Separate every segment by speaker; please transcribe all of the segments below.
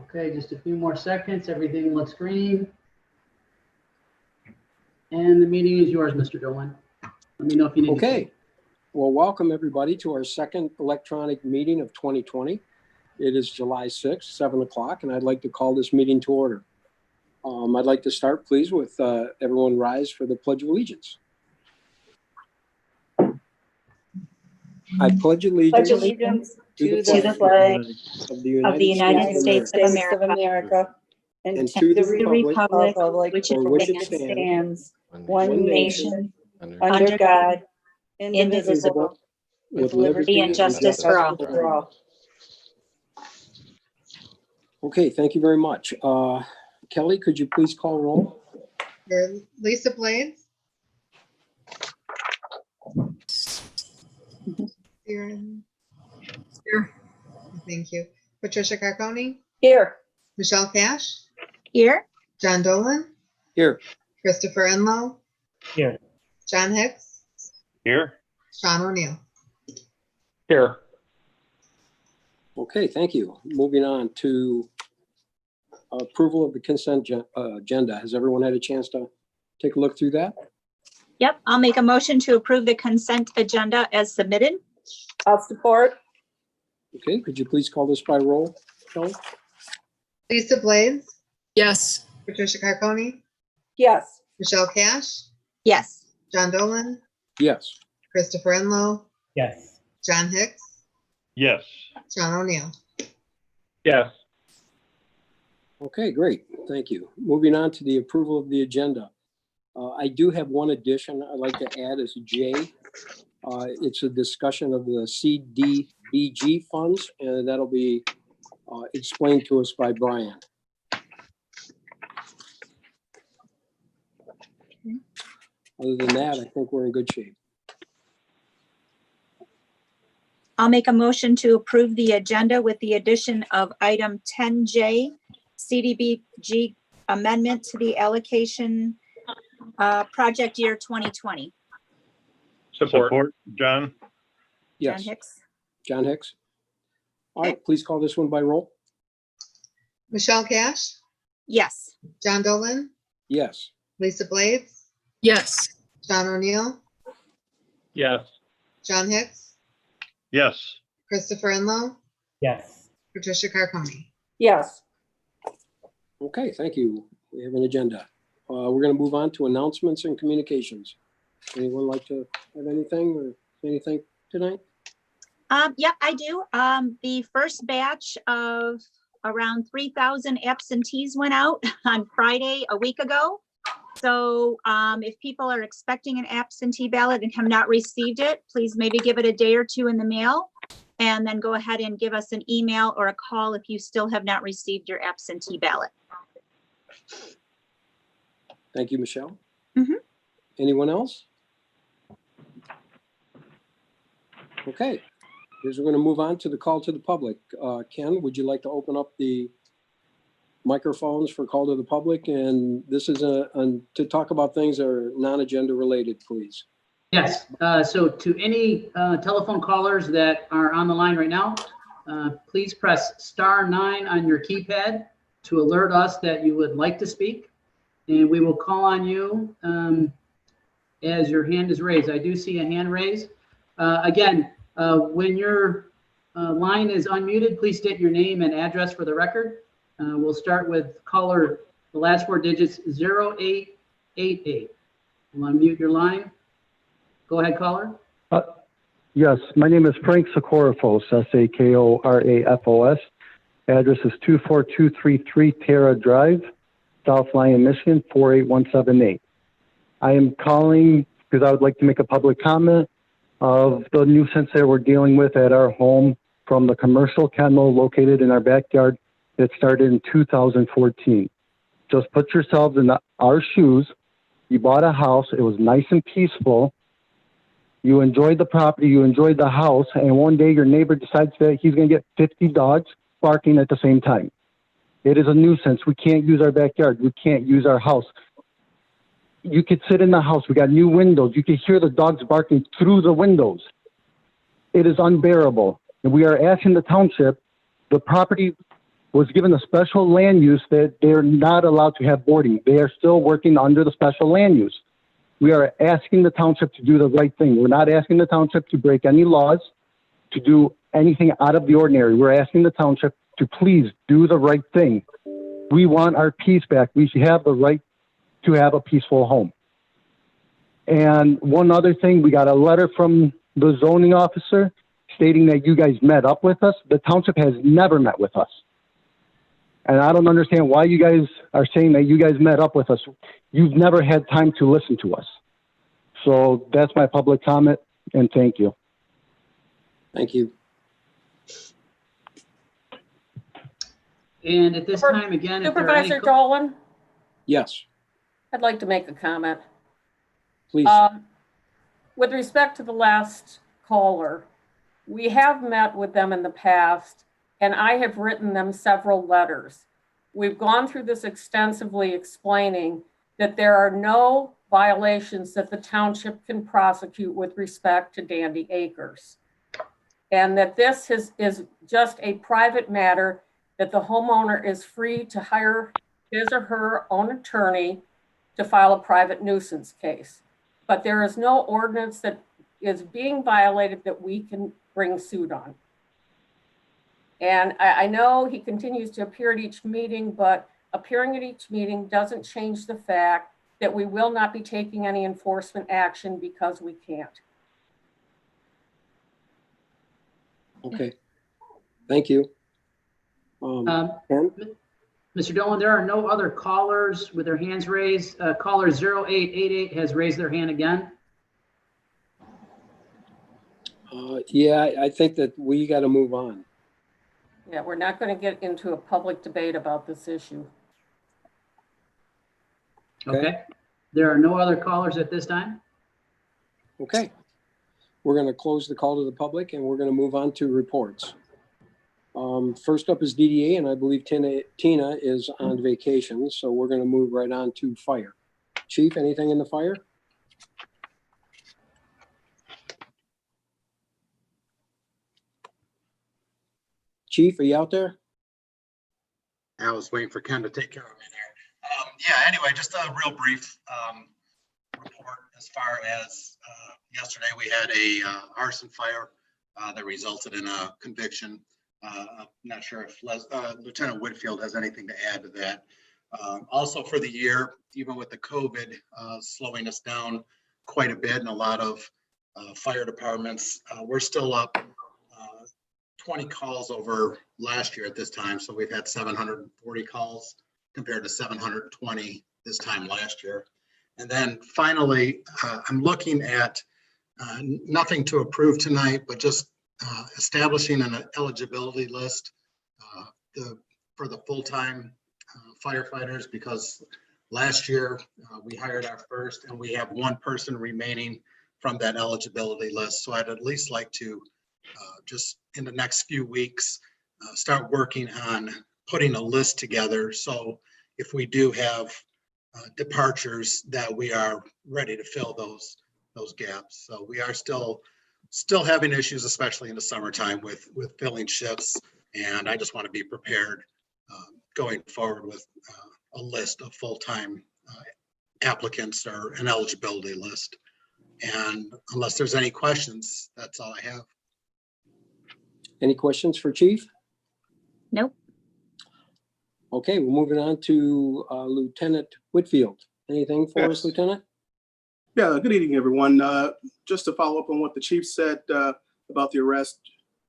Speaker 1: Okay, just a few more seconds. Everything looks green. And the meeting is yours, Mr. Dolan. Let me know if you need to
Speaker 2: Okay.
Speaker 1: speak.
Speaker 2: Well, welcome everybody to our second electronic meeting of 2020. It is July 6th, 7 o'clock, and I'd like to call this meeting to order. I'd like to start, please, with everyone rise for the Pledge of Allegiance. I pledge allegiance
Speaker 3: to the flag
Speaker 2: of the
Speaker 3: United States
Speaker 2: of
Speaker 3: of America
Speaker 2: and to the republic
Speaker 3: which
Speaker 2: for which it stands,
Speaker 3: one nation, under God, indivisible,
Speaker 2: with
Speaker 3: liberty and justice for all.
Speaker 2: Okay, thank you very much. Kelly, could you please call roll?
Speaker 4: Lisa Blades. Here. Thank you. Patricia Carconi.
Speaker 3: Here.
Speaker 4: Michelle Cash.
Speaker 3: Here.
Speaker 4: John Dolan.
Speaker 2: Here.
Speaker 4: Christopher Enlow.
Speaker 5: Here.
Speaker 4: John Hicks.
Speaker 5: Here.
Speaker 4: Sean O'Neill.
Speaker 5: Here.
Speaker 2: Okay, thank you. Moving on to approval of the consent agenda. Has everyone had a chance to take a look through that?
Speaker 6: Yep, I'll make a motion to approve the consent agenda as submitted.
Speaker 3: I'll support.
Speaker 2: Okay, could you please call this by roll, Kelly?
Speaker 4: Lisa Blades.
Speaker 3: Yes.
Speaker 4: Patricia Carconi.
Speaker 3: Yes.
Speaker 4: Michelle Cash.
Speaker 6: Yes.
Speaker 4: John Dolan.
Speaker 2: Yes.
Speaker 4: Christopher Enlow.
Speaker 5: Yes.
Speaker 4: John Hicks.
Speaker 5: Yes.
Speaker 4: Sean O'Neill.
Speaker 5: Yes.
Speaker 2: Okay, great. Thank you. Moving on to the approval of the agenda. I do have one addition I'd like to add as J. It's a discussion of the CDBG funds, and that'll be explained to us by Brian. Other than that, I think we're in good shape.
Speaker 6: I'll make a motion to approve the agenda with the addition of item 10J, CDBG amendment to the allocation project year 2020.
Speaker 5: Support. John.
Speaker 2: Yes,
Speaker 6: John Hicks.
Speaker 2: John Hicks. All right, please call this one by roll.
Speaker 4: Michelle Cash.
Speaker 6: Yes.
Speaker 4: John Dolan.
Speaker 2: Yes.
Speaker 4: Lisa Blades.
Speaker 3: Yes.
Speaker 4: Sean O'Neill.
Speaker 5: Yes.
Speaker 4: John Hicks.
Speaker 5: Yes.
Speaker 4: Christopher Enlow.
Speaker 5: Yes.
Speaker 4: Patricia Carconi.
Speaker 3: Yes.
Speaker 2: Okay, thank you. We have an agenda. We're going to move on to announcements and communications. Anyone like to have anything or say anything tonight?
Speaker 6: Yeah, I do. The first batch of around 3,000 absentees went out on Friday a week ago. So if people are expecting an absentee ballot and have not received it, please maybe give it a day or two in the mail and then go ahead and give us an email or a call if you still have not received your absentee ballot.
Speaker 2: Thank you, Michelle.
Speaker 6: Mhm.
Speaker 2: Anyone else? Okay, here's we're going to move on to the call to the public. Ken, would you like to open up the microphones for call to the public? And this is to talk about things that are non-agenda related, please.
Speaker 1: Yes, so to any telephone callers that are on the line right now, please press *9 on your keypad to alert us that you would like to speak. And we will call on you as your hand is raised. I do see a hand raised. Again, when your line is unmuted, please state your name and address for the record. We'll start with caller, the last 4 digits, 0888. We'll unmute your line. Go ahead, caller.
Speaker 7: Yes, my name is Frank Socorafos, Sakorafos. Address is 24233 Terra Drive, South Lyon, Michigan, 48178. I am calling because I would like to make a public comment of the nuisance that we're dealing with at our home from the commercial kennel located in our backyard that started in 2014. Just put yourselves in our shoes. You bought a house. It was nice and peaceful. You enjoyed the property. You enjoyed the house. And one day your neighbor decides that he's going to get 50 dogs barking at the same time. It is a nuisance. We can't use our backyard. We can't use our house. You could sit in the house. We got new windows. You could hear the dogs barking through the windows. It is unbearable. And we are asking the township, the property was given a special land use that they're not allowed to have boarding. They are still working under the special land use. We are asking the township to do the right thing. We're not asking the township to break any laws, to do anything out of the ordinary. We're asking the township to please do the right thing. We want our peace back. We should have the right to have a peaceful home. And one other thing, we got a letter from the zoning officer stating that you guys met up with us. The township has never met with us. And I don't understand why you guys are saying that you guys met up with us. You've never had time to listen to us. So that's my public comment, and thank you.
Speaker 2: Thank you.
Speaker 1: And at this time, again, if there are any...
Speaker 8: Supervisor Dolan,
Speaker 2: Yes,
Speaker 8: I'd like to make a comment.
Speaker 2: please.
Speaker 8: With respect to the last caller, we have met with them in the past, and I have written them several letters. We've gone through this extensively, explaining that there are no violations that the township can prosecute with respect to Dandy Acres. And that this is just a private matter, that the homeowner is free to hire his or her own attorney to file a private nuisance case. But there is no ordinance that is being violated that we can bring suit on. And I know he continues to appear at each meeting, but appearing at each meeting doesn't change the fact that we will not be taking any enforcement action because we can't.
Speaker 2: Okay. Thank you. Ken?
Speaker 1: Mr. Dolan, there are no other callers with their hands raised. Caller 0888 has raised their hand again.
Speaker 2: Yeah, I think that we got to move on.
Speaker 8: Yeah, we're not going to get into a public debate about this issue.
Speaker 1: Okay. There are no other callers at this time.
Speaker 2: Okay. We're going to close the call to the public and we're going to move on to reports. First up is DDA, and I believe Tina is on vacation, so we're going to move right on to fire. Chief, anything in the fire? Chief, are you out there?
Speaker 9: I was waiting for Ken to take care of me there. Yeah, anyway, just a real brief report as far as yesterday we had a arson fire that resulted in a conviction. I'm not sure if Lieutenant Whitfield has anything to add to that. Also for the year, even with the COVID slowing us down quite a bit in a lot of fire departments, we're still up 20 calls over last year at this time. So we've had 740 calls compared to 720 this time last year. And then finally, I'm looking at nothing to approve tonight, but just establishing an eligibility list for the full-time firefighters, because last year we hired our first and we have one person remaining from that eligibility list. So I'd at least like to just in the next few weeks start working on putting a list together. So if we do have departures, that we are ready to fill those gaps. So we are still having issues, especially in the summertime with filling shifts. And I just want to be prepared going forward with a list of full-time applicants or an eligibility list. And unless there's any questions, that's all I have.
Speaker 2: Any questions for Chief?
Speaker 6: Nope.
Speaker 2: Okay, we're moving on to Lieutenant Whitfield. Anything for us, Lieutenant?
Speaker 10: Yeah, good evening, everyone. Just to follow up on what the chief said about the arrest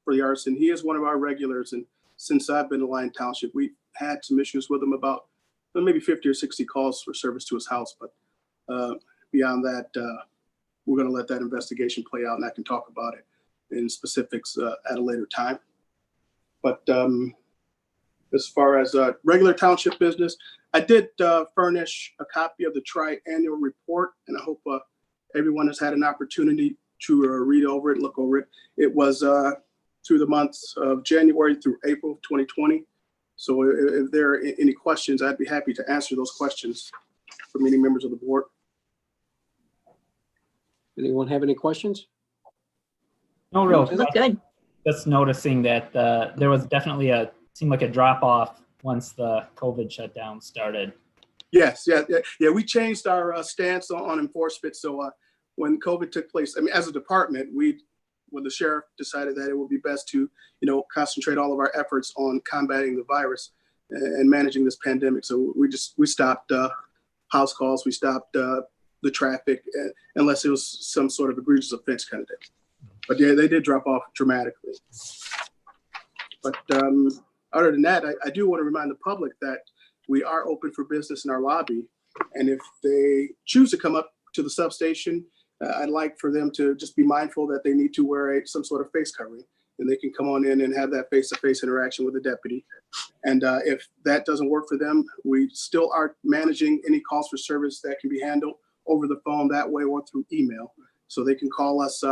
Speaker 10: for the arson, he is one of our regulars. And since I've been in Lyon Township, we've had some issues with him about maybe 50 or 60 calls for service to his house. But beyond that, we're going to let that investigation play out, and I can talk about it in specifics at a later time. But as far as regular township business, I did furnish a copy of the tri-annual report, and I hope everyone has had an opportunity to read over it, look over it. It was through the months of January through April of 2020. So if there are any questions, I'd be happy to answer those questions from any members of the board.
Speaker 2: Anyone have any questions?
Speaker 5: No real.
Speaker 6: Look good.
Speaker 5: Just noticing that there was definitely a
Speaker 11: seemed like a drop off once the COVID shutdown started.
Speaker 10: Yes, yeah. We changed our stance on enforcement. So when COVID took place, I mean, as a department, when the sheriff decided that it would be best to, concentrate all of our efforts on combating the virus and managing this pandemic. So we stopped house calls, we stopped the traffic, unless it was some sort of egregious offense kind of thing. But yeah, they did drop off dramatically. But other than that, I do want to remind the public that we are open for business in our lobby. And if they choose to come up to the substation, I'd like for them to just be mindful that they need to wear some sort of face covering, and they can come on in and have that face-to-face interaction with the deputy. And if that doesn't work for them, we still are managing any calls for service that can be handled over the phone that way or through email. So they can call us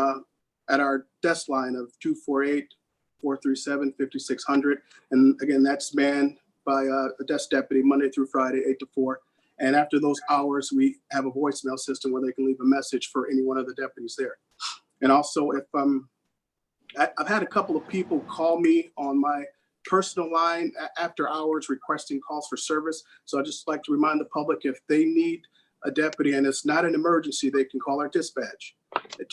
Speaker 10: at our desk line of 248-437-5600. And again, that's manned by a desk deputy Monday through Friday, 8 to 4. And after those hours, we have a voicemail system where they can leave a message for any one of the deputies there. And also, if I've had a couple of people call me on my personal line after hours requesting calls for service. So I'd just like to remind the public, if they need a deputy and it's not an emergency, they can call our dispatch at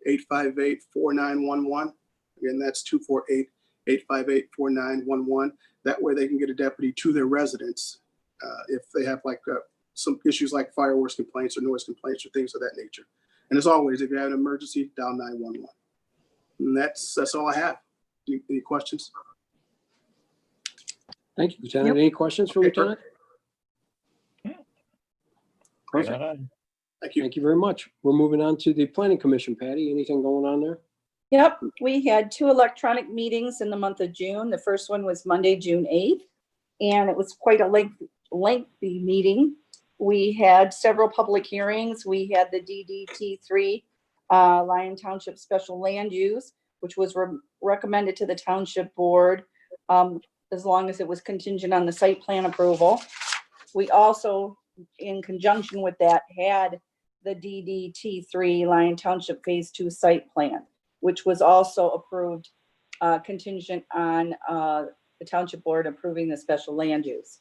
Speaker 10: 248-858-4911. Again, that's 248-858-4911. That way they can get a deputy to their residence if they have some issues like fireworks complaints or noise complaints or things of that nature. And as always, if you have an emergency, dial 911. And that's all I have. Any questions?
Speaker 2: Thank you, Lieutenant. Any questions for Lieutenant? Perfect.
Speaker 10: Thank you.
Speaker 2: Thank you very much. We're moving on to the Planning Commission. Patty, anything going on there?
Speaker 3: Yep, we had 2 electronic meetings in the month of June. The first one was Monday, June 8th, and it was quite a lengthy meeting. We had several public hearings. We had the DDT3 Lyon Township Special Land Use, which was recommended to the Township Board as long as it was contingent on the site plan approval. We also, in conjunction with that, had the DDT3 Lyon Township Phase 2 site plan, which was also approved contingent on the Township Board approving the special land use.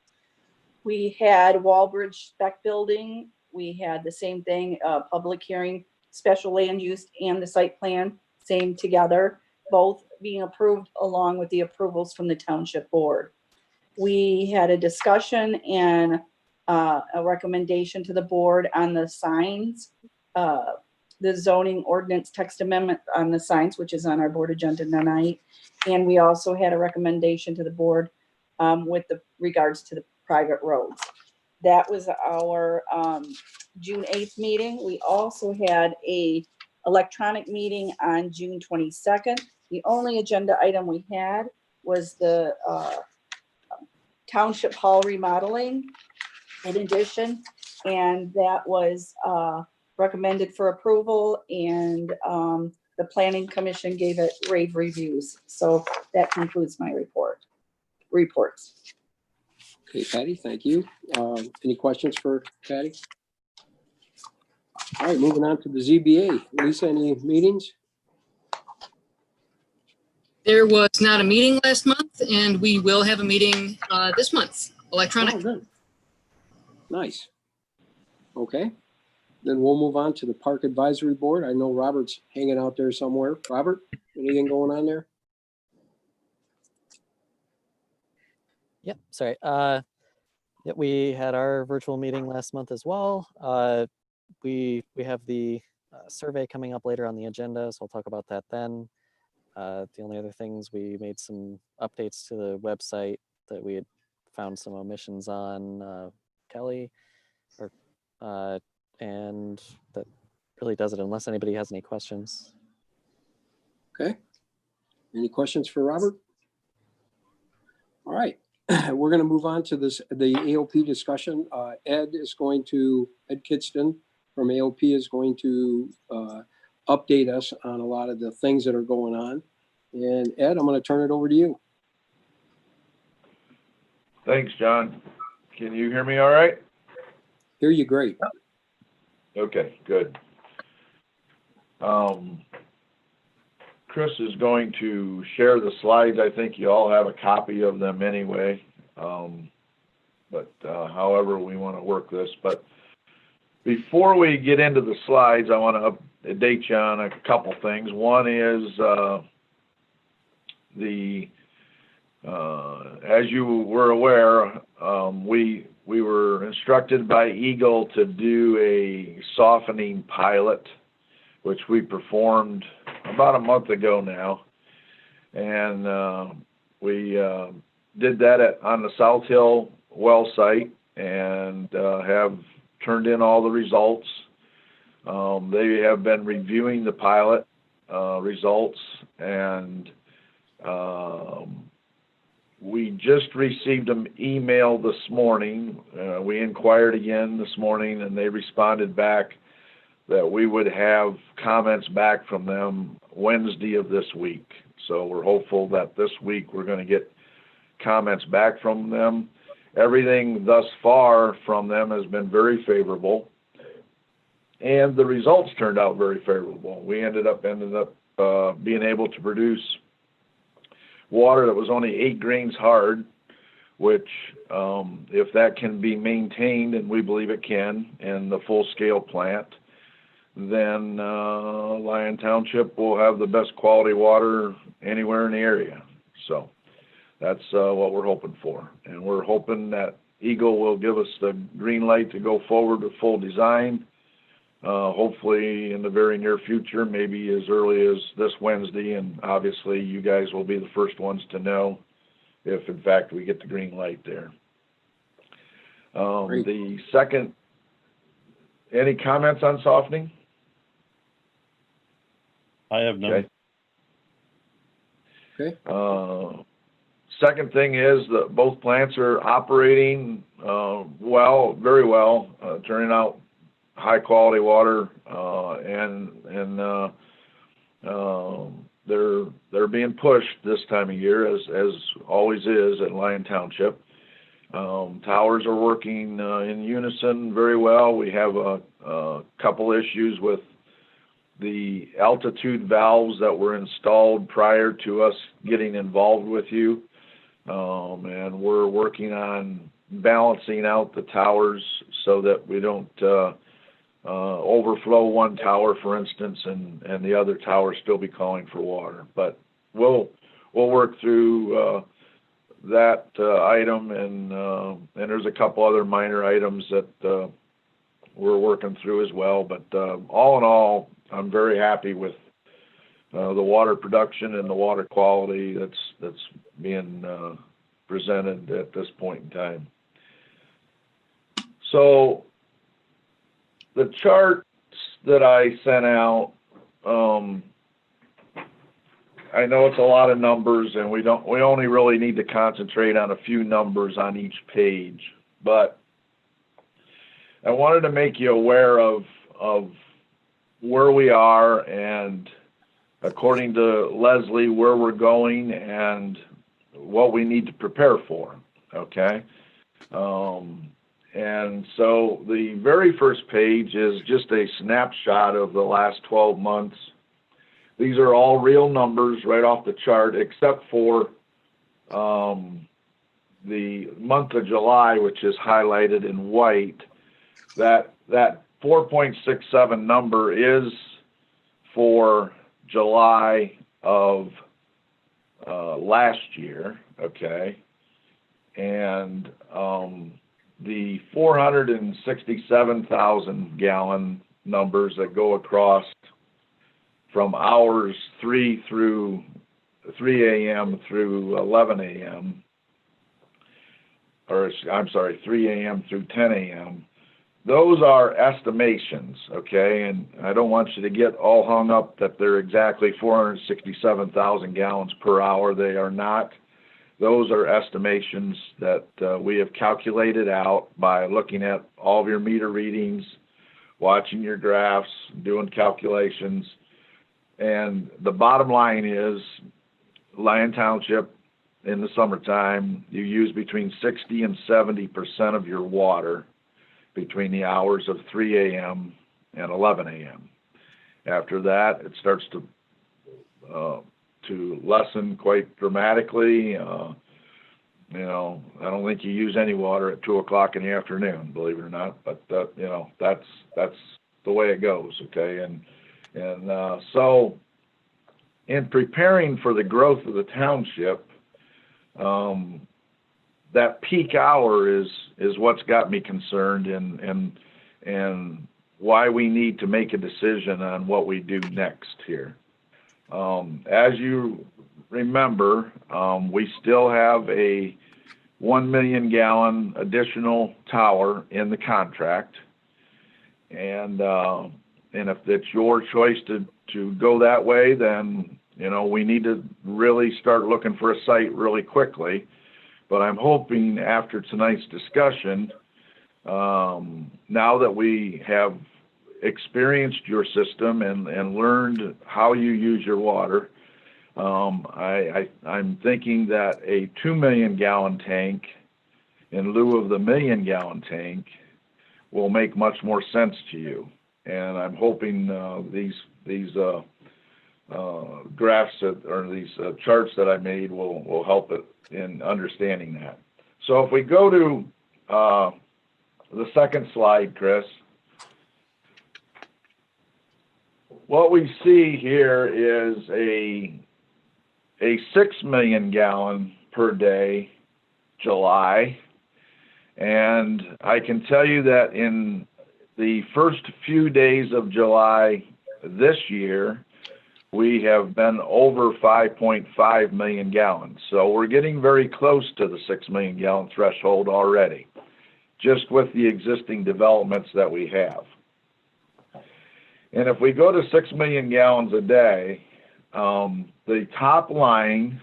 Speaker 3: We had Walbridge spec building. We had the same thing, public hearing, special land use, and the site plan, same together, both being approved along with the approvals from the Township Board. We had a discussion and a recommendation to the board on the signs, the zoning ordinance text amendment on the signs, which is on our board agenda tonight. And we also had a recommendation to the board with regards to the private roads. That was our June 8th meeting. We also had a electronic meeting on June 22nd. The only agenda item we had was the Township Hall remodeling in addition, and that was recommended for approval, and the Planning Commission gave it rave reviews. So that concludes my reports.
Speaker 2: Okay, Patty, thank you. Any questions for Patty? All right, moving on to the ZBA. Lisa, any meetings?
Speaker 12: There was not a meeting last month, and we will have a meeting this month, electronic.
Speaker 2: Oh, good. Nice. Okay, then we'll move on to the Park Advisory Board. I know Robert's hanging out there somewhere. Robert, anything going on there?
Speaker 13: Yep, sorry. Yeah, we had our virtual meeting last month as well. We have the survey coming up later on the agenda, so I'll talk about that then. The only other things, we made some updates to the website that we had found some omissions on, Kelly, and that really does it unless anybody has any questions.
Speaker 2: Okay. Any questions for Robert? All right. We're going to move on to the AOP discussion. Ed Kidston from AOP is going to update us on a lot of the things that are going on. And Ed, I'm going to turn it over to you.
Speaker 14: Thanks, John. Can you hear me all right?
Speaker 2: Hear you great.
Speaker 14: Okay, good. Chris is going to share the slides. I think you all have a copy of them anyway. However we want to work this. But before we get into the slides, I want to update you on a couple things. One is as you were aware, we were instructed by Eagle to do a softening pilot, which we performed about a month ago now. And we did that on the South Hill well site and have turned in all the results. They have been reviewing the pilot results, and we just received an email this morning. We inquired again this morning, and they responded back that we would have comments back from them Wednesday of this week. So we're hopeful that this week we're going to get comments back from them. Everything thus far from them has been very favorable, and the results turned out very favorable. We ended up being able to produce water that was only 8 grains hard, which if that can be maintained, and we believe it can in the full-scale plant, then Lyon Township will have the best quality water anywhere in the area. So that's what we're hoping for. And we're hoping that Eagle will give us the green light to go forward with full design, hopefully in the very near future, maybe as early as this Wednesday. And obviously you guys will be the first ones to know if in fact we get the green light there. The second, any comments on softening?
Speaker 5: I have none.
Speaker 2: Okay.
Speaker 14: Second thing is that both plants are operating well, very well, turning out high quality water, and they're being pushed this time of year, as always is at Lyon Township. Towers are working in unison very well. We have a couple issues with the altitude valves that were installed prior to us getting involved with you. And we're working on balancing out the towers so that we don't overflow one tower, for instance, and the other tower still be calling for water. But we'll work through that item, and there's a couple other minor items that we're working through as well. But all in all, I'm very happy with the water production and the water quality that's being presented at this point in time. So the charts that I sent out, I know it's a lot of numbers, and we only really need to concentrate on a few numbers on each page, but I wanted to make you aware of where we are, and according to Leslie, where we're going and what we need to prepare for, okay? And so the very first page is just a snapshot of the last 12 months. These are all real numbers right off the chart, except for the month of July, which is highlighted in white. That 4.67 number is for July of last year, okay? And the 467,000 gallon numbers that go across from hours 3 a.m. through 11 a.m., or I'm sorry, 3 a.m. through 10 a.m., those are estimations, okay? And I don't want you to get all hung up that they're exactly 467,000 gallons per hour. They are not. Those are estimations that we have calculated out by looking at all of your meter readings, watching your graphs, doing calculations. And the bottom line is, Lyon Township, in the summertime, you use between 60 and 70% of your water between the hours of 3 a.m. and 11 a.m. After that, it starts to to lessen quite dramatically. You know, I don't think you use any water at 2 o'clock in the afternoon, believe it or not, but, you know, that's the way it goes, okay? And so in preparing for the growth of the township, that peak hour is what's got me concerned and why we need to make a decision on what we do next here. As you remember, we still have a 1 million gallon additional tower in the contract. And if it's your choice to go that way, then, you know, we need to really start looking for a site really quickly. But I'm hoping after tonight's discussion, now that we have experienced your system and learned how you use your water, I'm thinking that a 2 million gallon tank in lieu of the 1 million gallon tank will make much more sense to you. And I'm hoping these graphs or these charts that I made will help it in understanding that. So if we go to the second slide, Chris, what we see here is a 6 million gallon per day July. And I can tell you that in the first few days of July this year, we have been over 5.5 million gallons. So we're getting very close to the 6 million gallon threshold already, just with the existing developments that we have. And if we go to 6 million gallons a day, the top line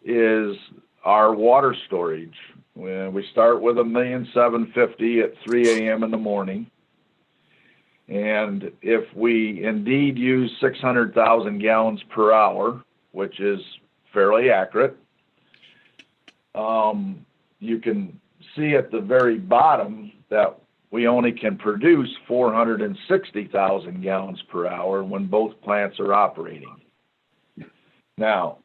Speaker 14: is our water storage. We start with 1,750,000 at 3 a.m. in the morning. And if we indeed use 600,000 gallons per hour, which is fairly accurate, you can see at the very bottom that we only can produce 460,000 gallons per hour when both plants are operating. Now,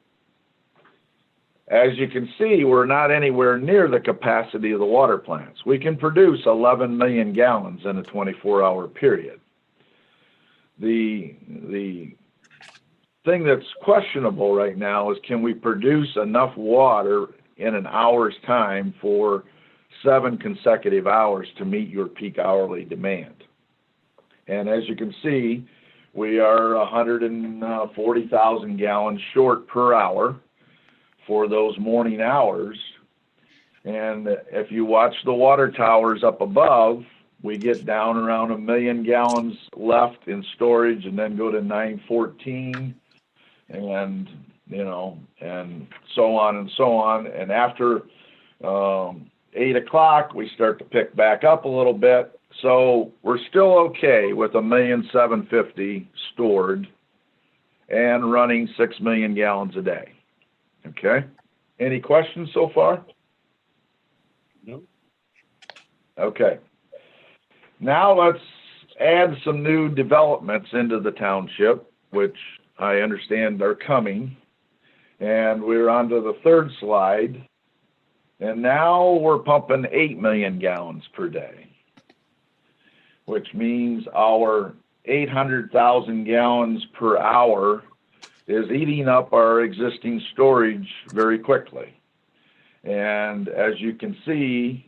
Speaker 14: as you can see, we're not anywhere near the capacity of the water plants. We can produce 11 million gallons in a 24-hour period. The thing that's questionable right now is, can we produce enough water in an hour's time for 7 consecutive hours to meet your peak hourly demand? And as you can see, we are 140,000 gallons short per hour for those morning hours. And if you watch the water towers up above, we get down around 1 million gallons left in storage and then go to 914 and, you know, and so on and so on. And after 8 o'clock, we start to pick back up a little bit. So we're still okay with 1,750,000 stored and running 6 million gallons a day. Okay. Any questions so far?
Speaker 5: No.
Speaker 14: Okay. Now let's add some new developments into the township, which I understand are coming. And we're on to the third slide. And now we're pumping 8 million gallons per day, which means our 800,000 gallons per hour is eating up our existing storage very quickly. And as you can see,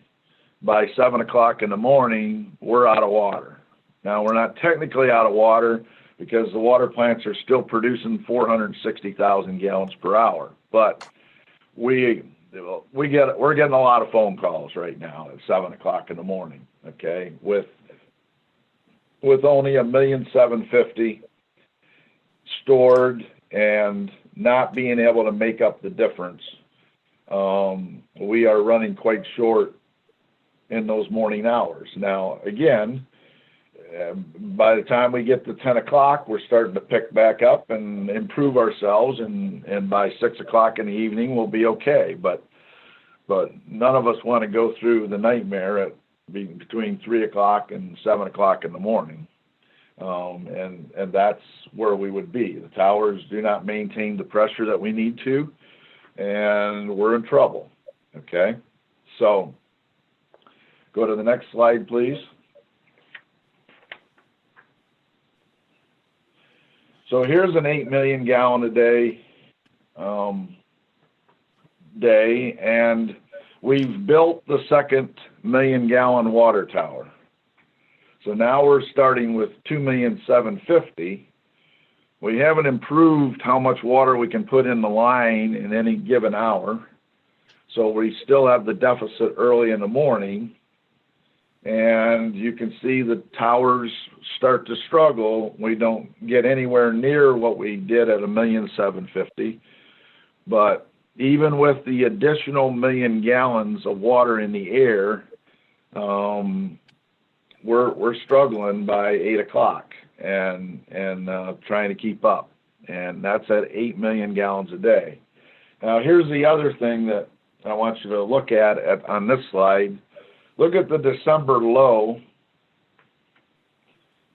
Speaker 14: by 7 o'clock in the morning, we're out of water. Now, we're not technically out of water because the water plants are still producing 460,000 gallons per hour. But we're getting a lot of phone calls right now at 7 o'clock in the morning, okay, with only 1,750,000 stored and not being able to make up the difference. We are running quite short in those morning hours. Now, again, by the time we get to 10 o'clock, we're starting to pick back up and improve ourselves, and by 6 o'clock in the evening, we'll be okay. But none of us want to go through the nightmare at between 3 o'clock and 7 o'clock in the morning. And that's where we would be. The towers do not maintain the pressure that we need to, and we're in trouble, okay? So go to the next slide, please. So here's an 8 million gallon a day and we've built the second 1 million gallon water tower. So now we're starting with 2,750,000. We haven't improved how much water we can put in the line in any given hour. So we still have the deficit early in the morning. And you can see the towers start to struggle. We don't get anywhere near what we did at 1,750,000. But even with the additional 1 million gallons of water in the air, we're struggling by 8 o'clock and trying to keep up. And that's at 8 million gallons a day. Now, here's the other thing that I want you to look at on this slide. Look at the December low.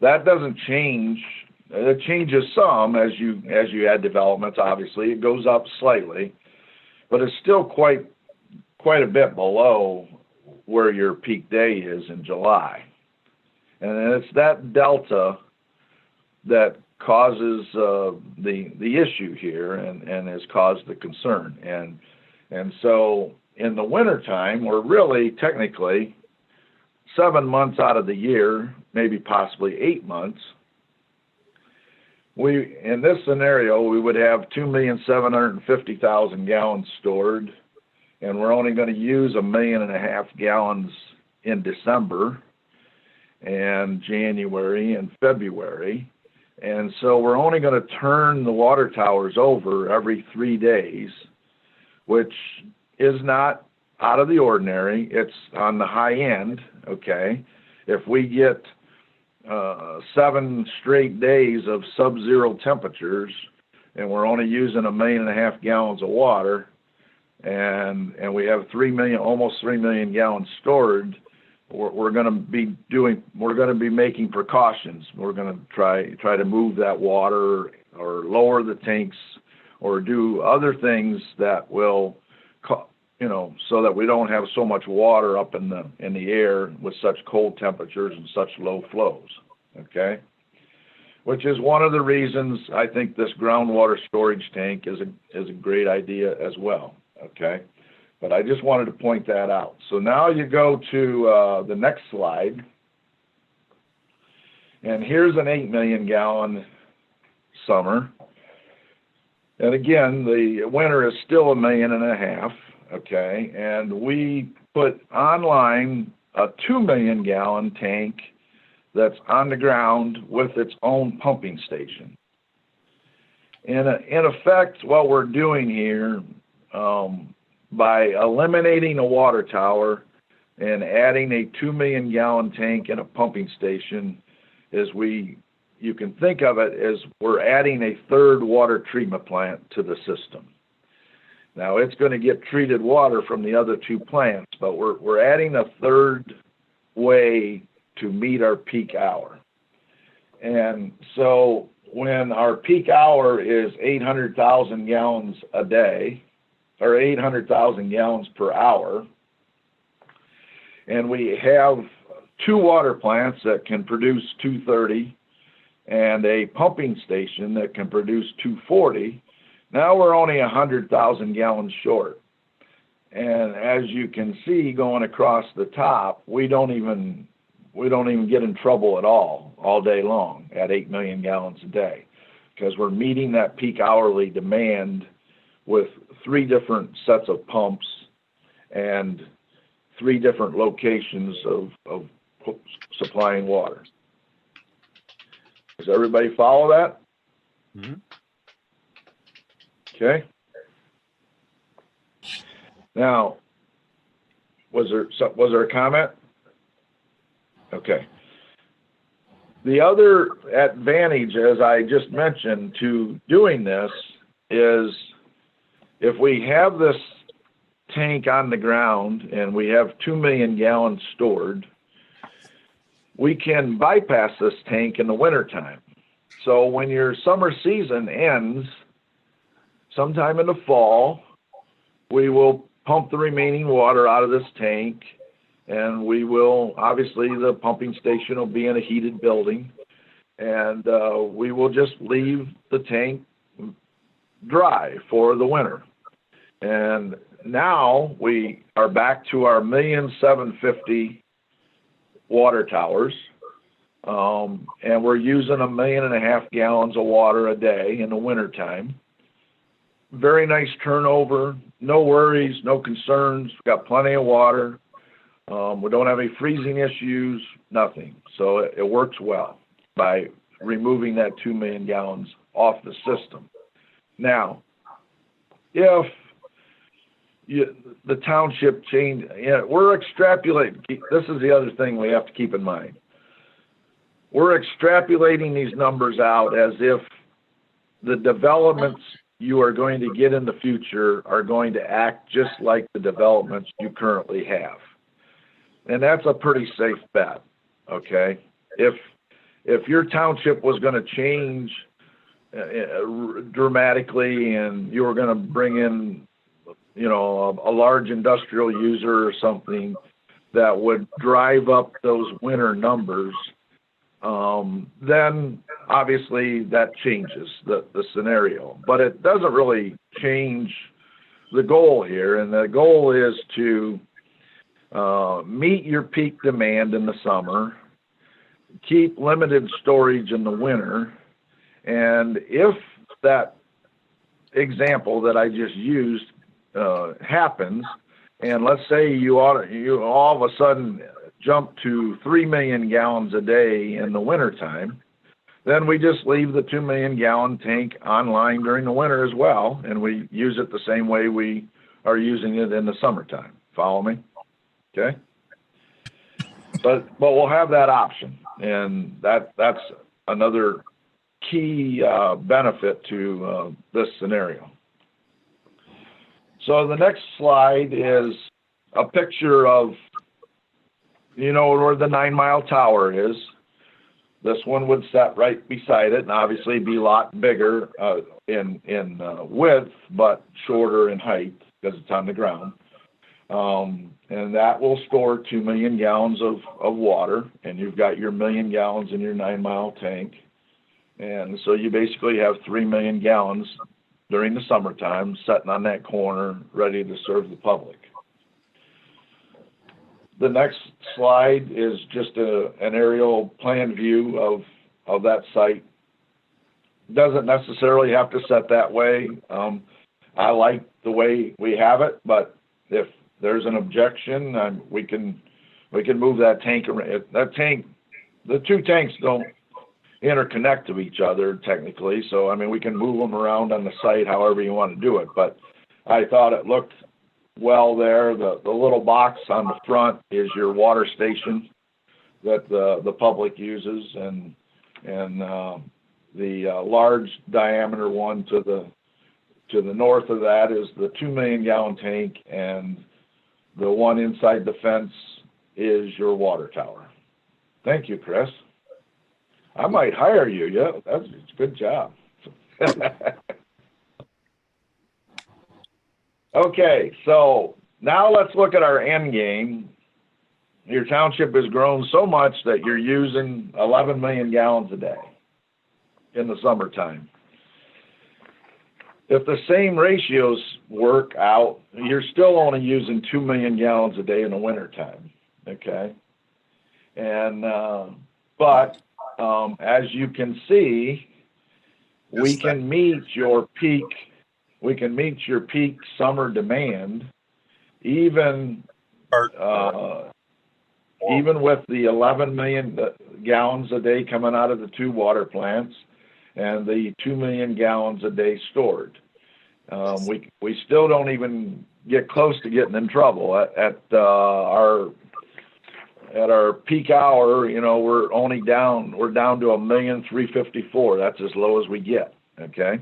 Speaker 14: That doesn't change. It changes some as you add developments, obviously. It goes up slightly, but it's still quite a bit below where your peak day is in July. And it's that delta that causes the issue here and has caused the concern. And so in the wintertime, we're really technically 7 months out of the year, maybe possibly 8 months. In this scenario, we would have 2,750,000 gallons stored, and we're only going to use 1.5 million gallons in December and January and February. And so we're only going to turn the water towers over every 3 days, which is not out of the ordinary. It's on the high end, okay? If we get 7 straight days of sub-zero temperatures and we're only using 1.5 million gallons of water and we have almost 3 million gallons stored, we're going to be making precautions. We're going to try to move that water or lower the tanks or do other things that will, so that we don't have so much water up in the air with such cold temperatures and such low flows, okay? Which is one of the reasons I think this groundwater storage tank is a great idea as well, okay? But I just wanted to point that out. So now you go to the next slide. And here's an 8 million gallon summer. And again, the winter is still 1.5 million, okay? And we put online a 2 million gallon tank that's on the ground with its own pumping station. In effect, what we're doing here, by eliminating a water tower and adding a 2 million gallon tank and a pumping station, is you can think of it as we're adding a third water treatment plant to the system. Now it's going to get treated water from the other 2 plants, but we're adding a third way to meet our peak hour. And so when our peak hour is 800,000 gallons a day, or 800,000 gallons per hour, and we have 2 water plants that can produce 230 and a pumping station that can produce 240, now we're only 100,000 gallons short. And as you can see going across the top, we don't even get in trouble at all day long at 8 million gallons a day, because we're meeting that peak hourly demand with 3 different sets of pumps and 3 different locations of supplying water. Does everybody follow that?
Speaker 11: Mm-hmm.
Speaker 14: Okay. Now, was there a comment? Okay. The other advantage, as I just mentioned, to doing this is if we have this tank on the ground and we have 2 million gallons stored, we can bypass this tank in the wintertime. So when your summer season ends, sometime in the fall, we will pump the remaining water out of this tank, and we will, obviously the pumping station will be in a heated building, and we will just leave the tank dry for the winter. And now we are back to our 1,750,000 water towers, and we're using 1.5 million gallons of water a day in the wintertime. Very nice turnover, no worries, no concerns. We've got plenty of water. We don't have any freezing issues, nothing. So it works well by removing that 2 million gallons off the system. Now, if the township change, we're extrapolating. This is the other thing we have to keep in mind. We're extrapolating these numbers out as if the developments you are going to get in the future are going to act just like the developments you currently have. And that's a pretty safe bet, okay? If your township was going to change dramatically and you were going to bring in, a large industrial user or something that would drive up those winter numbers, then obviously that changes the scenario. But it doesn't really change the goal here. And the goal is to meet your peak demand in the summer, keep limited storage in the winter, and if that example that I just used happens, and let's say you all of a sudden jump to 3 million gallons a day in the wintertime, then we just leave the 2 million gallon tank online during the winter as well, and we use it the same way we are using it in the summertime. Follow me? Okay? But we'll have that option, and that's another key benefit to this scenario. So the next slide is a picture of, where the 9 Mile Tower is. This one would set right beside it and obviously be a lot bigger in width, but shorter in height because it's on the ground. And that will store 2 million gallons of water, and you've got your 1 million gallons in your 9 Mile tank. And so you basically have 3 million gallons during the summertime sitting on that corner ready to serve the public. The next slide is just an aerial plan view of that site. Doesn't necessarily have to set that way. I like the way we have it, but if there's an objection, we can move that tank around. The two tanks don't interconnect to each other technically, so we can move them around on the site however you want to do it. But I thought it looked well there. The little box on the front is your water station that the public uses, and the large diameter one to the north of that is the 2 million gallon tank, and the one inside the fence is your water tower. Thank you, Chris. I might hire you. Yeah, that's a good job. Okay, so now let's look at our end game. Your township has grown so much that you're using 11 million gallons a day in the summertime. If the same ratios work out, you're still only using 2 million gallons a day in the wintertime, okay? And, but as you can see, we can meet your peak summer demand, even with the 11 million gallons a day coming out of the 2 water plants and the 2 million gallons a day stored. We still don't even get close to getting in trouble at our peak hour. We're down to 1,354,000. That's as low as we get. Okay.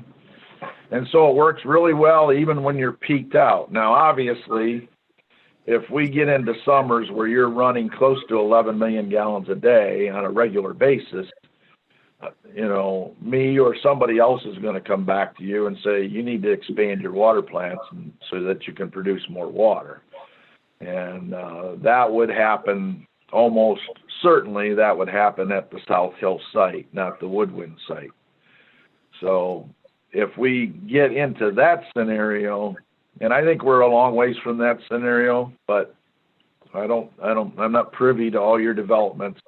Speaker 14: And so it works really well even when you're peaked out. Now, obviously, if we get into summers where you're running close to 11 million gallons a day on a regular basis, you know, me or somebody else is going to come back to you and say, you need to expand your water plants so that you can produce more water. And that would happen, almost certainly that would happen at the South Hill site, not the Woodwind site. So if we get into that scenario, and I think we're a long ways from that scenario, but I'm not privy to all your developments.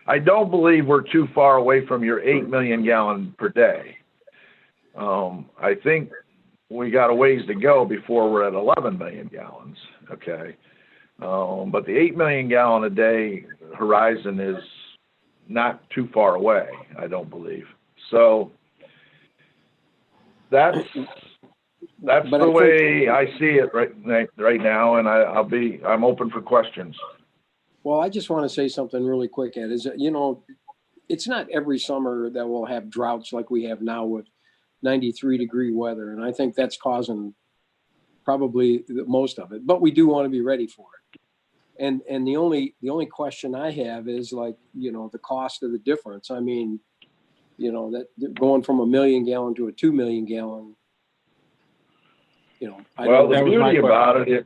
Speaker 14: I don't believe we're too far away from your 8 million gallon per day. I think we got a ways to go before we're at 11 million gallons. Okay. But the 8 million gallon a day horizon is not too far away, I don't believe. So that's the way I see it right now, and I'm open for questions.
Speaker 2: Well, I just want to say something really quick, Ed, is that, you know, it's not every summer that we'll have droughts like we have now with 93-degree weather. And I think that's causing probably most of it, but we do want to be ready for it. And the only question I have is, like, you know, the cost of the difference. I mean, you know, that going from a 1 million gallon to a 2 million gallon, you know.
Speaker 14: The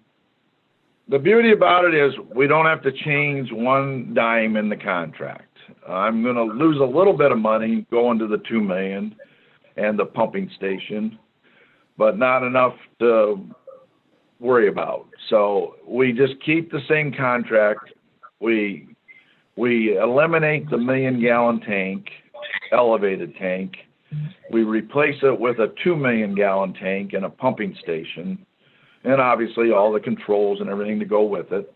Speaker 14: beauty about it is we don't have to change one dime in the contract. I'm going to lose a little bit of money going to the 2 million and the pumping station, but not enough to worry about. So we just keep the same contract. We eliminate the 1 million gallon tank, elevated tank. We replace it with a 2 million gallon tank and a pumping station, and obviously all the controls and everything to go with it.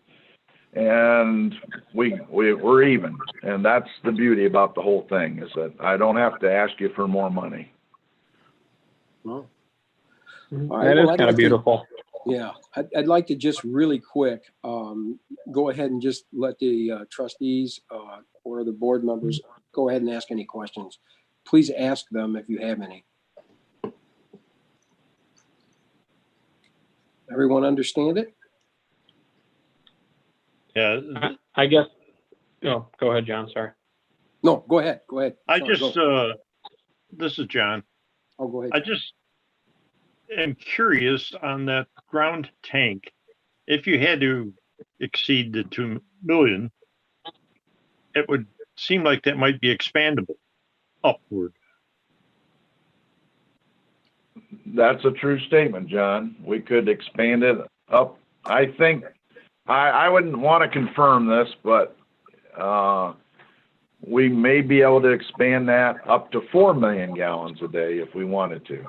Speaker 14: And we're even. And that's the beauty about the whole thing, is that I don't have to ask you for more money.
Speaker 2: Well,
Speaker 15: that is kind of beautiful.
Speaker 2: Yeah, I'd like to just really quick go ahead and just let the trustees or the board members go ahead and ask any questions. Please ask them if you have any. Everyone understand it?
Speaker 5: Yeah.
Speaker 15: I guess. Oh, go ahead, John. Sorry.
Speaker 2: No, go ahead. Go ahead.
Speaker 5: This is John.
Speaker 2: Oh, go ahead.
Speaker 5: I just am curious on that ground tank. If you had to exceed the 2 million, it would seem like that might be expandable upward.
Speaker 14: That's a true statement, John. We could expand it up. I think I wouldn't want to confirm this, but we may be able to expand that up to 4 million gallons a day if we wanted to.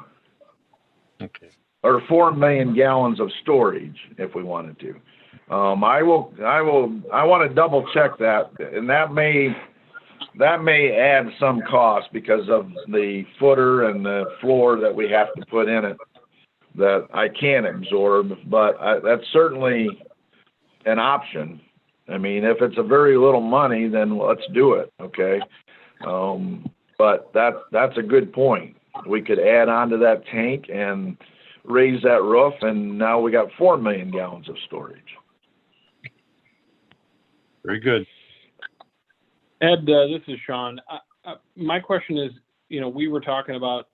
Speaker 5: Okay.
Speaker 14: Or 4 million gallons of storage if we wanted to. I want to double check that, and that may add some cost because of the footer and the floor that we have to put in it that I can't absorb, but that's certainly an option. I mean, if it's a very little money, then let's do it, okay? But that's a good point. We could add on to that tank and raise that roof, and now we got 4 million gallons of storage.
Speaker 5: Very good.
Speaker 15: Ed, this is Sean. My question is, you know, we were talking about,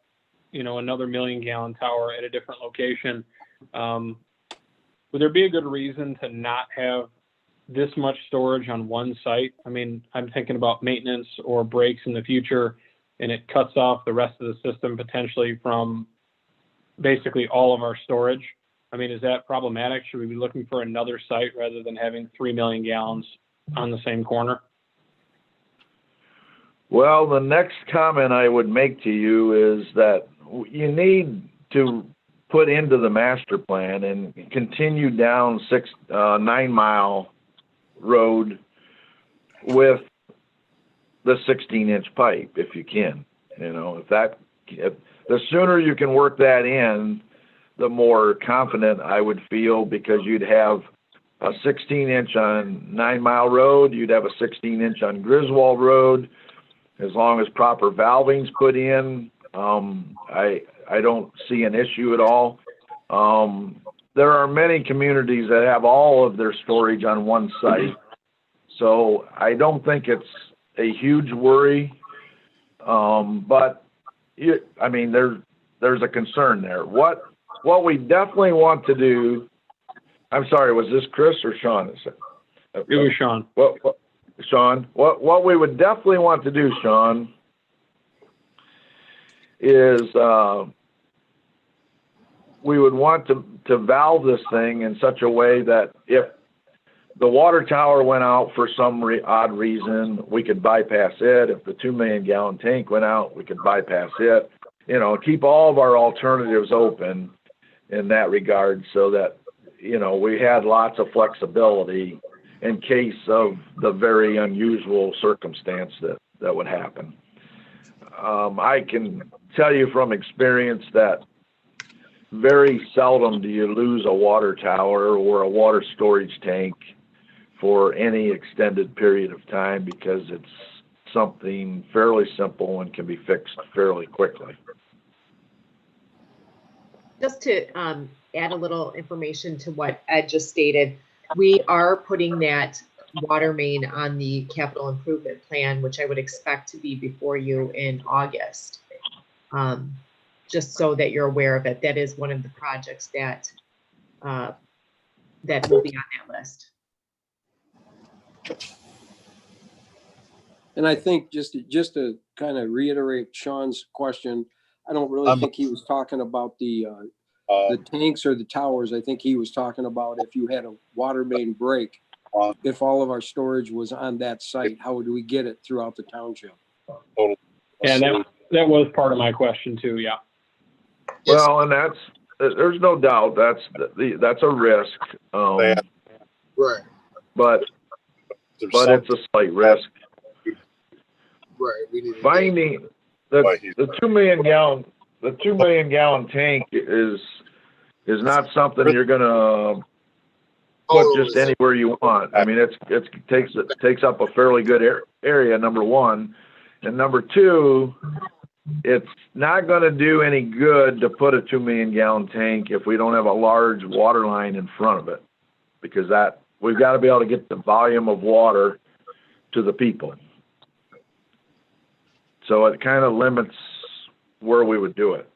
Speaker 15: you know, another 1 million gallon tower at a different location. Would there be a good reason to not have this much storage on one site? I mean, I'm thinking about maintenance or breaks in the future, and it cuts off the rest of the system potentially from basically all of our storage. I mean, is that problematic? Should we be looking for another site rather than having 3 million gallons on the same corner?
Speaker 14: Well, the next comment I would make to you is that you need to put into the master plan and continue down 9 mile road with the 16-inch pipe if you can. You know, if the sooner you can work that in, the more confident I would feel, because you'd have a 16-inch on 9 mile road, you'd have a 16-inch on Griswold Road. As long as proper valving's put in, I don't see an issue at all. there are many communities that have all of their storage on one site. So I don't think it's a huge worry. But I mean, there's a concern there. What we definitely want to do, I'm sorry, was this Chris or Sean?
Speaker 15: It was Sean.
Speaker 14: Sean, what we would definitely want to do, Sean, is we would want to valve this thing in such a way that if the water tower went out for some odd reason, we could bypass it. If the 2 million gallon tank went out, we could bypass it. You know, keep all of our alternatives open in that regard so that, you know, we had lots of flexibility in case of the very unusual circumstance that would happen. I can tell you from experience that very seldom do you lose a water tower or a water storage tank for any extended period of time because it's something fairly simple and can be fixed fairly quickly.
Speaker 16: Just to add a little information to what Ed just stated, we are putting that water main on the capital improvement plan, which I would expect to be before you in August. Just so that you're aware of it. That is one of the projects that that will be on that list.
Speaker 2: And I think just to kind of reiterate Sean's question, I don't really think he was talking about the tanks or the towers. I think he was talking about if you had a water main break, if all of our storage was on that site, how would we get it throughout the township?
Speaker 15: Yeah, that was part of my question too. Yeah.
Speaker 14: Well, and there's no doubt that's a risk.
Speaker 17: Right.
Speaker 14: But it's a slight risk.
Speaker 17: Right. We need
Speaker 14: Finding the 2 million gallon tank is not something you're gonna put just anywhere you want. I mean, it takes up a fairly good area, number one, and number two, it's not going to do any good to put a 2 million gallon tank if we don't have a large water line in front of it, because we've got to be able to get the volume of water to the people. So it kind of limits where we would do it.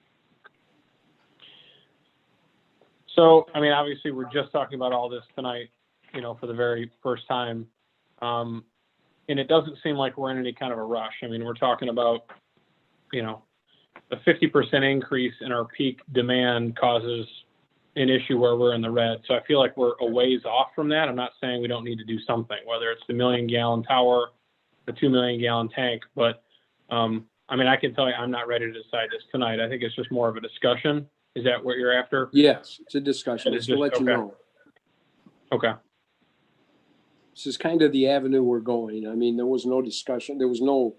Speaker 15: So, I mean, obviously we're just talking about all this tonight, you know, for the very first time. And it doesn't seem like we're in any kind of a rush. I mean, we're talking about, you know, a 50% increase in our peak demand causes an issue where we're in the red. So I feel like we're a ways off from that. I'm not saying we don't need to do something, whether it's the 1 million gallon tower, the 2 million gallon tank, but I mean, I can tell you I'm not ready to decide this tonight. I think it's just more of a discussion. Is that what you're after?
Speaker 2: Yes, it's a discussion. Just to let you know.
Speaker 15: Okay.
Speaker 2: This is kind of the avenue we're going. I mean, there was no discussion. There was no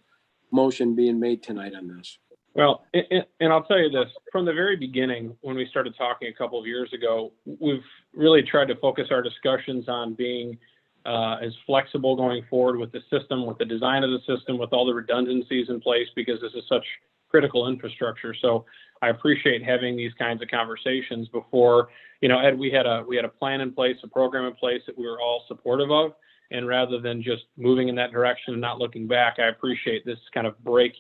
Speaker 2: motion being made tonight on this.
Speaker 15: Well, and I'll tell you this, from the very beginning, when we started talking a couple of years ago, we've really tried to focus our discussions on being as flexible going forward with the system, with the design of the system, with all the redundancies in place, because this is such critical infrastructure. So I appreciate having these kinds of conversations before, you know, Ed, we had a plan in place, a program in place that we were all supportive of. And rather than just moving in that direction and not looking back, I appreciate this kind of break,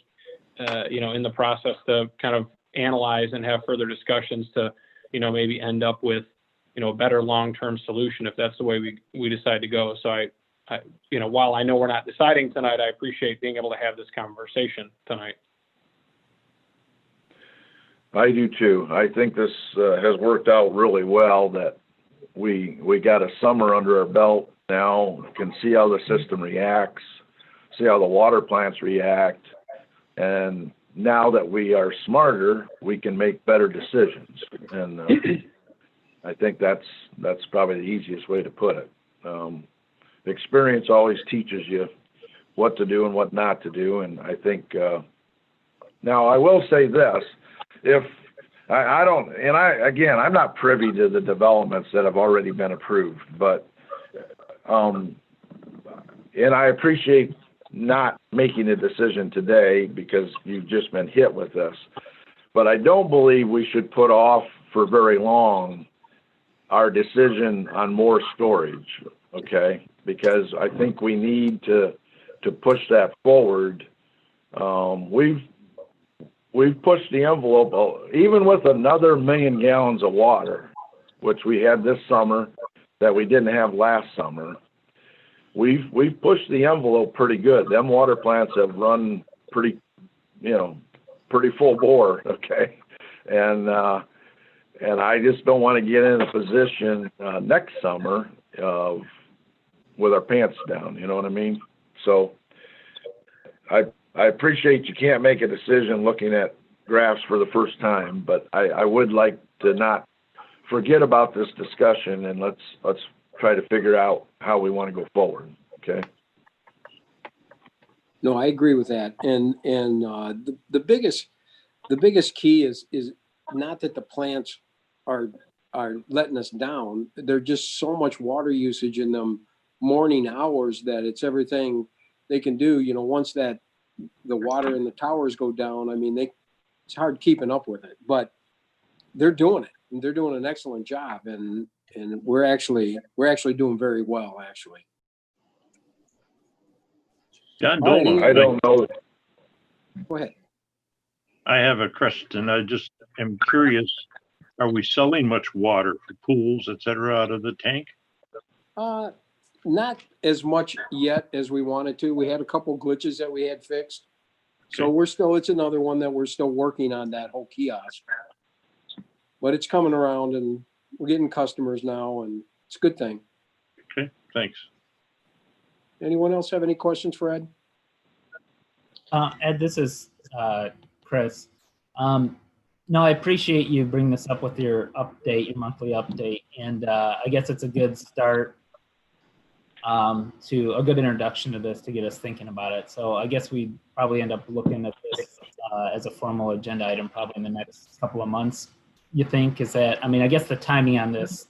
Speaker 15: you know, in the process to kind of analyze and have further discussions to, you know, maybe end up with, you know, a better long-term solution if that's the way we decide to go. So I, you know, while I know we're not deciding tonight, I appreciate being able to have this conversation tonight.
Speaker 14: I do too. I think this has worked out really well, that we got a summer under our belt now, can see how the system reacts, see how the water plants react. And now that we are smarter, we can make better decisions. And I think that's probably the easiest way to put it. Experience always teaches you what to do and what not to do. And I think, now I will say this, if I don't, and I'm not privy to the developments that have already been approved, but, and I appreciate not making a decision today because you've just been hit with this, but I don't believe we should put off for very long our decision on more storage, okay? Because I think we need to push that forward. We've pushed the envelope, even with another 1 million gallons of water, which we had this summer that we didn't have last summer. We've pushed the envelope pretty good. Them water plants have run pretty full bore, okay? And I just don't want to get in a position next summer with our pants down, you know what I mean? So I appreciate you can't make a decision looking at graphs for the first time, but I would like to not forget about this discussion, and let's try to figure out how we want to go forward, okay?
Speaker 2: No, I agree with that. And the biggest key is not that the plants are letting us down. There's just so much water usage in them morning hours that it's everything they can do. You know, once that the water in the towers go down, I mean, it's hard keeping up with it, but they're doing it, and they're doing an excellent job, and we're actually doing very well, actually.
Speaker 5: John
Speaker 2: All right,
Speaker 5: Dolan,
Speaker 14: I don't know.
Speaker 2: Go ahead.
Speaker 5: I have a question. I just am curious, are we selling much water for pools, et cetera, out of the tank?
Speaker 2: Not as much yet as we wanted to. We had a couple glitches that we had fixed. So
Speaker 5: Okay.
Speaker 2: it's another one that we're still working on, that whole kiosk. But it's coming around, and we're getting customers now, and it's a good thing.
Speaker 5: Okay, thanks.
Speaker 2: Anyone else have any questions for Ed?
Speaker 11: Ed, this is Chris. No, I appreciate you bringing this up with your update, your monthly update, and I guess it's a good start to a good introduction to this to get us thinking about it. So I guess we probably end up looking at this as a formal agenda item probably in the next couple of months. You think is that, I mean, I guess the timing on this,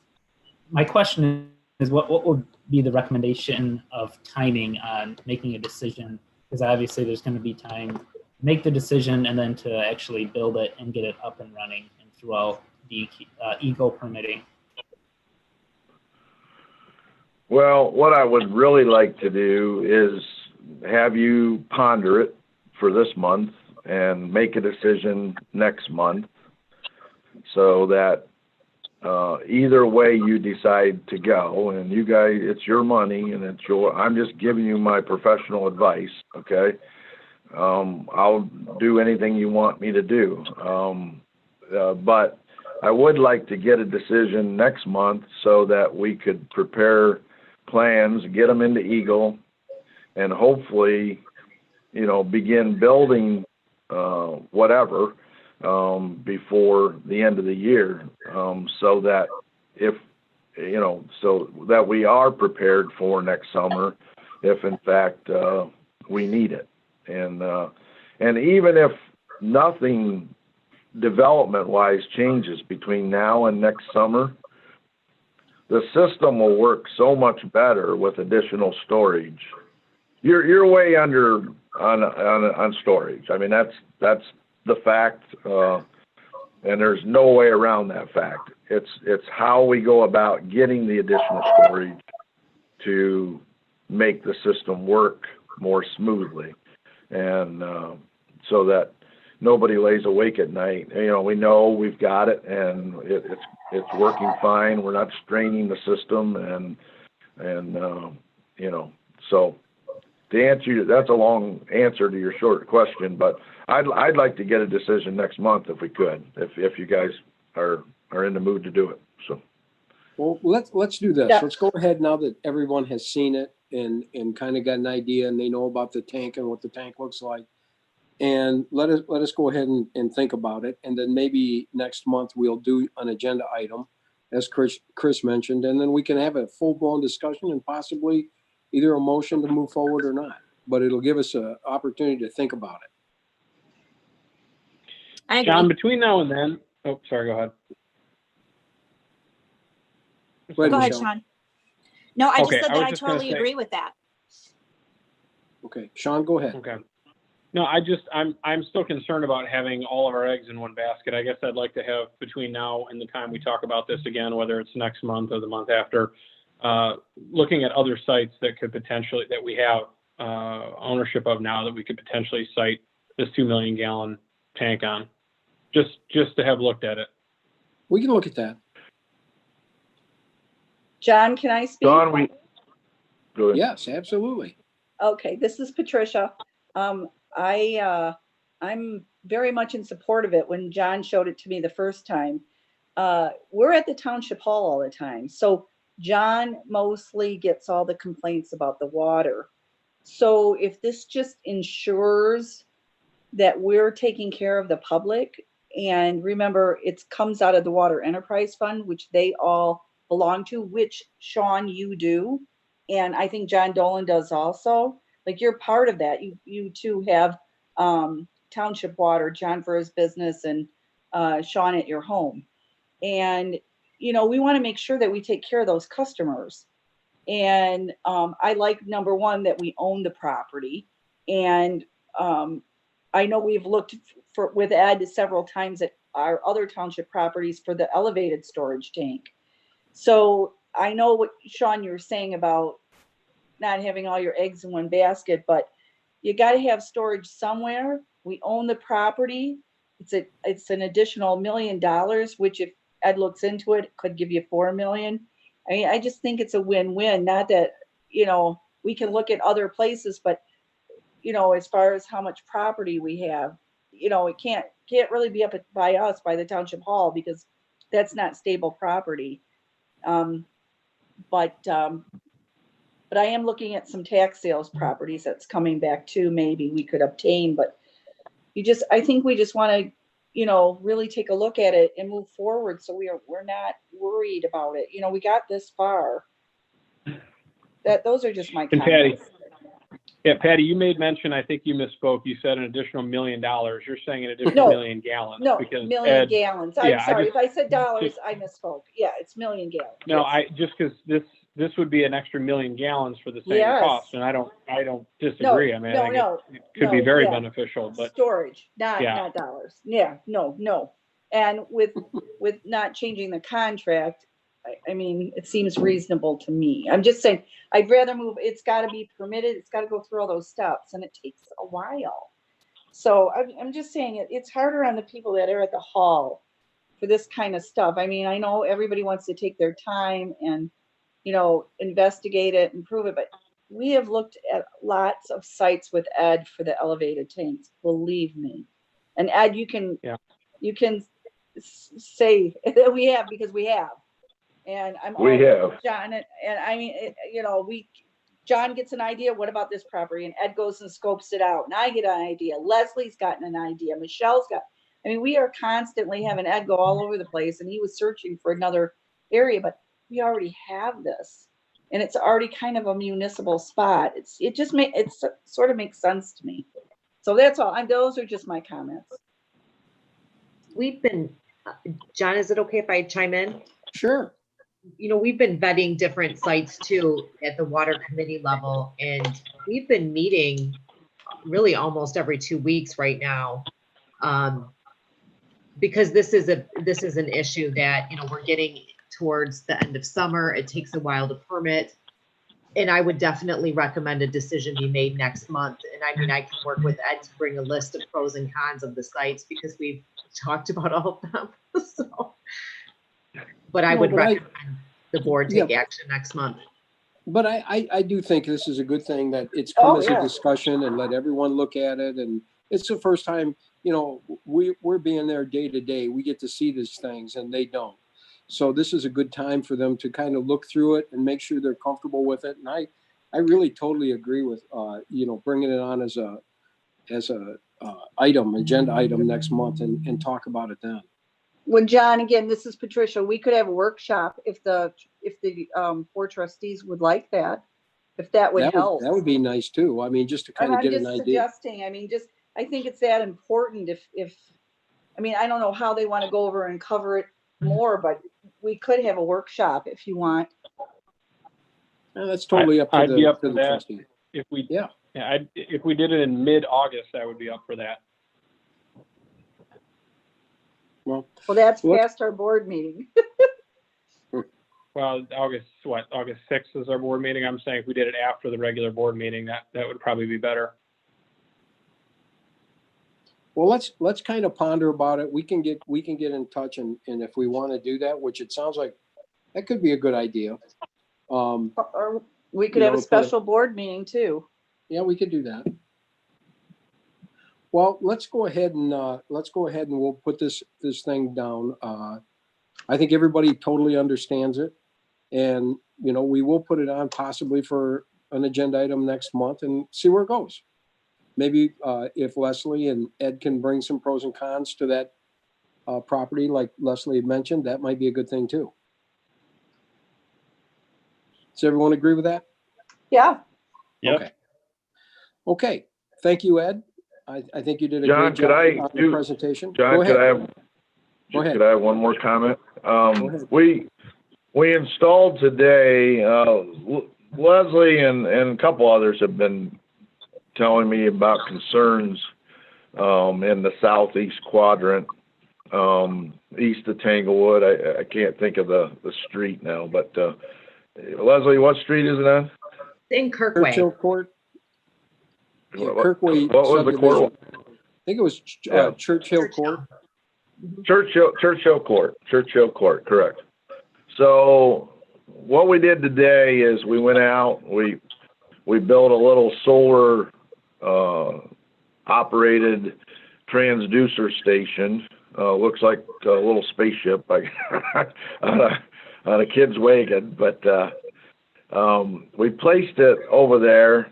Speaker 11: my question is what would be the recommendation of timing on making a decision? Because obviously there's going to be time to make the decision and then to actually build it and get it up and running and throughout the EGO permitting.
Speaker 14: Well, what I would really like to do is have you ponder it for this month and make a decision next month, so that either way you decide to go, and you guys, it's your money and I'm just giving you my professional advice, okay? I'll do anything you want me to do. But I would like to get a decision next month so that we could prepare plans, get them into Eagle, and hopefully, begin building whatever before the end of the year, so that so that we are prepared for next summer if in fact we need it. And even if nothing development-wise changes between now and next summer, the system will work so much better with additional storage. You're way under on storage. I mean, that's the fact, and there's no way around that fact. It's how we go about getting the additional storage to make the system work more smoothly, and so that nobody lays awake at night. We know we've got it, and it's working fine. We're not straining the system, and so to answer you, that's a long answer to your short question, but I'd like to get a decision next month if we could, if you guys are in the mood to do it. So,
Speaker 2: well, let's do this.
Speaker 3: Yeah.
Speaker 2: Let's go ahead now that everyone has seen it and kind of got an idea, and they know about the tank and what the tank looks like. And let us go ahead and think about it. And then maybe next month we'll do an agenda item, as Chris mentioned, and then we can have a full-blown discussion and possibly either a motion to move forward or not. But it'll give us an opportunity to think about it.
Speaker 6: I agree.
Speaker 15: John, between now and then, oh, sorry, go ahead.
Speaker 6: Go ahead,
Speaker 2: Michelle.
Speaker 6: Sean. No, I just
Speaker 15: Okay,
Speaker 6: said
Speaker 15: I
Speaker 6: that
Speaker 15: was
Speaker 6: I
Speaker 15: just gonna
Speaker 6: totally
Speaker 15: say-
Speaker 6: agree with that.
Speaker 2: Okay, Sean, go ahead.
Speaker 15: Okay. No, I'm still concerned about having all of our eggs in one basket. I guess I'd like to have between now and the time we talk about this again, whether it's next month or the month after, looking at other sites that could potentially, that we have ownership of now that we could potentially site this 2 million gallon tank on, just to have looked at it.
Speaker 2: We can look at that.
Speaker 3: John, can I speak?
Speaker 14: John, go ahead.
Speaker 2: Yes, absolutely.
Speaker 3: Okay, this is Patricia. I'm very much in support of it. When John showed it to me the first time, we're at the Township Hall all the time. So John mostly gets all the complaints about the water. So if this just ensures that we're taking care of the public, and remember, it comes out of the Water Enterprise Fund, which they all belong to, which Sean, you do. And I think John Dolan does also. Like, you're part of that. You two have Township Water, John for his business, and Sean at your home. And, you know, we want to make sure that we take care of those customers. And I like, number one, that we own the property. And I know we've looked with Ed several times at our other township properties for the elevated storage tank. So I know what, Sean, you were saying about not having all your eggs in one basket, but you got to have storage somewhere. We own the property. It's an additional $1 million, which if Ed looks into it, could give you $4 million. I mean, I just think it's a win-win. Not that, you know, we can look at other places, but, you know, as far as how much property we have, you know, it can't really be up by us, by the Township Hall, because that's not stable property. But I am looking at some tax sales properties that's coming back too. Maybe we could obtain, but I think we just want to, you know, really take a look at it and move forward. So we're not worried about it. You know, we got this far. Those are just my comments.
Speaker 15: Patty, you made mention, I think you misspoke. You said an additional $1 million. You're saying an additional million gallons.
Speaker 3: No,
Speaker 15: because
Speaker 3: million gallons. I'm sorry. If I said dollars,
Speaker 15: just,
Speaker 3: I misspoke. Yeah, it's million gallons.
Speaker 15: No,
Speaker 3: yes.
Speaker 15: just because this would be an extra 1 million gallons for the same cost, and I don't disagree. I mean, it could be very beneficial, but
Speaker 3: storage, not dollars. Yeah, no. And with not changing the contract, I mean, it seems reasonable to me. I'm just saying, I'd rather move. It's got to be permitted. It's got to go through all those steps, and it takes a while. So I'm just saying it's harder on the people that are at the hall for this kind of stuff. I mean, I know everybody wants to take their time and, you know, investigate it and prove it, but we have looked at lots of sites with Ed for the elevated tanks, believe me. And Ed, you can say that we have, because we have. And
Speaker 14: we have
Speaker 3: John, and I mean, you know, John gets an idea. What about this property? And Ed goes and scopes it out. And I get an idea. Leslie's gotten an idea. Michelle's got. I mean, we are constantly having Ed go all over the place, and he was searching for another area, but we already have this, and it's already kind of a municipal spot. It sort of makes sense to me. So that's all. Those are just my comments.
Speaker 16: We've been, John, is it okay if I chime in?
Speaker 2: Sure.
Speaker 16: You know, we've been vetting different sites too at the water committee level, and we've been meeting really almost every 2 weeks right now, because this is an issue that, you know, we're getting towards the end of summer. It takes a while to permit, and I would definitely recommend a decision be made next month. And I mean, I can work with Ed to bring a list of pros and cons of the sites, because we've talked about all of them. So. But I would recommend the board take action next month.
Speaker 2: But I do think this is a good thing that it's come as a discussion, and let everyone look at it. And it's the first time, you know, we're being there day to day. We get to see these things, and they don't. So this is a good time for them to kind of look through it and make sure they're comfortable with it. And I really totally agree with, you know, bringing it on as a agenda item next month and talk about it then.
Speaker 3: When John, again, this is Patricia, we could have a workshop if the 4 trustees would like that, if that would help.
Speaker 2: That would be nice too. I mean, just to kind of get an idea.
Speaker 3: I'm just suggesting, I mean, I think it's that important if, I mean, I don't know how they want to go over and cover it more, but we could have a workshop if you want.
Speaker 2: That's totally up to the trustee.
Speaker 15: If we Yeah, if we did it in mid-August, I would be up for that.
Speaker 2: Well,
Speaker 3: that's past our board meeting.
Speaker 15: Well, August 6th is our board meeting. I'm saying if we did it after the regular board meeting, that would probably be better.
Speaker 2: well, let's kind of ponder about it. We can get in touch, and if we want to do that, which it sounds like that could be a good idea.
Speaker 3: Or we could
Speaker 2: You
Speaker 3: have
Speaker 2: know,
Speaker 3: a special board meeting too.
Speaker 2: Yeah, we could do that. Well, let's go ahead and we'll put this thing down. I think everybody totally understands it, and you know, we will put it on possibly for an agenda item next month and see where it goes. Maybe if Leslie and Ed can bring some pros and cons to that property, like Leslie had mentioned, that might be a good thing too. Does everyone agree with that?
Speaker 3: Yeah.
Speaker 2: Yep. Okay. Thank you, Ed. I think you did a
Speaker 14: John,
Speaker 2: great job on the presentation.
Speaker 14: John,
Speaker 2: Go ahead.
Speaker 14: could I have one more comment? We installed today, Leslie and a couple others have been telling me about concerns in the southeast quadrant, east of Tanglewood. I can't think of the street now, but Leslie, what street is it on?
Speaker 16: In Kirkway.
Speaker 2: Churchill Court. Yeah, Kirkway.
Speaker 14: What was the court?
Speaker 2: I think it was Churchill Court.
Speaker 14: Churchill Court, correct. So what we did today is we went out, we built a little solar operated transducer station. Looks like a little spaceship like on a kid's wagon, but we placed it over there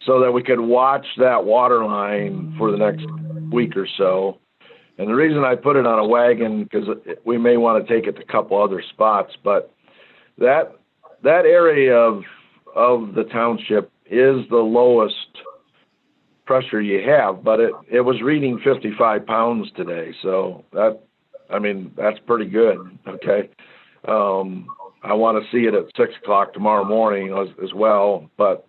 Speaker 14: so that we could watch that water line for the next week or so. And the reason I put it on a wagon, because we may want to take it to a couple other spots, but that area of the township is the lowest pressure you have, but it was reading 55 pounds today. So that's pretty good. Okay. I want to see it at 6 o'clock tomorrow morning as well, but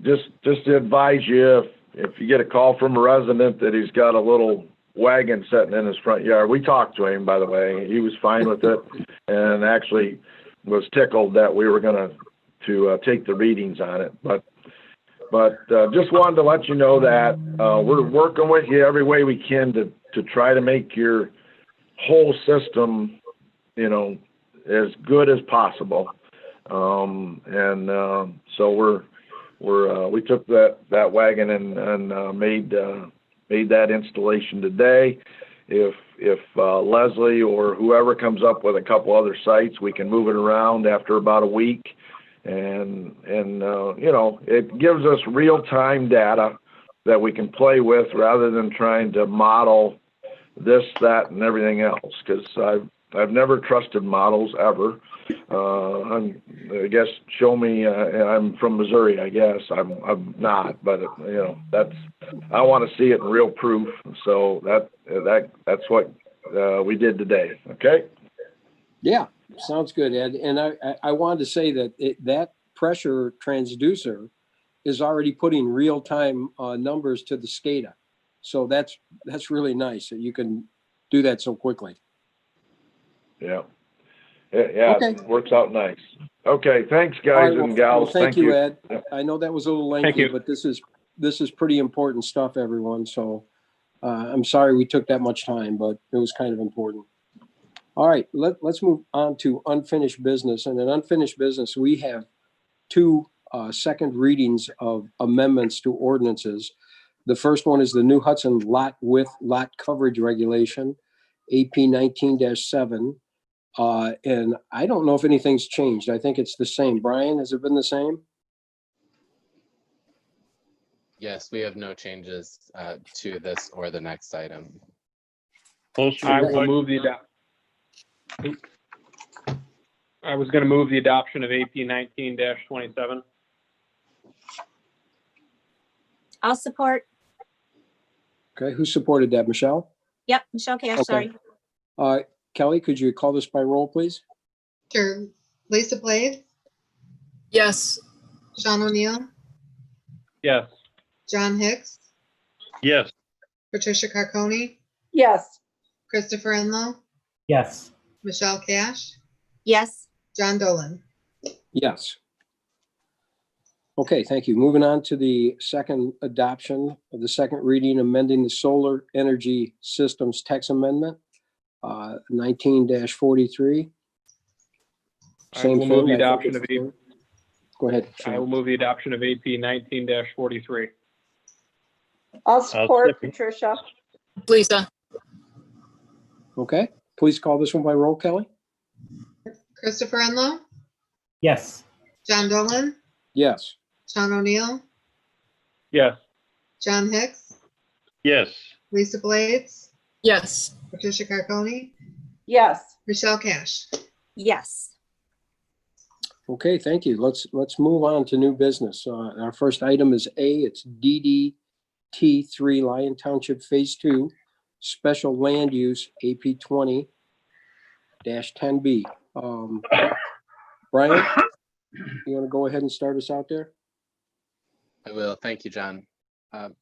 Speaker 14: just to advise you, if you get a call from a resident that he's got a little wagon sitting in his front yard, we talked to him, by the way. He was fine with it and actually was tickled that we were going to take the readings on it. But just wanted to let you know that we're working with you every way we can to try to make your whole system, you know, as good as possible. So we took that wagon and made that installation today. If Leslie or whoever comes up with a couple other sites, we can move it around after about a week. And you know, it gives us real-time data that we can play with rather than trying to model this, that, and everything else. Because I've never trusted models ever. I guess show me. I'm from Missouri. I guess I'm not, but you know, I want to see it in real proof. So that's what we did today. Okay.
Speaker 2: Yeah, sounds good, Ed. And I wanted to say that that pressure transducer is already putting real time numbers to the SCADA. So that's really nice that you can do that so quickly.
Speaker 14: Yeah. Yeah, okay. It works out nice. Okay, thanks, guys and gals.
Speaker 2: Well, thank you, Ed. I know that was a little lengthy, but this is pretty important stuff, everyone. So I'm sorry we took that much time, but it was kind of important. All right, let's move on to unfinished business. And in unfinished business, we have two second readings of amendments to ordinances. The first one is the New Hudson lot width lot coverage regulation, AP 19-7. And I don't know if anything's changed. I think it's the same. Brian, has it been the same?
Speaker 18: Yes, we have no changes to this or the next item.
Speaker 15: I will move I was going to move the adoption of AP 19-27.
Speaker 6: I'll support.
Speaker 2: Okay, who supported that? Michelle?
Speaker 6: Yep, Michelle Cash,
Speaker 2: Okay.
Speaker 6: sorry.
Speaker 2: Kelly, could you call this by roll, please?
Speaker 4: Sure. Lisa Blades,
Speaker 12: Yes.
Speaker 4: Sean O'Neill,
Speaker 15: Yes.
Speaker 4: John Hicks,
Speaker 5: Yes.
Speaker 4: Patricia Carconi,
Speaker 3: Yes.
Speaker 4: Christopher Enlow,
Speaker 11: Yes.
Speaker 4: Michelle Cash,
Speaker 6: Yes.
Speaker 4: John Dolan.
Speaker 2: Yes. Okay, thank you. Moving on to the second adoption of the second reading, amending the solar energy systems text amendment, 19-43.
Speaker 15: I will
Speaker 2: Same
Speaker 15: move
Speaker 2: thing.
Speaker 15: the
Speaker 2: I think
Speaker 15: adoption
Speaker 2: it's
Speaker 15: of
Speaker 2: the third. Go ahead.
Speaker 15: I will
Speaker 2: Sean.
Speaker 15: move the adoption of AP 19-43.
Speaker 3: I'll support
Speaker 5: second.
Speaker 3: Patricia.
Speaker 12: Lisa,
Speaker 2: Okay, please call this one by roll, Kelly.
Speaker 4: Christopher Enlow,
Speaker 11: Yes.
Speaker 4: John Dolan,
Speaker 2: Yes.
Speaker 4: Sean O'Neill,
Speaker 15: Yes.
Speaker 4: John Hicks,
Speaker 5: Yes.
Speaker 4: Lisa Blades,
Speaker 12: yes.
Speaker 4: Patricia Carconi,
Speaker 3: Yes.
Speaker 4: Michelle Cash.
Speaker 6: Yes.
Speaker 2: Okay, thank you. Let's move on to new business. Our first item is A. It's DDT3 Lyon Township Phase 2 Special Land Use AP 20-10B. Brian, you want to go ahead and start us out there?
Speaker 18: I will. Thank you, John. The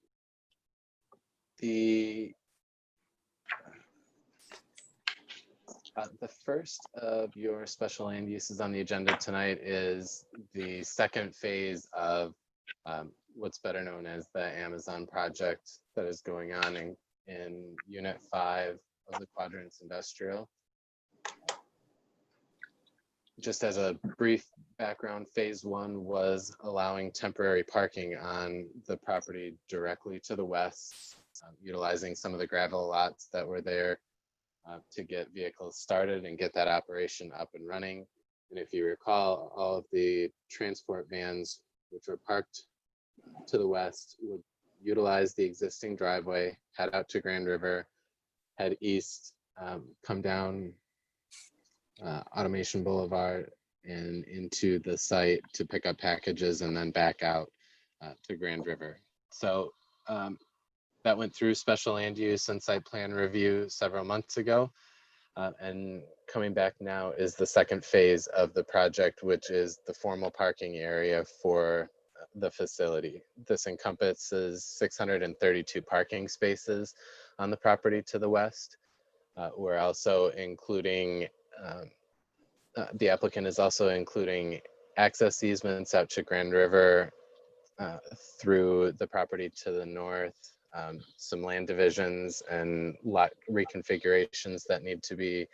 Speaker 18: first of your special land uses on the agenda tonight is the second phase of what's better known as the Amazon project that is going on in Unit 5 of the Quadrants Industrial. Just as a brief background, phase 1 was allowing temporary parking on the property directly to the west, utilizing some of the gravel lots that were there to get vehicles started and get that operation up and running. And if you recall, all of the transport vans, which were parked to the west, would utilize the existing driveway, head out to Grand River, head east, come down Automation Boulevard and into the site to pick up packages and then back out to Grand River. So that went through special land use and site plan review several months ago. And coming back now is the second phase of the project, which is the formal parking area for the facility. This encompasses 632 parking spaces on the property to the west. We're also including, the applicant is also including access easements out to Grand River through the property to the north, some land divisions and lot reconfigurations that need to be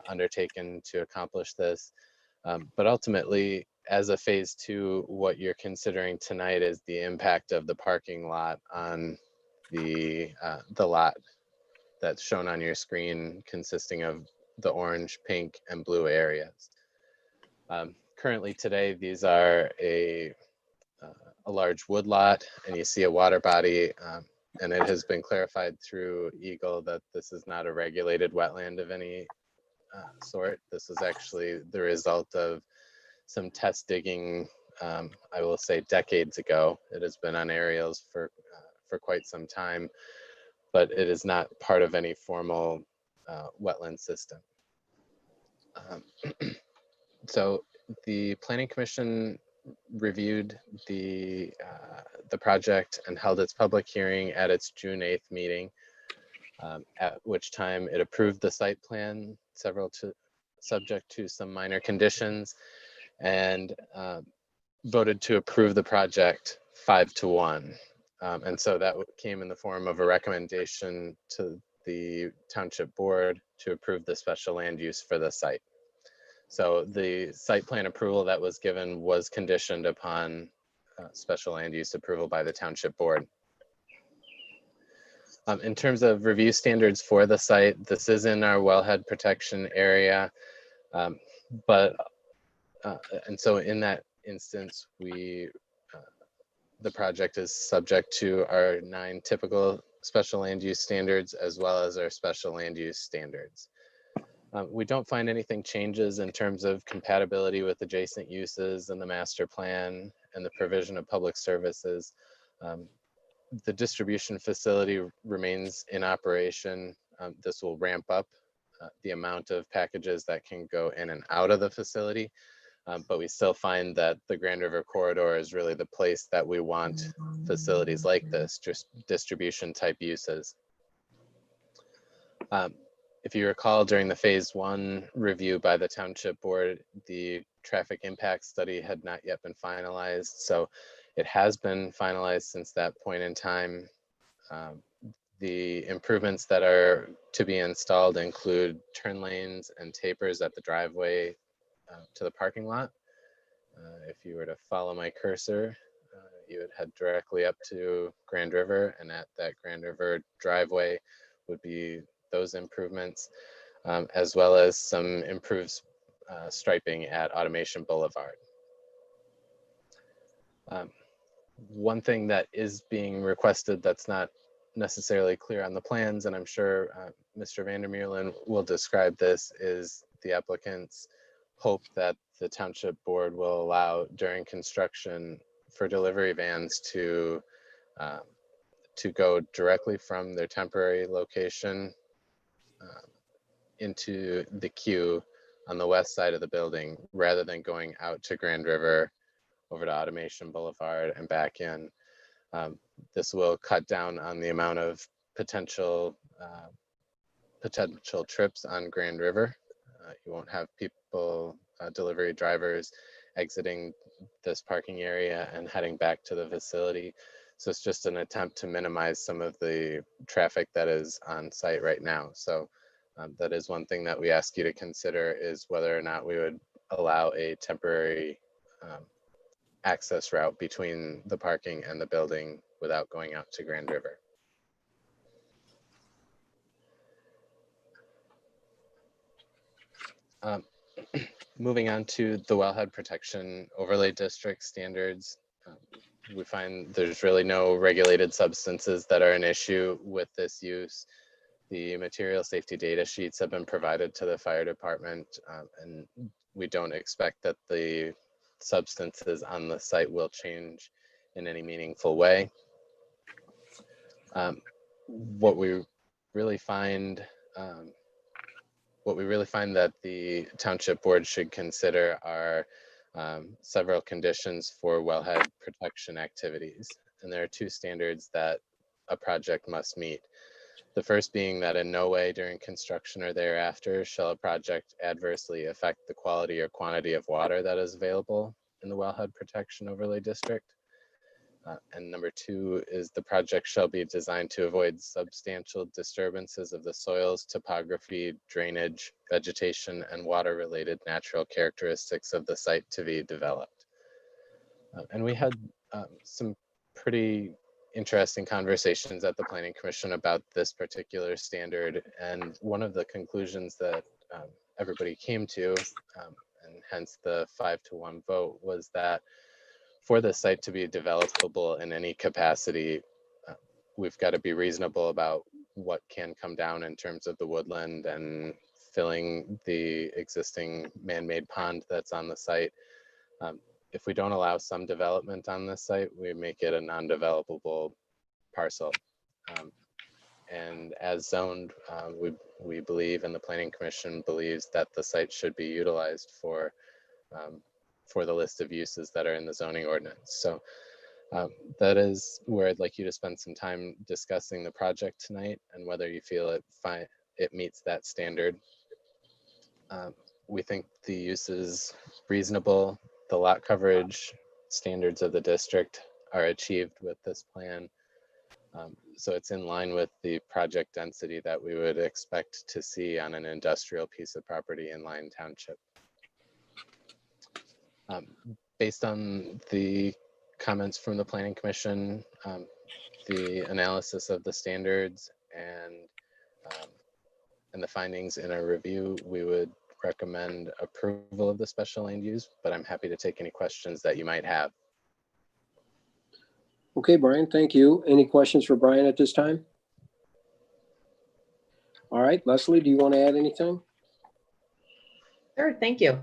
Speaker 18: undertaken to accomplish this. But ultimately, as a phase 2, what you're considering tonight is the impact of the parking lot on the lot that's shown on your screen, consisting of the orange, pink, and blue areas. Currently today, these are a large wood lot, and you see a water body, and it has been clarified through Eagle that this is not a regulated wetland of any sort. This is actually the result of some test digging, I will say decades ago. It has been on aerials for quite some time, but it is not part of any formal wetland system. So the Planning Commission reviewed the project and held its public hearing at its June 8th meeting, at which time it approved the site plan, subject to some minor conditions, and voted to approve the project 5-1. And so that came in the form of a recommendation to the Township Board to approve the special land use for the site. So the site plan approval that was given was conditioned upon special land use approval by the Township Board. In terms of review standards for the site, this is in our wellhead protection area, and so in that instance, the project is subject to our 9 typical special land use standards as well as our special land use standards. We don't find anything changes in terms of compatibility with adjacent uses and the master plan and the provision of public services. The distribution facility remains in operation. This will ramp up the amount of packages that can go in and out of the facility. But we still find that the Grand River corridor is really the place that we want facilities like this, just distribution type uses. If you recall, during the phase 1 review by the Township Board, the traffic impact study had not yet been finalized. So it has been finalized since that point in time. The improvements that are to be installed include turn lanes and tapers at the driveway to the parking lot. If you were to follow my cursor, you would head directly up to Grand River, and at that Grand River driveway would be those improvements, as well as some improved striping at Automation Boulevard. One thing that is being requested that's not necessarily clear on the plans, and I'm sure Mr. Vandermeulen will describe this, is the applicant's hope that the Township Board will allow during construction for delivery vans to go directly from their temporary location into the queue on the west side of the building, rather than going out to Grand River, over to Automation Boulevard and back in. This will cut down on the amount of potential trips on Grand River. You won't have people, delivery drivers, exiting this parking area and heading back to the facility. So it's just an attempt to minimize some of the traffic that is on site right now. So that is one thing that we ask you to consider, is whether or not we would allow a temporary access route between the parking and the building without going out to Grand River. Moving on to the Wellhead Protection Overlay District standards, we find there's really no regulated substances that are an issue with this use. The material safety data sheets have been provided to the fire department, and we don't expect that the substances on the site will change in any meaningful way. What we really find that the Township Board should consider are several conditions for wellhead protection activities. And there are 2 standards that a project must meet. The first being that in no way during construction or thereafter shall a project adversely affect the quality or quantity of water that is available in the Wellhead Protection Overlay District. And number 2 is the project shall be designed to avoid substantial disturbances of the soils, topography, drainage, vegetation, and water-related natural characteristics of the site to be developed. And we had some pretty interesting conversations at the Planning Commission about this particular standard. And one of the conclusions that everybody came to, and hence the 5-to-1 vote, was that for the site to be developable in any capacity, we've got to be reasonable about what can come down in terms of the woodland and filling the existing man-made pond that's on the site. If we don't allow some development on this site, we make it a non-developable parcel. And as zoned, we believe, and the Planning Commission believes, that the site should be utilized for the list of uses that are in the zoning ordinance. So that is where I'd like you to spend some time discussing the project tonight and whether you feel it meets that standard. We think the use is reasonable. The lot coverage standards of the district are achieved with this plan. So it's in line with the project density that we would expect to see on an industrial piece of property in Lyon Township. Based on the comments from the Planning Commission, the analysis of the standards, and the findings in our review, we would recommend approval of the special land use, but I'm happy to take any questions that you might have.
Speaker 2: Okay, Brian, thank you. Any questions for Brian at this time? All right, Leslie, do you want to add anything?
Speaker 16: Sure, thank you.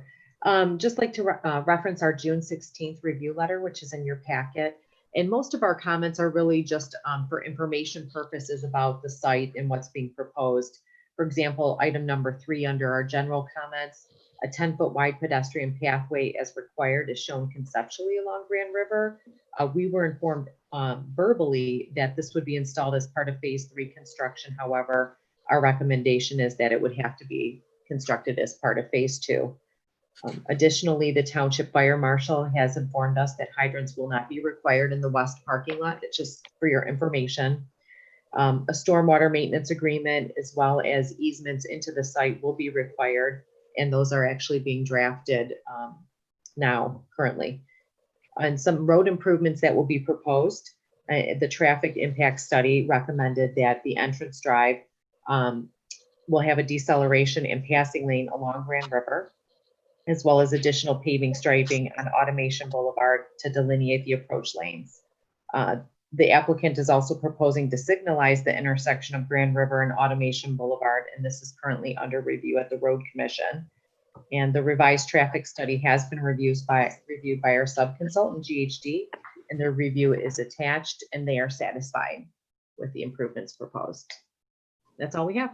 Speaker 16: Just like to reference our June 16th review letter, which is in your packet. And most of our comments are really just for information purposes about the site and what's being proposed. For example, item number 3 under our general comments, a 10-foot wide pedestrian pathway as required is shown conceptually along Grand River. We were informed verbally that this would be installed as part of phase 3 construction. However, our recommendation is that it would have to be constructed as part of phase 2. Additionally, the Township Fire Marshal has informed us that hydrants will not be required in the west parking lot. It's just for your information. A stormwater maintenance agreement as well as easements into the site will be required, and those are actually being drafted now currently. And some road improvements that will be proposed. The traffic impact study recommended that the entrance drive will have a deceleration and passing lane along Grand River, as well as additional paving striping on Automation Boulevard to delineate the approach lanes. The applicant is also proposing to signalize the intersection of Grand River and Automation Boulevard, and this is currently under review at the Road Commission. And the revised traffic study has been reviewed by our subconsultant, GHD, and their review is attached, and they are satisfied with the improvements proposed. That's all we have.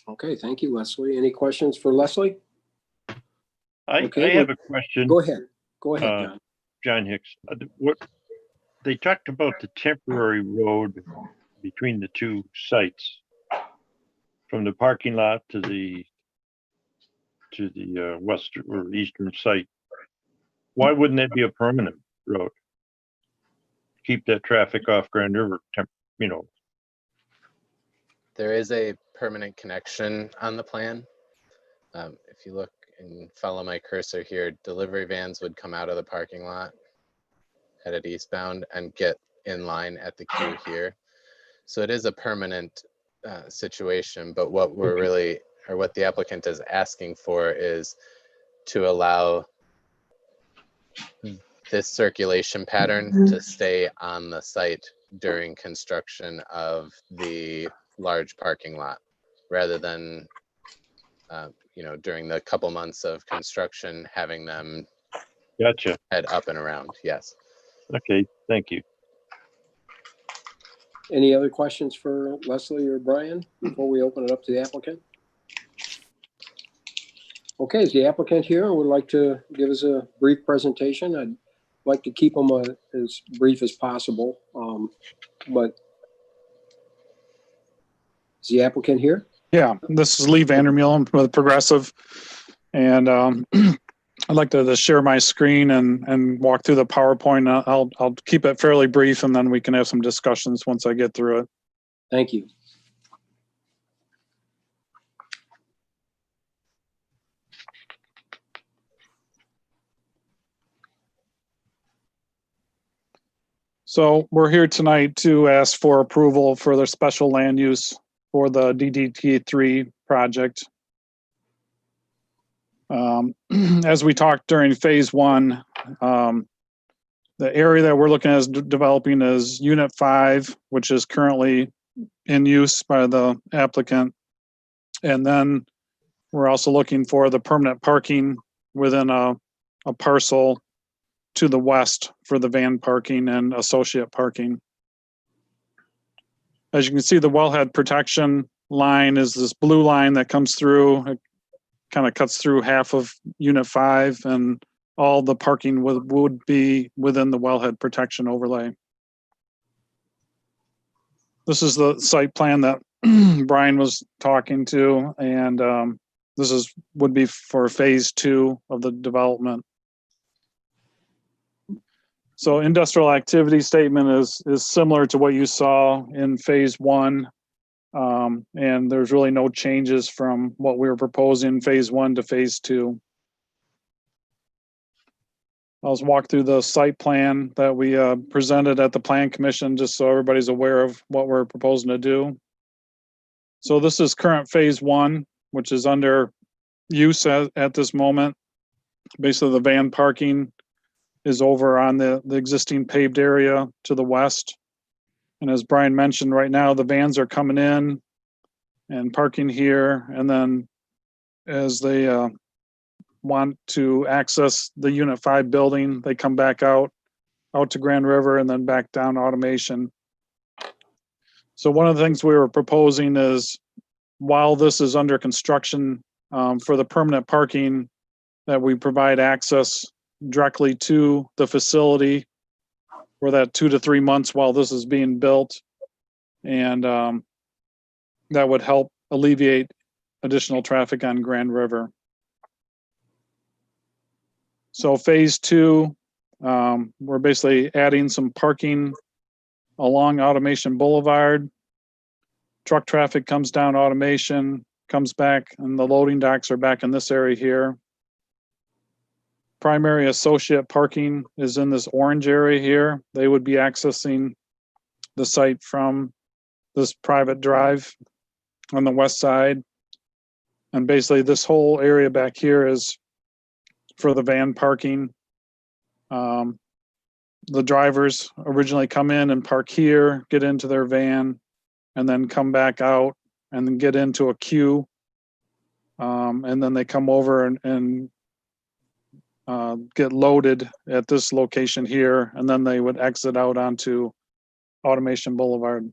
Speaker 2: Okay, thank you, Leslie. Any questions for Leslie?
Speaker 5: I have a question.
Speaker 2: Go ahead. Go ahead, John.
Speaker 5: John Hicks. What they talked about the temporary road between the two sites, from the parking lot to the western or eastern site. Why wouldn't that be a permanent road? Keep that traffic off Grand River, you know.
Speaker 18: There is a permanent connection on the plan. If you look and follow my cursor here, delivery vans would come out of the parking lot, headed eastbound, and get in line at the queue here. So it is a permanent situation, but what we're really, or what the applicant is asking for is to allow this circulation pattern to stay on the site during construction of the large parking lot, rather than during the couple months of construction, having them head up and around. Yes.
Speaker 5: Okay, thank you.
Speaker 2: Any other questions for Leslie or Brian before we open it up to the applicant? Okay, is the applicant here and would like to give us a brief presentation? I'd like to keep them as brief as possible, but is the applicant here?
Speaker 19: Yeah, this is Lee Vandermeulen. I'm with Progressive, and I'd like to just share my screen and walk through the PowerPoint. I'll keep it fairly brief, and then we can have some discussions once I get through it.
Speaker 2: Thank you.
Speaker 19: So we're here tonight to ask for approval for the special land use for the DDT3 project. As we talked during phase 1, the area that we're looking at developing is Unit 5, which is currently in use by the applicant. And then we're also looking for the permanent parking within a parcel to the west for the van parking and associate parking. As you can see, the wellhead protection line is this blue line that comes through. It kind of cuts through half of Unit 5, and all the parking would be within the wellhead protection overlay. This is the site plan that Brian was talking to, and this would be for phase 2 of the development. So industrial activity statement is similar to what you saw in phase 1. And there's really no changes from what we were proposing phase 1 to phase 2. I'll just walk through the site plan that we presented at the Plan Commission, just so everybody's aware of what we're proposing to do. So this is current phase 1, which is under use at this moment. Basically, the van parking is over on the existing paved area to the west. And as Brian mentioned, right now the vans are coming in and parking here, and then as they want to access the Unit 5 building, they come back out to Grand River and then back down Automation. So one of the things we were proposing is while this is under construction, for the permanent parking, that we provide access directly to the facility for that 2 to 3 months while this is being built. And that would help alleviate additional traffic on Grand River. So phase 2, we're basically adding some parking along Automation Boulevard. Truck traffic comes down Automation, comes back, and the loading docks are back in this area here. Primary associate parking is in this orange area here. They would be accessing the site from this private drive on the west side. And basically this whole area back here is for the van parking. The drivers originally come in and park here, get into their van, and then come back out and then get into a queue. And then they come over and get loaded at this location here, and then they would exit out onto Automation Boulevard.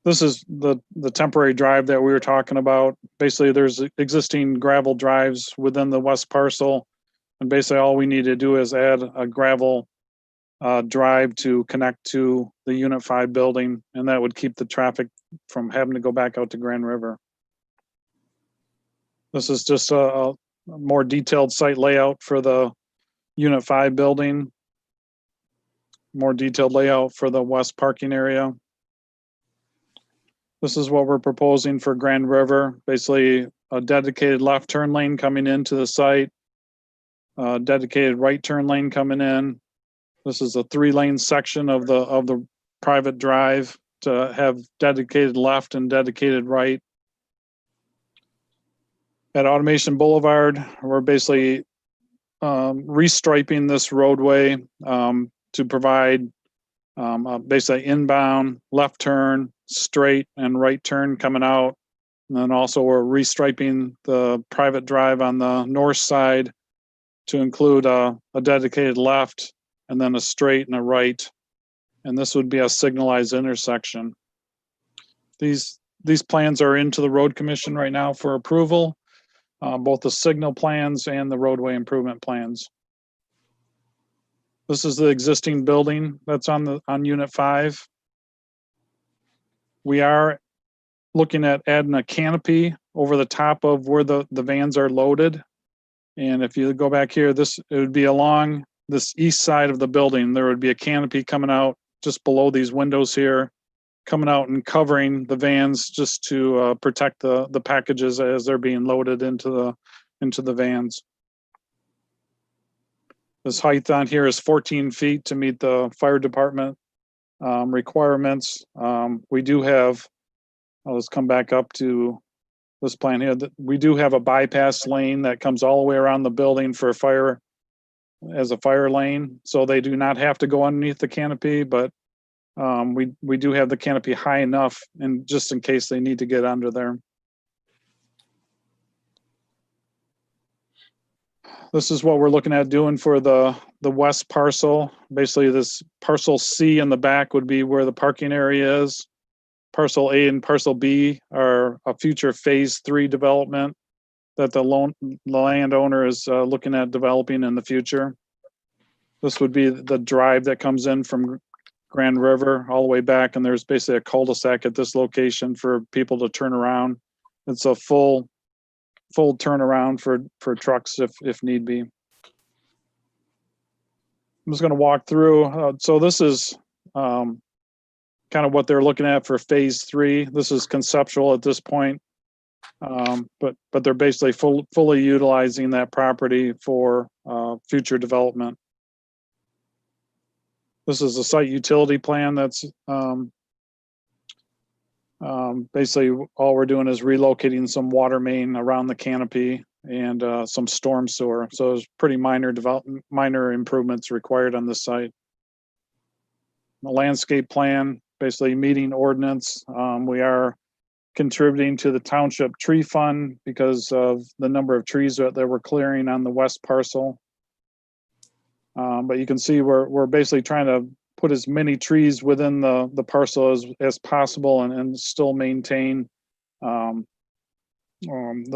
Speaker 19: This is the temporary drive that we were talking about. Basically, there's existing gravel drives within the west parcel, and basically all we need to do is add a gravel drive to connect to the Unit 5 building, and that would keep the traffic from having to go back out to Grand River. This is just a more detailed site layout for the Unit 5 building. More detailed layout for the west parking area. This is what we're proposing for Grand River. Basically a dedicated left turn lane coming into the site. Dedicated right turn lane coming in. This is a 3-lane section of the private drive to have dedicated left and dedicated right. At Automation Boulevard, we're basically restriping this roadway to provide basically inbound, left turn, straight, and right turn coming out. And then also we're restriping the private drive on the north side to include a dedicated left and then a straight and a right. And this would be a signalized intersection. These plans are into the Road Commission right now for approval. Both the signal plans and the roadway improvement plans. This is the existing building that's on Unit 5. We are looking at adding a canopy over the top of where the vans are loaded. And if you go back here, it would be along this east side of the building. There would be a canopy coming out just below these windows here, coming out and covering the vans just to protect the packages as they're being loaded into the vans. This height on here is 14 feet to meet the fire department requirements. We do have, let's come back up to this plan here. We do have a bypass lane that comes all the way around the building for fire, as a fire lane. So they do not have to go underneath the canopy, but we do have the canopy high enough, and just in case they need to get under there. This is what we're looking at doing for the west parcel. Basically, this parcel C in the back would be where the parking area is. Parcel A and parcel B are a future phase 3 development that the landowner is looking at developing in the future. This would be the drive that comes in from Grand River all the way back, and there's basically a cul-de-sac at this location for people to turn around. It's a full turnaround for trucks if need be. I'm just going to walk through. So this is kind of what they're looking at for phase 3. This is conceptual at this point, but they're basically fully utilizing that property for future development. This is a site utility plan that's basically all we're doing is relocating some water main around the canopy and some storm sewer. So there's pretty minor improvements required on this site. The landscape plan, basically meeting ordinance. We are contributing to the Township tree fund because of the number of trees that we're clearing on the west parcel. But you can see we're basically trying to put as many trees within the parcel as possible and still maintain the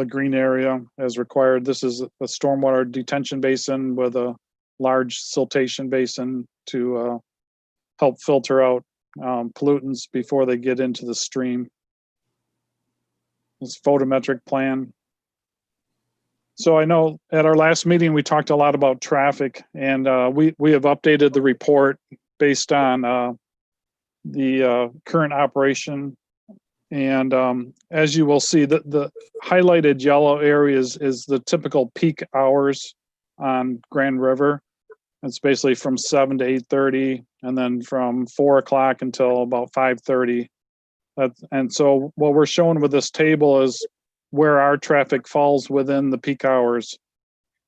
Speaker 19: green area as required. This is a stormwater detention basin with a large siltation basin to help filter out pollutants before they get into the stream. This photometric plan. So I know at our last meeting, we talked a lot about traffic, and we have updated the report based on the current operation. And as you will see, the highlighted yellow areas is the typical peak hours on Grand River. It's basically from 7 to 8:30, and then from 4 o'clock until about 5:30. And so what we're showing with this table is where our traffic falls within the peak hours.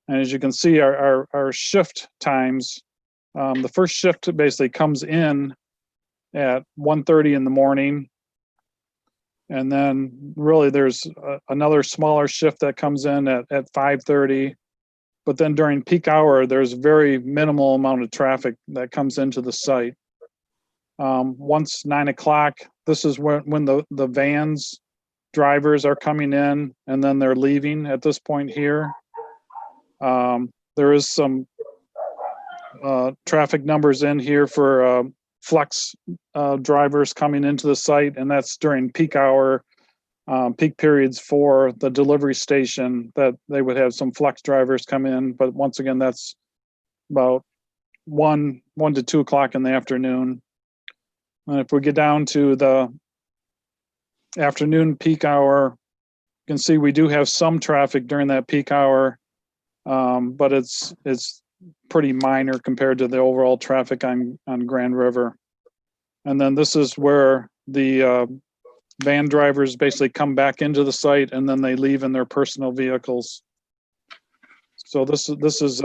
Speaker 19: And as you can see, our shift times, the first shift basically comes in at 1:30 in the morning. And then really there's another smaller shift that comes in at 5:30. But then during peak hour, there's very minimal amount of traffic that comes into the site. Once 9 o'clock, this is when the vans drivers are coming in and then they're leaving at this point here. There is some traffic numbers in here for flex drivers coming into the site, and that's during peak hour, peak periods for the delivery station, that they would have some flex drivers come in. But once again, that's about 1 to 2 o'clock in the afternoon. And if we get down to the afternoon peak hour, you can see we do have some traffic during that peak hour, but it's pretty minor compared to the overall traffic on Grand River. And then this is where the van drivers basically come back into the site, and then they leave in their personal vehicles. So this is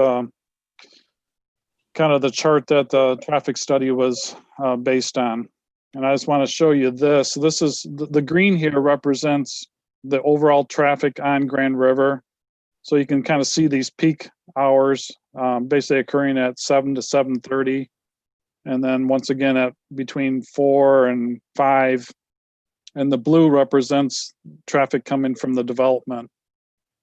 Speaker 19: kind of the chart that the traffic study was based on. And I just want to show you this. This is the green here represents the overall traffic on Grand River. So you can kind of see these peak hours basically occurring at 7 to 7:30. And then once again at between 4 and 5. And the blue represents traffic coming from the development.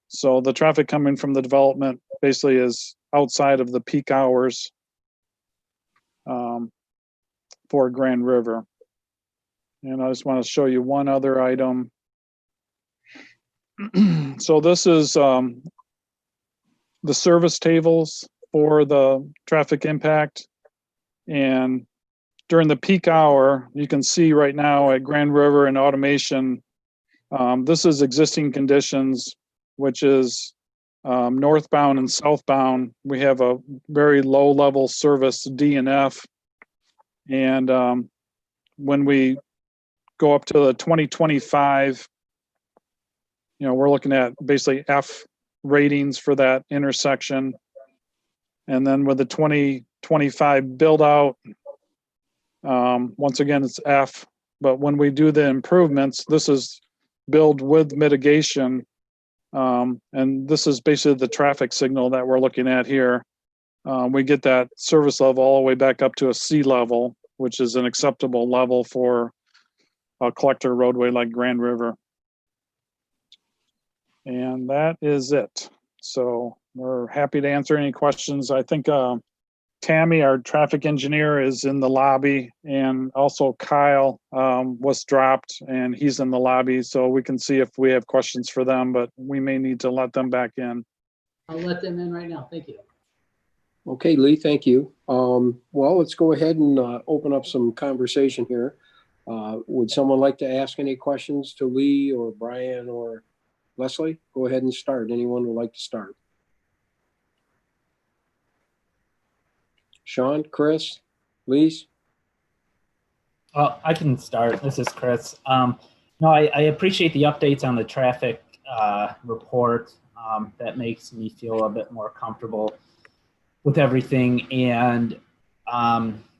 Speaker 19: So the traffic coming from the development basically is outside of the peak hours for Grand River. And I just want to show you one other item. So this is the service tables for the traffic impact. And during the peak hour, you can see right now at Grand River and Automation, this is existing conditions, which is northbound and southbound. We have a very low level service D and F. And when we go up to the 2025, we're looking at basically F ratings for that intersection. And then with the 2025 build out, once again, it's F. But when we do the improvements, this is build with mitigation. And this is basically the traffic signal that we're looking at here. We get that service level all the way back up to a C level, which is an acceptable level for a collector roadway like Grand River. And that is it. So we're happy to answer any questions. I think Tammy, our traffic engineer, is in the lobby, and also Kyle was dropped and he's in the lobby. So we can see if we have questions for them, but we may need to let them back in.
Speaker 1: I'll let them in right now. Thank you.
Speaker 2: Okay, Lee, thank you. Well, let's go ahead and open up some conversation here. Would someone like to ask any questions to Lee or Brian or Leslie? Go ahead and start. Anyone would like to start? Sean, Chris, Lise?
Speaker 11: I can start. This is Chris. No, I appreciate the updates on the traffic report. That makes me feel a bit more comfortable with everything. And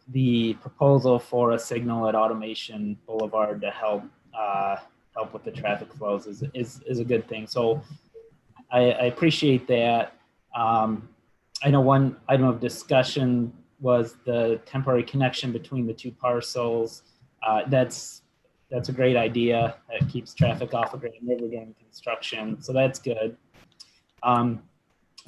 Speaker 11: the proposal for a signal at Automation Boulevard to help with the traffic flows is a good thing. So I appreciate that. I know one item of discussion was the temporary connection between the two parcels. That's a great idea. That keeps traffic off of Grand River during construction, so that's good.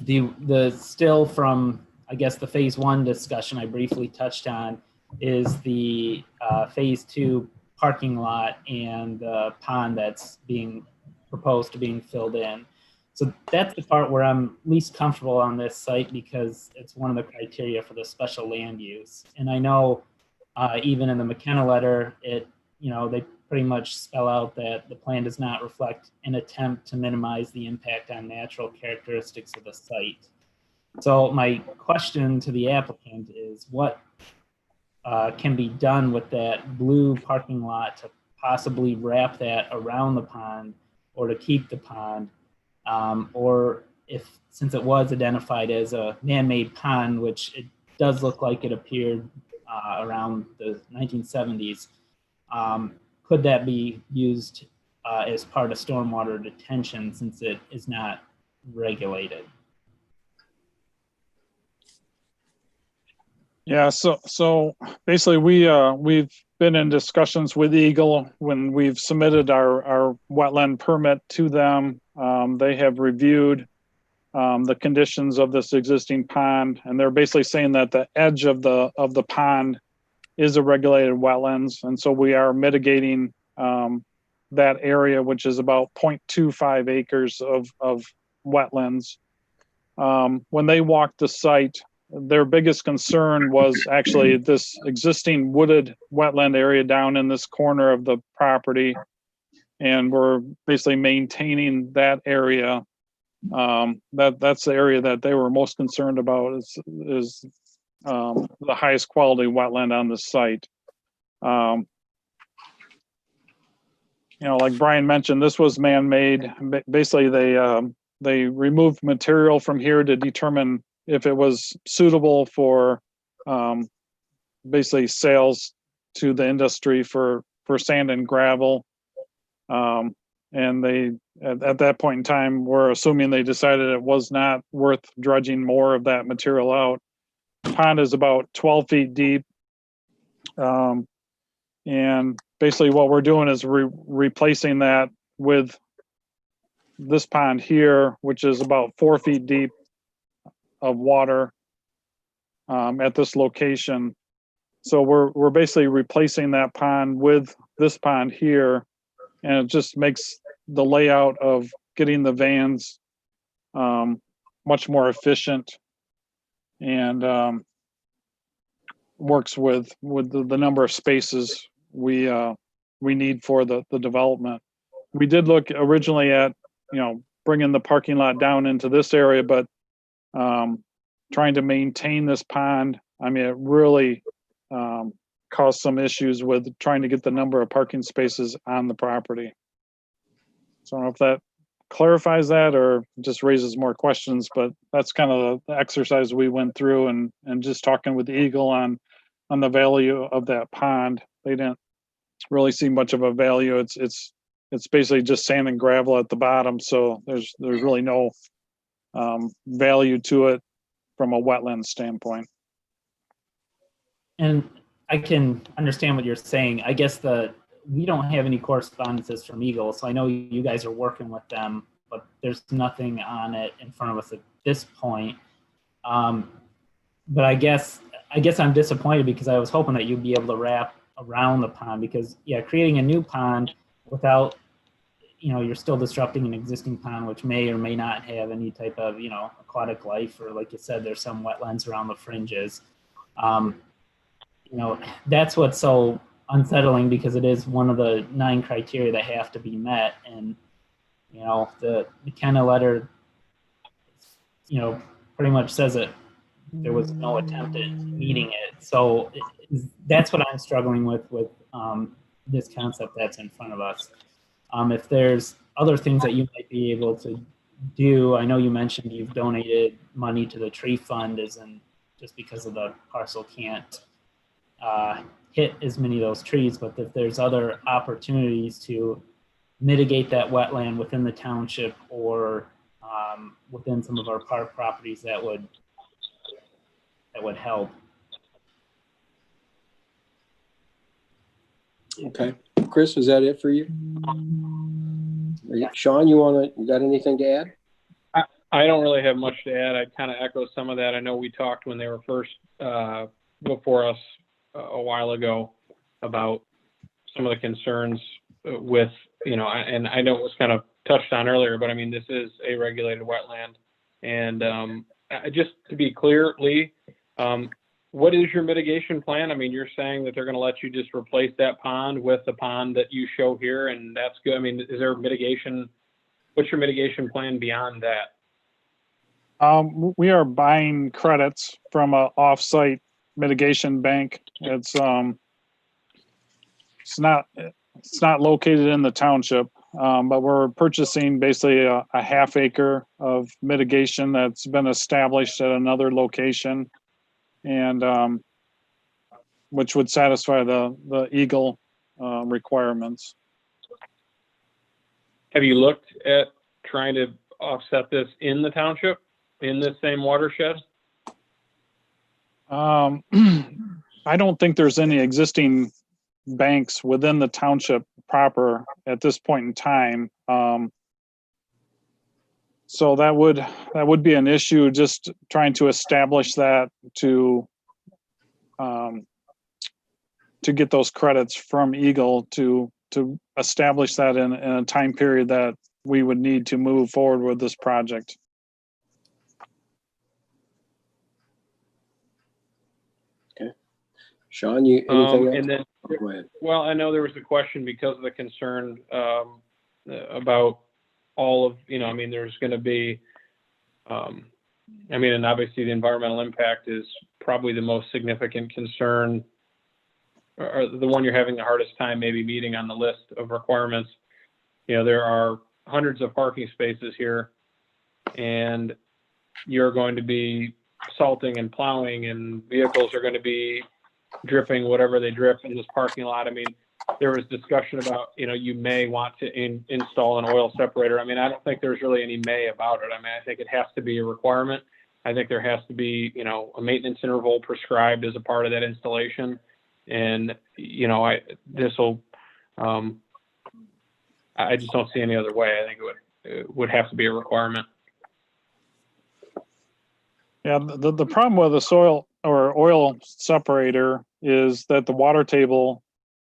Speaker 11: The still from, I guess, the phase 1 discussion I briefly touched on is the phase 2 parking lot and the pond that's being proposed to being filled in. So that's the part where I'm least comfortable on this site because it's one of the criteria for the special land use. And I know even in the McKenna letter, they pretty much spell out that the plan does not reflect an attempt to minimize the impact on natural characteristics of the site. So my question to the applicant is what can be done with that blue parking lot to possibly wrap that around the pond or to keep the pond, or if, since it was identified as a man-made pond, which it does look like it appeared around the 1970s, could that be used as part of stormwater detention since it is not regulated?
Speaker 19: Yeah, so basically we've been in discussions with Eagle when we've submitted our wetland permit to them. They have reviewed the conditions of this existing pond, and they're basically saying that the edge of the pond is a regulated wetlands, and so we are mitigating that area, which is about 0.25 acres of wetlands. When they walked the site, their biggest concern was actually this existing wooded wetland area down in this corner of the property. And we're basically maintaining that area. That's the area that they were most concerned about is the highest quality wetland on the site. Like Brian mentioned, this was man-made. Basically, they removed material from here to determine if it was suitable for basically sales to the industry for sand and gravel. And they, at that point in time, we're assuming they decided it was not worth dredging more of that material out. The pond is about 12 feet deep. And basically what we're doing is replacing that with this pond here, which is about 4 feet deep of water at this location. So we're basically replacing that pond with this pond here, and it just makes the layout of getting the vans much more efficient and works with the number of spaces we need for the development. We did look originally at bringing the parking lot down into this area, but trying to maintain this pond, I mean, it really caused some issues with trying to get the number of parking spaces on the property. So I don't know if that clarifies that or just raises more questions, but that's kind of the exercise we went through and just talking with Eagle on the value of that pond. They didn't really see much of a value. It's basically just sand and gravel at the bottom, so there's really no value to it from a wetland standpoint.
Speaker 11: And I can understand what you're saying. I guess we don't have any correspondences from Eagle, so I know you guys are working with them, but there's nothing on it in front of us at this point. But I guess I'm disappointed because I was hoping that you'd be able to wrap around the pond because, yeah, creating a new pond without, you're still disrupting an existing pond, which may or may not have any type of, aquatic life, or like you said, there's some wetlands around the fringes. That's what's so unsettling because it is one of the 9 criteria that have to be met. And, the McKenna letter, pretty much says that there was no attempt at meeting it. So that's what I'm struggling with this concept that's in front of us. If there's other things that you might be able to do, I know you mentioned you've donated money to the tree fund, just because of the parcel can't hit as many of those trees, but if there's other opportunities to mitigate that wetland within the township or within some of our park properties, that would help.
Speaker 2: Okay. Chris, is that it for you? Sean, you got anything to add?
Speaker 15: I don't really have much to add. I kind of echo some of that. I know we talked when they were first before us a while ago about some of the concerns with, and I know it was kind of touched on earlier, but I mean, this is a regulated wetland. And just to be clear, Lee, what is your mitigation plan? I mean, you're saying that they're going to let you just replace that pond with the pond that you show here, and that's good. I mean, is there mitigation? What's your mitigation plan beyond that?
Speaker 19: We are buying credits from a off-site mitigation bank. It's not located in the township, but we're purchasing basically a half acre of mitigation that's been established at another location, and which would satisfy the Eagle requirements.
Speaker 15: Have you looked at trying to offset this in the township, in this same watershed?
Speaker 19: I don't think there's any existing banks within the township proper at this point in time. So that would be an issue, just trying to establish that to get those credits from Eagle to establish that in a time period that we would need to move forward with this project.
Speaker 2: Okay. Sean, you anything else?
Speaker 15: And then,
Speaker 2: go ahead.
Speaker 15: Well, I know there was a question because of the concern about all of, I mean, there's going to be, and obviously the environmental impact is probably the most significant concern, or the one you're having the hardest time maybe meeting on the list of requirements. There are hundreds of parking spaces here, and you're going to be salting and plowing, and vehicles are going to be dripping whatever they drip in this parking lot. I mean, there was discussion about, you may want to install an oil separator. I mean, I don't think there's really any may about it. I mean, I think it has to be a requirement. I think there has to be, a maintenance interval prescribed as a part of that installation. And, I just don't see any other way. I think it would have to be a requirement.
Speaker 19: Yeah, the problem with a soil or oil separator is that the water table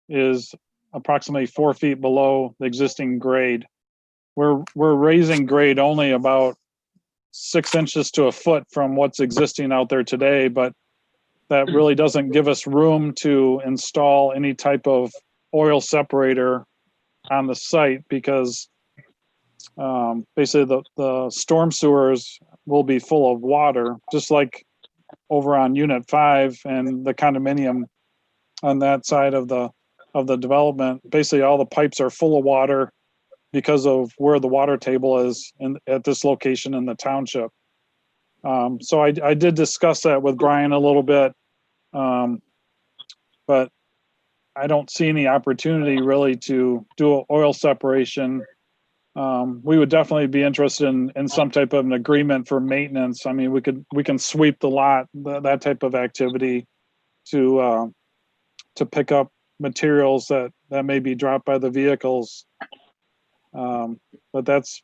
Speaker 19: is approximately 4 feet below the existing grade. We're raising grade only about 6 inches to a foot from what's existing out there today, but that really doesn't give us room to install any type of oil separator on the site, because basically the storm sewers will be full of water, just like over on Unit 5 and the condominium on that side of the development. Basically all the pipes are full of water because of where the water table is at this location in the township. So I did discuss that with Brian a little bit, but I don't see any opportunity really to do an oil separation. We would definitely be interested in some type of an agreement for maintenance. I mean, we can sweep the lot, that type of activity to pick up materials that may be dropped by the vehicles. But that's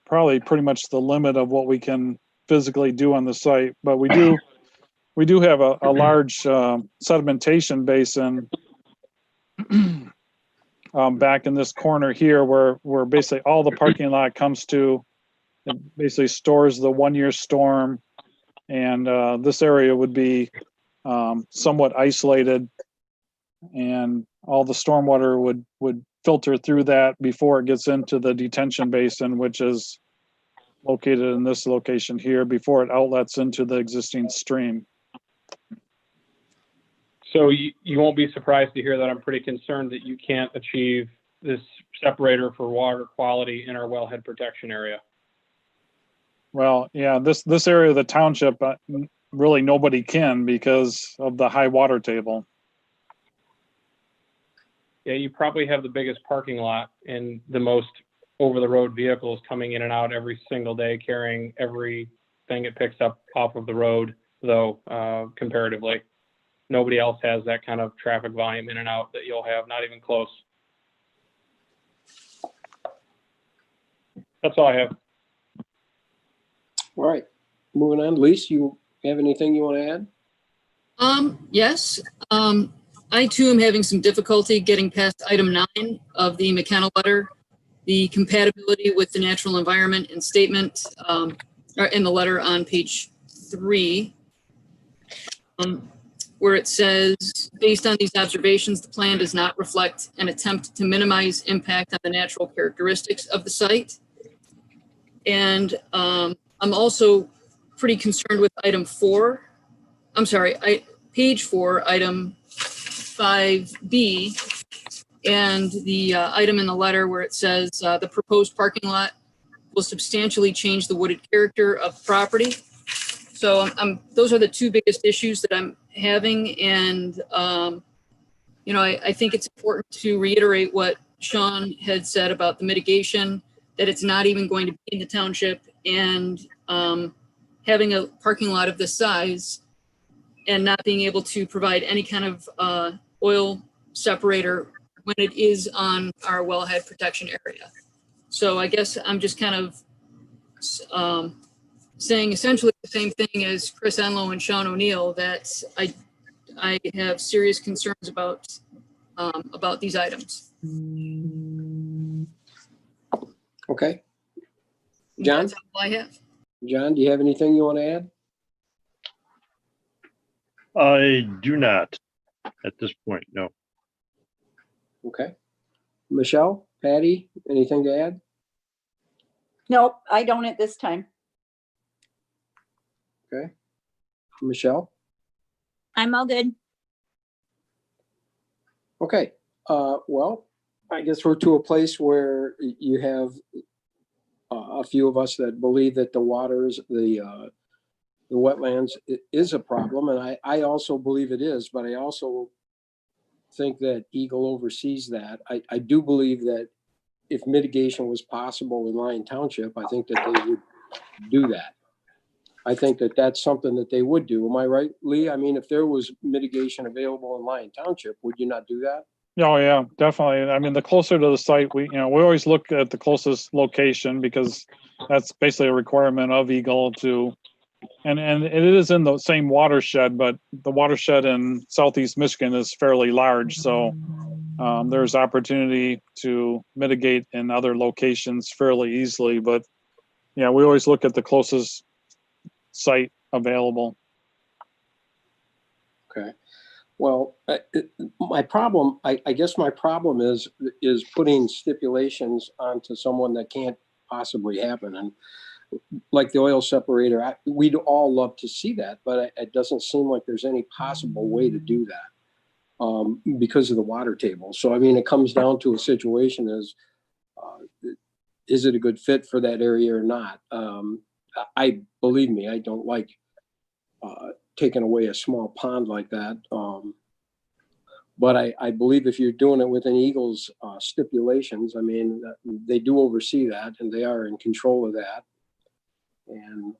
Speaker 19: probably pretty much the limit of what we can physically do on the site. But we do have a large sedimentation basin back in this corner here where basically all the parking lot comes to. It basically stores the 1-year storm, and this area would be somewhat isolated, and all the stormwater would filter through that before it gets into the detention basin, which is located in this location here, before it outlets into the existing stream.
Speaker 15: So you won't be surprised to hear that I'm pretty concerned that you can't achieve this separator for water quality in our wellhead protection area.
Speaker 19: Well, yeah, this area of the township, really nobody can because of the high water table.
Speaker 15: Yeah, you probably have the biggest parking lot and the most over-the-road vehicles coming in and out every single day, carrying everything it picks up off of the road, though, comparatively. nobody else has that kind of traffic volume in and out that you'll have, not even close. That's all I have.
Speaker 2: All right, moving on. Lisa, you have anything you want to add?
Speaker 12: Yes. I too am having some difficulty getting past item 9 of the McKenna letter, the compatibility with the natural environment and statement or in the letter on page 3, where it says, based on these observations, the plan does not reflect an attempt to minimize impact on the natural characteristics of the site. And I'm also pretty concerned with item 4. I'm sorry, page 4, item 5B, and the item in the letter where it says the proposed parking lot will substantially change the wooded character of the property. So those are the two biggest issues that I'm having. And, you know, I think it's important to reiterate what Sean had said about the mitigation, that it's not even going to be in the township, and having a parking lot of this size and not being able to provide any kind of oil separator when it is on our wellhead protection area. So I guess I'm just kind of saying essentially the same thing as Chris Enlow and Sean O'Neill, that I have serious concerns about these items.
Speaker 2: Okay. John?
Speaker 12: That's all I have.
Speaker 2: John, do you have anything you want to add?
Speaker 5: I do not at this point, no.
Speaker 2: Okay. Michelle, Patty, anything to add?
Speaker 3: Nope, I don't at this time.
Speaker 2: Okay. Michelle?
Speaker 6: I'm all good.
Speaker 2: Okay. Well, I guess we're to a place where you have a few of us that believe that the waters, the wetlands is a problem. And I also believe it is, but I also think that Eagle oversees that. I do believe that if mitigation was possible in Lyon Township, I think that they would do that. I think that that's something that they would do. Am I right, Lee? I mean, if there was mitigation available in Lyon Township, would you not do that?
Speaker 19: Oh, yeah, definitely. I mean, the closer to the site, we always look at the closest location because that's basically a requirement of Eagle to, and it is in the same watershed, but the watershed in Southeast Michigan is fairly large. So there's opportunity to mitigate in other locations fairly easily. But yeah, we always look at the closest site available.
Speaker 2: Okay. Well, my problem, I guess my problem is putting stipulations onto someone that can't possibly happen. And like the oil separator, we'd all love to see that, but it doesn't seem like there's any possible way to do that because of the water table. So, I mean, it comes down to a situation is it a good fit for that area or not? Believe me, I don't like taking away a small pond like that. But I believe if you're doing it within Eagle's stipulations, I mean, they do oversee that and they are in control of that. And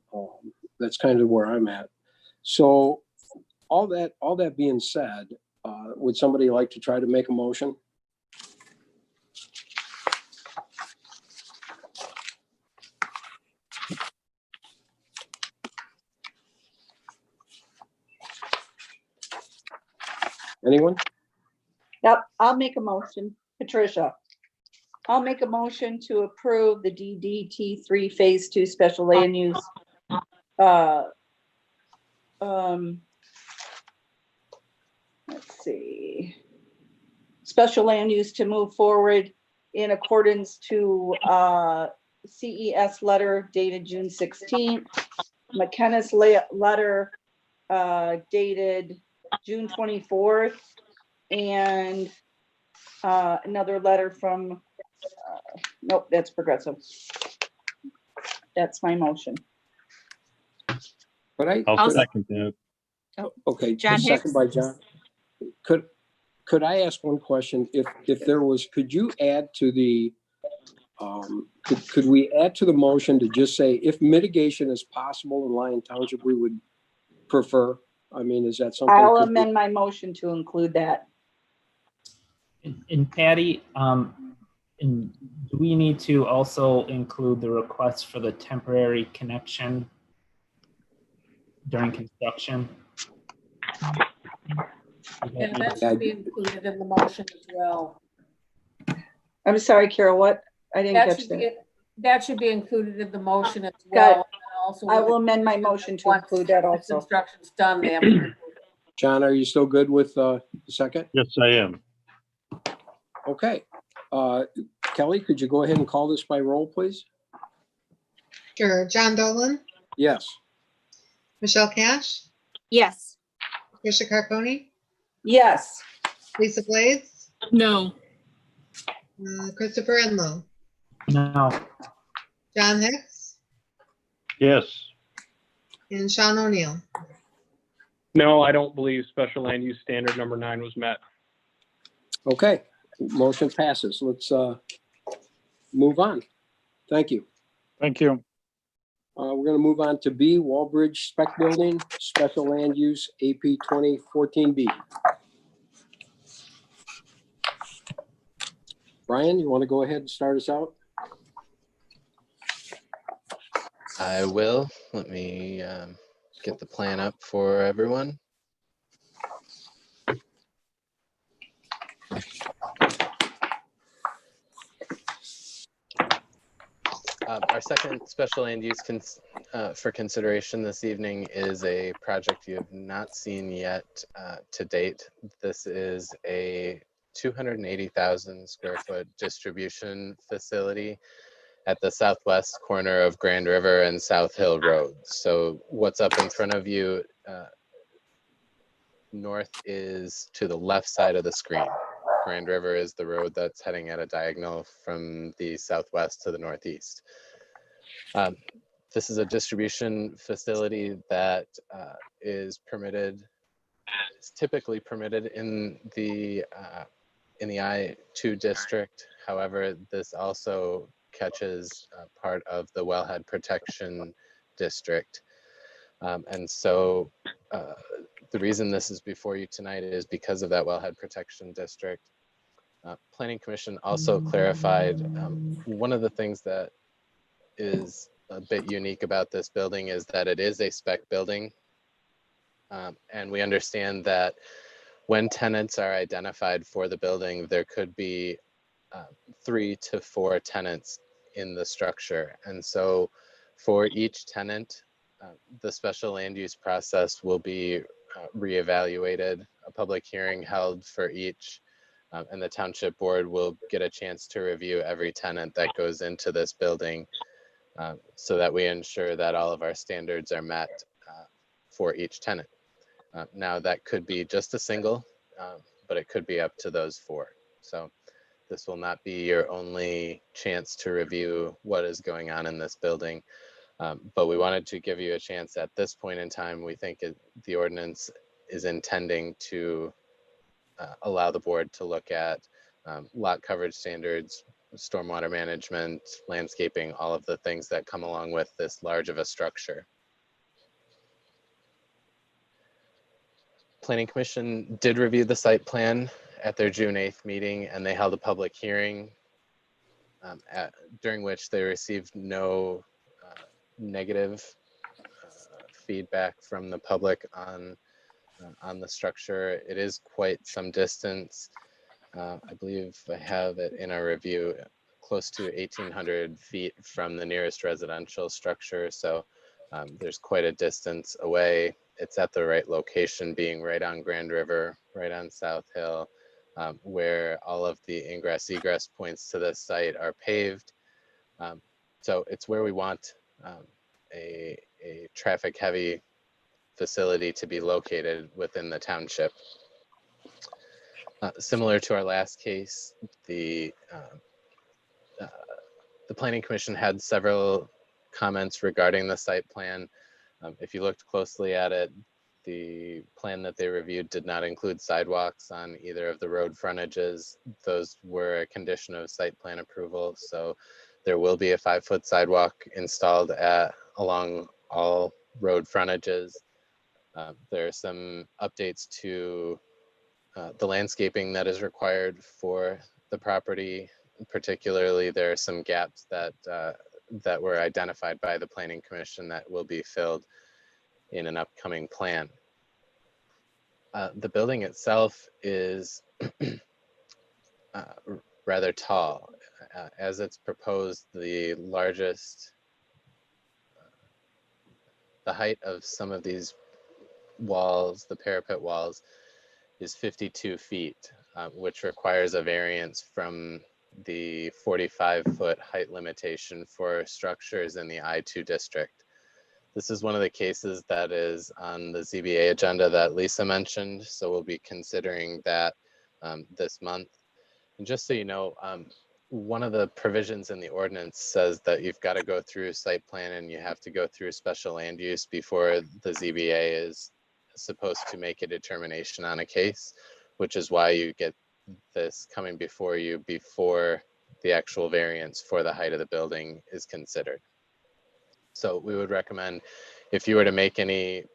Speaker 2: that's kind of where I'm at. So all that being said, would somebody like to try to make a motion? Anyone?
Speaker 3: Yep, I'll make a motion. Patricia. I'll make a motion to approve the DDT3 Phase 2 Special Land Use. Let's see. Special land use to move forward in accordance to CES letter dated June 16th, McKenna's letter dated June 24th, and another letter from, nope, that's Progressive. That's my motion.
Speaker 2: But
Speaker 5: I'll second that.
Speaker 2: Okay,
Speaker 6: John
Speaker 2: second
Speaker 6: Hicks.
Speaker 2: by John. Could I ask one question? If there was, could you add to the, could we add to the motion to just say if mitigation is possible in Lyon Township, we would prefer? I mean, is that something?
Speaker 3: I'll
Speaker 2: could be-
Speaker 3: amend my motion to include that.
Speaker 11: And Patty, do we need to also include the request for the temporary connection during construction?
Speaker 8: And that should be included in the motion as well.
Speaker 3: I'm sorry, Carol, what? I didn't
Speaker 8: That
Speaker 3: catch
Speaker 8: should
Speaker 3: that.
Speaker 8: be, that should be included in the motion as
Speaker 3: Got it.
Speaker 8: well. And also
Speaker 3: I will amend my motion to include that
Speaker 8: once
Speaker 3: also.
Speaker 8: construction's done, they have to.
Speaker 2: John, are you still good with the second?
Speaker 5: Yes, I am.
Speaker 2: Okay. Kelly, could you go ahead and call this by roll, please?
Speaker 4: Sure. John Dolan,
Speaker 2: Yes.
Speaker 4: Michelle Cash,
Speaker 6: Yes.
Speaker 4: Trisha Carconi,
Speaker 3: Yes.
Speaker 4: Lisa Blades,
Speaker 12: No.
Speaker 4: Christopher Enlow,
Speaker 11: No.
Speaker 4: John Hicks,
Speaker 5: Yes.
Speaker 4: and Sean O'Neill.
Speaker 15: No, I don't believe special land use standard number 9 was met.
Speaker 2: Okay, motion passes. Let's move on. Thank you.
Speaker 19: Thank you.
Speaker 2: We're going to move on to B, Wallbridge Spec Building, Special Land Use, AP 2014B. Brian, you want to go ahead and start us out?
Speaker 18: I will. Let me get the plan up for everyone. Our second special land use for consideration this evening is a project you have not seen yet to date. This is a 280,000 square foot distribution facility at the southwest corner of Grand River and South Hill Roads. So what's up in front of you, north is to the left side of the screen. Grand River is the road that's heading at a diagonal from the southwest to the northeast. This is a distribution facility that is typically permitted in the I-2 district. However, this also catches part of the Wellhead Protection District. And so the reason this is before you tonight is because of that Wellhead Protection District. Planning Commission also clarified one of the things that is a bit unique about this building is that it is a spec building. And we understand that when tenants are identified for the building, there could be 3 to 4 tenants in the structure. And so for each tenant, the special land use process will be reevaluated, a public hearing held for each, and the township board will get a chance to review every tenant that goes into this building so that we ensure that all of our standards are met for each tenant. Now that could be just a single, but it could be up to those 4. So this will not be your only chance to review what is going on in this building. But we wanted to give you a chance at this point in time. We think the ordinance is intending to allow the board to look at lot coverage standards, stormwater management, landscaping, all of the things that come along with this large of a structure. Planning Commission did review the site plan at their June 8th meeting, and they held a public hearing during which they received no negative feedback from the public on the structure. It is quite some distance. I believe I have it in our review, close to 1,800 feet from the nearest residential structure. So there's quite a distance away. It's at the right location, being right on Grand River, right on South Hill, where all of the ingress egress points to this site are paved. So it's where we want a traffic heavy facility to be located within the township. Similar to our last case, the Planning Commission had several comments regarding the site plan. If you looked closely at it, the plan that they reviewed did not include sidewalks on either of the road frontages. Those were a condition of site plan approval. So there will be a 5-foot sidewalk installed along all road frontages. There are some updates to the landscaping that is required for the property. Particularly, there are some gaps that that were identified by the Planning Commission that will be filled in an upcoming plan. The building itself is rather tall. As it's proposed, the height of some of these walls, the parapet walls, is 52 feet, which requires a variance from the 45-foot height limitation for structures in the I-2 district. This is one of the cases that is on the ZBA agenda that Lisa mentioned, so we'll be considering that this month. And just so you know, one of the provisions in the ordinance says that you've got to go through site plan and you have to go through special land use before the ZBA is supposed to make a determination on a case, which is why you get this coming before you before the actual variance for the height of the building is considered. So we would recommend, if you were to make any,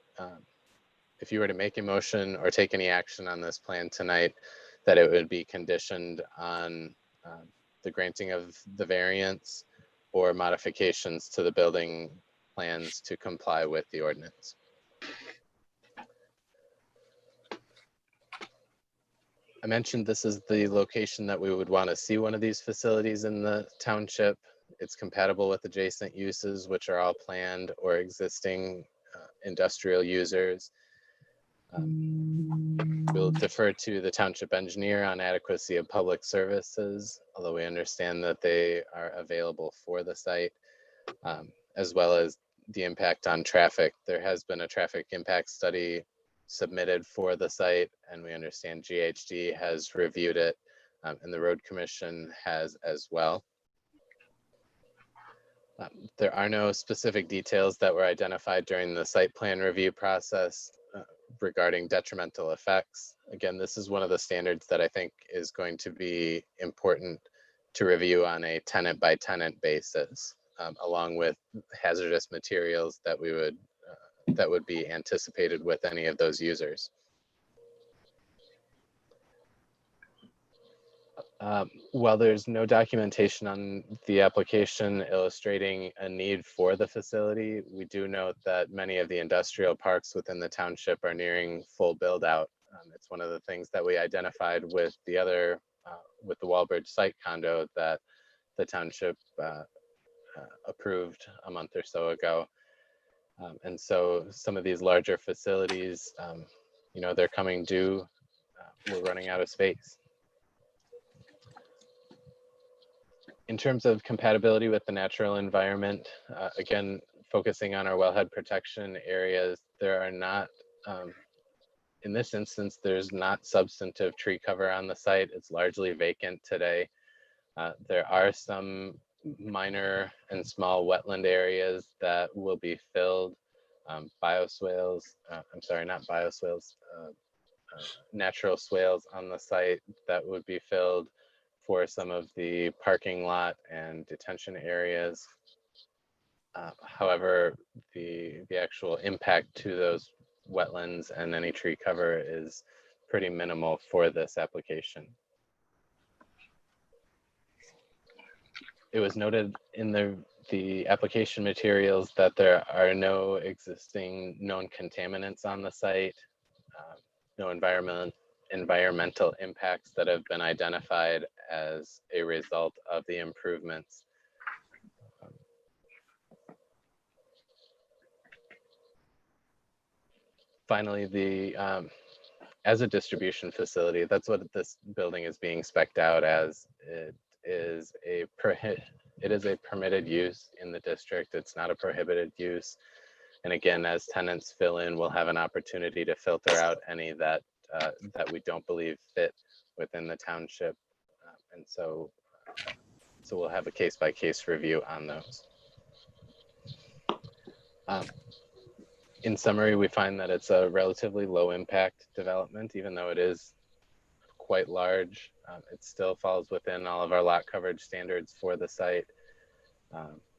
Speaker 18: if you were to make a motion or take any action on this plan tonight, that it would be conditioned on the granting of the variance or modifications to the building plans to comply with the ordinance. I mentioned this is the location that we would want to see one of these facilities in the township. It's compatible with adjacent uses, which are all planned or existing industrial users. We'll defer to the township engineer on adequacy of public services, although we understand that they are available for the site, as well as the impact on traffic. There has been a traffic impact study submitted for the site, and we understand GHD has reviewed it, and the Road Commission has as well. There are no specific details that were identified during the site plan review process regarding detrimental effects. Again, this is one of the standards that I think is going to be important to review on a tenant by tenant basis, along with hazardous materials that we would that would be anticipated with any of those users. While there's no documentation on the application illustrating a need for the facility, we do note that many of the industrial parks within the township are nearing full build out. It's one of the things that we identified with the other, with the Wallbridge site condo that the township approved a month or so ago. And so some of these larger facilities, you know, they're coming due. We're running out of space. In terms of compatibility with the natural environment, again, focusing on our wellhead protection areas, there are not, in this instance, there's not substantive tree cover on the site. It's largely vacant today. There are some minor and small wetland areas that will be filled. Bioswales, I'm sorry, not bioswales, natural swales on the site that would be filled for some of the parking lot and detention areas. However, the actual impact to those wetlands and any tree cover is pretty minimal for this application. It was noted in the application materials that there are no existing known contaminants on the site, no environmental impacts that have been identified as a result of the improvements. Finally, as a distribution facility, that's what this building is being spec'd out as. It is a permitted use in the district. It's not a prohibited use. And again, as tenants fill in, we'll have an opportunity to filter out any that we don't believe fit within the township. And so we'll have a case-by-case review on those. In summary, we find that it's a relatively low impact development, even though it is quite large. It still falls within all of our lot coverage standards for the site,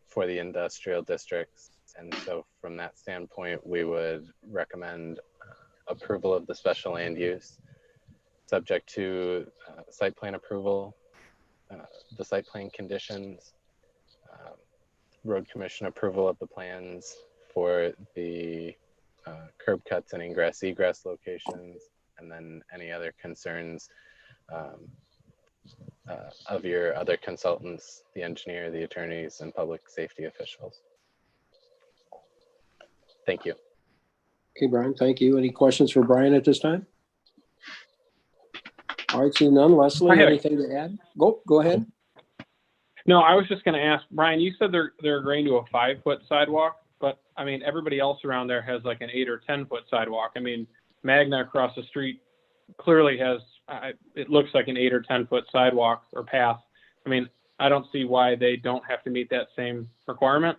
Speaker 18: for the industrial districts. And so from that standpoint, we would recommend approval of the special land use, subject to site plan approval, the site plan conditions, road commission approval of the plans for the curb cuts and ingress egress locations, and then any other concerns of your other consultants, the engineer, the attorneys, and public safety officials. Thank you.
Speaker 2: Okay, Brian, thank you. Any questions for Brian at this time? All right, seeing none. Leslie, anything to add? Go ahead.
Speaker 15: No, I was just going to ask, Brian, you said they're agreeing to a 5-foot sidewalk, but I mean, everybody else around there has like an 8 or 10-foot sidewalk. I mean, Magna across the street clearly has, it looks like an 8 or 10-foot sidewalk or path. I mean, I don't see why they don't have to meet that same requirement.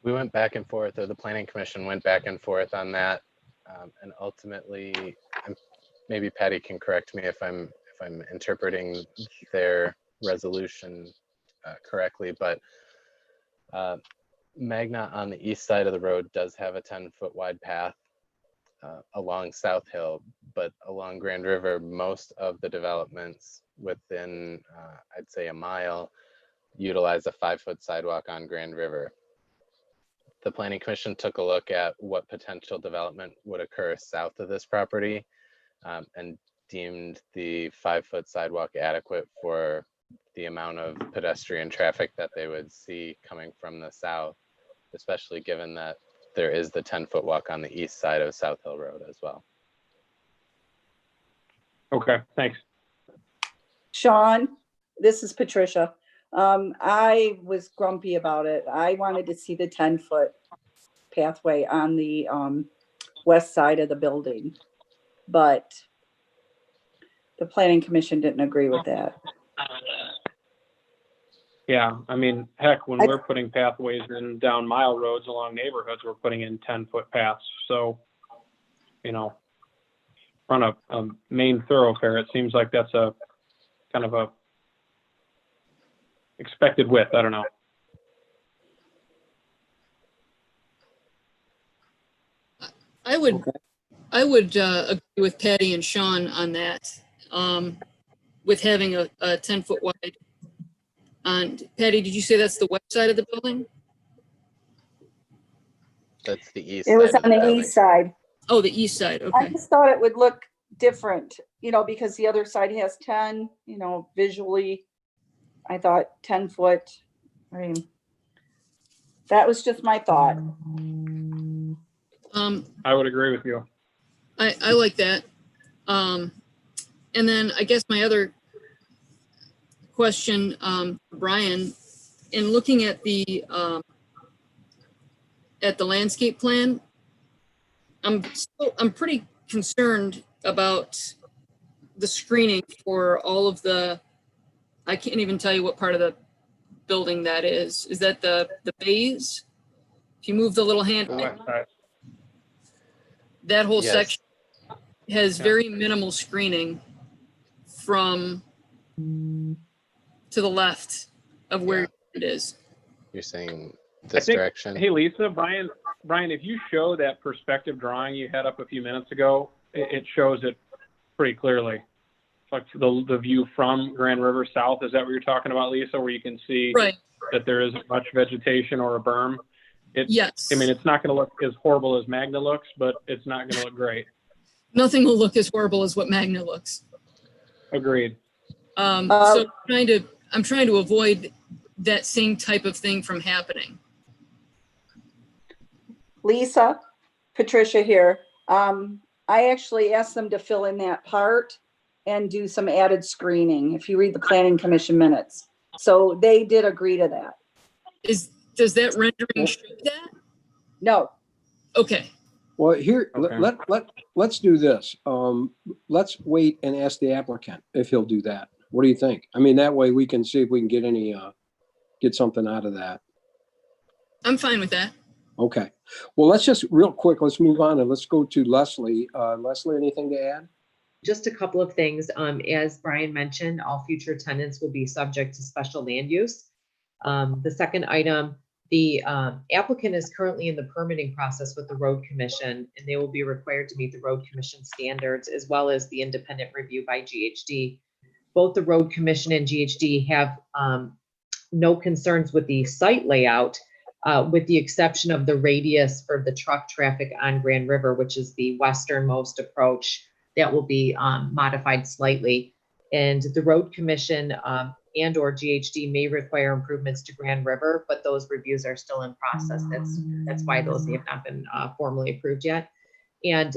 Speaker 18: We went back and forth, or the planning commission went back and forth on that. And ultimately, maybe Patty can correct me if I'm interpreting their resolution correctly, but Magna on the east side of the road does have a 10-foot wide path along South Hill, but along Grand River, most of the developments within, I'd say, a mile, utilize a 5-foot sidewalk on Grand River. The Planning Commission took a look at what potential development would occur south of this property and deemed the 5-foot sidewalk adequate for the amount of pedestrian traffic that they would see coming from the south, especially given that there is the 10-foot walk on the east side of South Hill Road as well.
Speaker 15: Okay, thanks.
Speaker 3: Sean, this is Patricia. I was grumpy about it. I wanted to see the 10-foot pathway on the west side of the building, but the Planning Commission didn't agree with that.
Speaker 15: Yeah, I mean, heck, when we're putting pathways in down mile roads along neighborhoods, we're putting in 10-foot paths. So, you know, on a main thoroughfare, it seems like that's a kind of a expected width. I don't know.
Speaker 12: I would agree with Patty and Sean on that, with having a 10-foot wide. And Patty, did you say that's the west side of the building?
Speaker 18: That's the east.
Speaker 3: It was on the east side.
Speaker 12: Oh, the east side. Okay.
Speaker 3: I just thought it would look different, you know, because the other side has 10, you know, visually. I thought 10 foot. I mean, that was just my thought.
Speaker 15: I would agree with you.
Speaker 12: I like that. And then I guess my other question, Brian, in looking at the landscape plan, I'm pretty concerned about the screening for all of the, I can't even tell you what part of the building that is. Is that the bays? If you move the little hand, that whole section has very minimal screening from to the left of where it is.
Speaker 18: You're saying this direction?
Speaker 15: Hey, Lisa, Brian, if you show that perspective drawing you had up a few minutes ago, it shows it pretty clearly. Like the view from Grand River South, is that what you're talking about, Lisa, where you can see that there isn't much vegetation or a berm?
Speaker 12: Yes.
Speaker 15: I mean, it's not going to look as horrible as Magna looks, but it's not going to look great.
Speaker 12: Nothing will look as horrible as what Magna looks.
Speaker 15: Agreed.
Speaker 12: So I'm trying to avoid that same type of thing from happening.
Speaker 3: Lisa, Patricia here. I actually asked them to fill in that part and do some added screening, if you read the Planning Commission minutes. So they did agree to that.
Speaker 12: Does that rendering show that?
Speaker 3: No.
Speaker 12: Okay.
Speaker 2: Well, here, let's do this. Let's wait and ask the applicant if he'll do that. What do you think? I mean, that way we can see if we can get any, get something out of that.
Speaker 12: I'm fine with that.
Speaker 2: Okay. Well, let's just real quick, let's move on and let's go to Leslie. Leslie, anything to add?
Speaker 16: Just a couple of things. As Brian mentioned, all future tenants will be subject to special land use. The second item, The applicant is currently in the permitting process with the road commission, and they will be required to meet the road commission standards as well as the independent review by GHD. Both the road commission and GHD have no concerns with the site layout, with the exception of the radius for the truck traffic on Grand River, which is the westernmost approach. That will be modified slightly. And the road commission and or GHD may require improvements to Grand River, but those reviews are still in process. That's why those have not been formally approved yet. And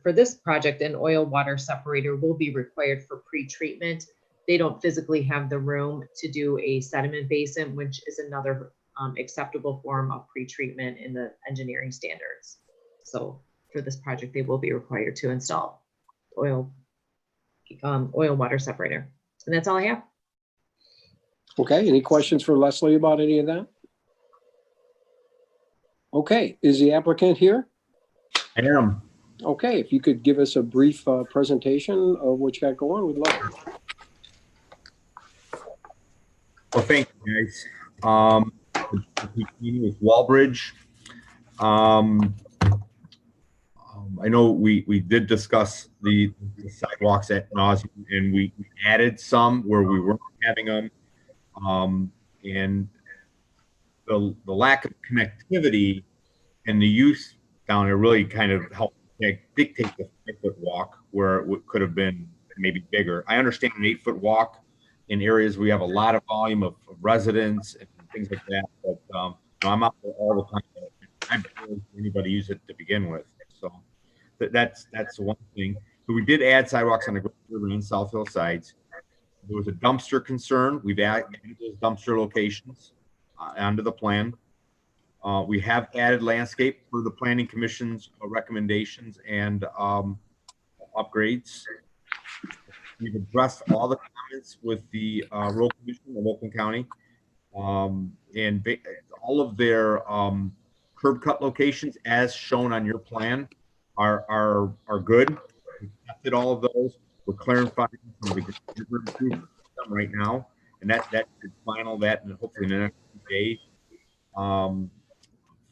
Speaker 16: for this project, an oil water separator will be required for pre-treatment. They don't physically have the room to do a sediment basin, which is another acceptable form of pre-treatment in the engineering standards. So for this project, they will be required to install oil water separator. And that's all I have.
Speaker 2: Okay, any questions for Leslie about any of that? Okay, is the applicant here?
Speaker 20: I am.
Speaker 2: Okay, if you could give us a brief presentation of what you got going, we'd love it.
Speaker 20: Well, thank you, guys. Meeting with Walbridge. I know we did discuss the sidewalks at nauseam, and we added some where we weren't having them. And the lack of connectivity and the use down there really kind of helped dictate the 5-foot walk where it could have been maybe bigger. I understand an 8-foot walk in areas where we have a lot of volume of residents and things like that, but I'm out there all the time. I barely see anybody use it to begin with, so that's one thing. But we did add sidewalks on the Grand River and South Hill sides. There was a dumpster concern. We've added those dumpster locations onto the plan. We have added landscape for the Planning Commission's recommendations and upgrades. We've addressed all the comments with the Road Commission of Oakland County, and all of their curb cut locations, as shown on your plan, are good. We've tested all of those. We're clarifying some of the improvements right now, and that should final that, and hopefully in the next few days.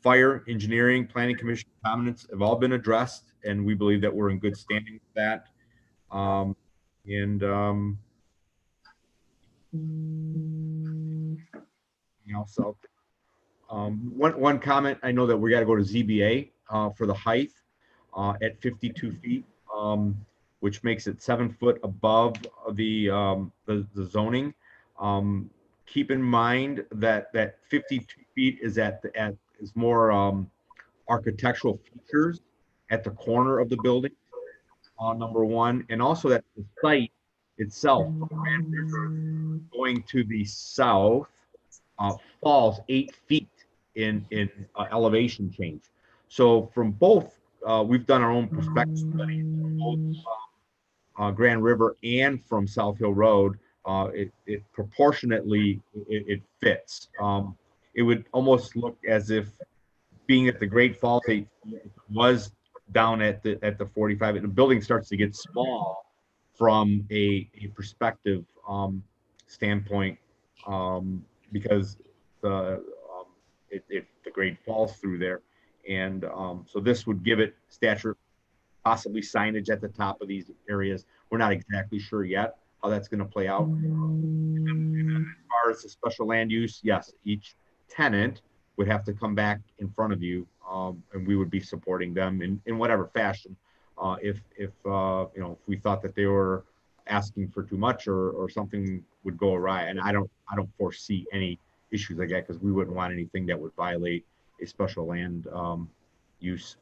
Speaker 20: Fire, engineering, Planning Commission comments have all been addressed, and we believe that we're in good standing with that. Also, one comment, I know that we got to go to ZBA for the height at 52 feet, which makes it 7 foot above the zoning. Keep in mind that 52 feet is is more architectural features at the corner of the building, number one, and also that the site itself, going to the south, falls 8 feet in elevation change. So from both, we've done our own perspective studies, both Grand River and from South Hill Road. It proportionately it fits. It would almost look as if being at the Great Falls, it was down at the 45, and the building starts to get small from a perspective standpoint, because the grade falls through there, and so this would give it stature, possibly signage at the top of these areas. We're not exactly sure yet how that's going to play out. And as far as the special land use, yes, each tenant would have to come back in front of you, and we would be supporting them in whatever fashion. If we thought that they were asking for too much or something would go awry, and I don't foresee any issues like that, because we wouldn't want anything that would violate a special land use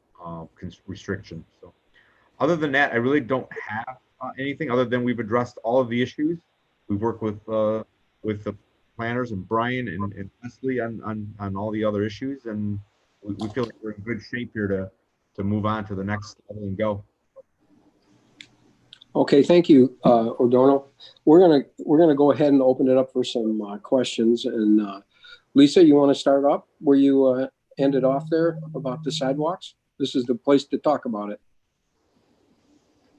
Speaker 20: restriction. So other than that, I really don't have anything other than we've addressed all of the issues. We've worked with the planners and Brian and Leslie on all the other issues, and we feel like we're in good shape here to move on to the next level and go.
Speaker 2: Okay, thank you, O'Donnell. We're gonna go ahead and open it up for some questions. And Lisa, you want to start up where you ended off there about the sidewalks? This is the place to talk about it.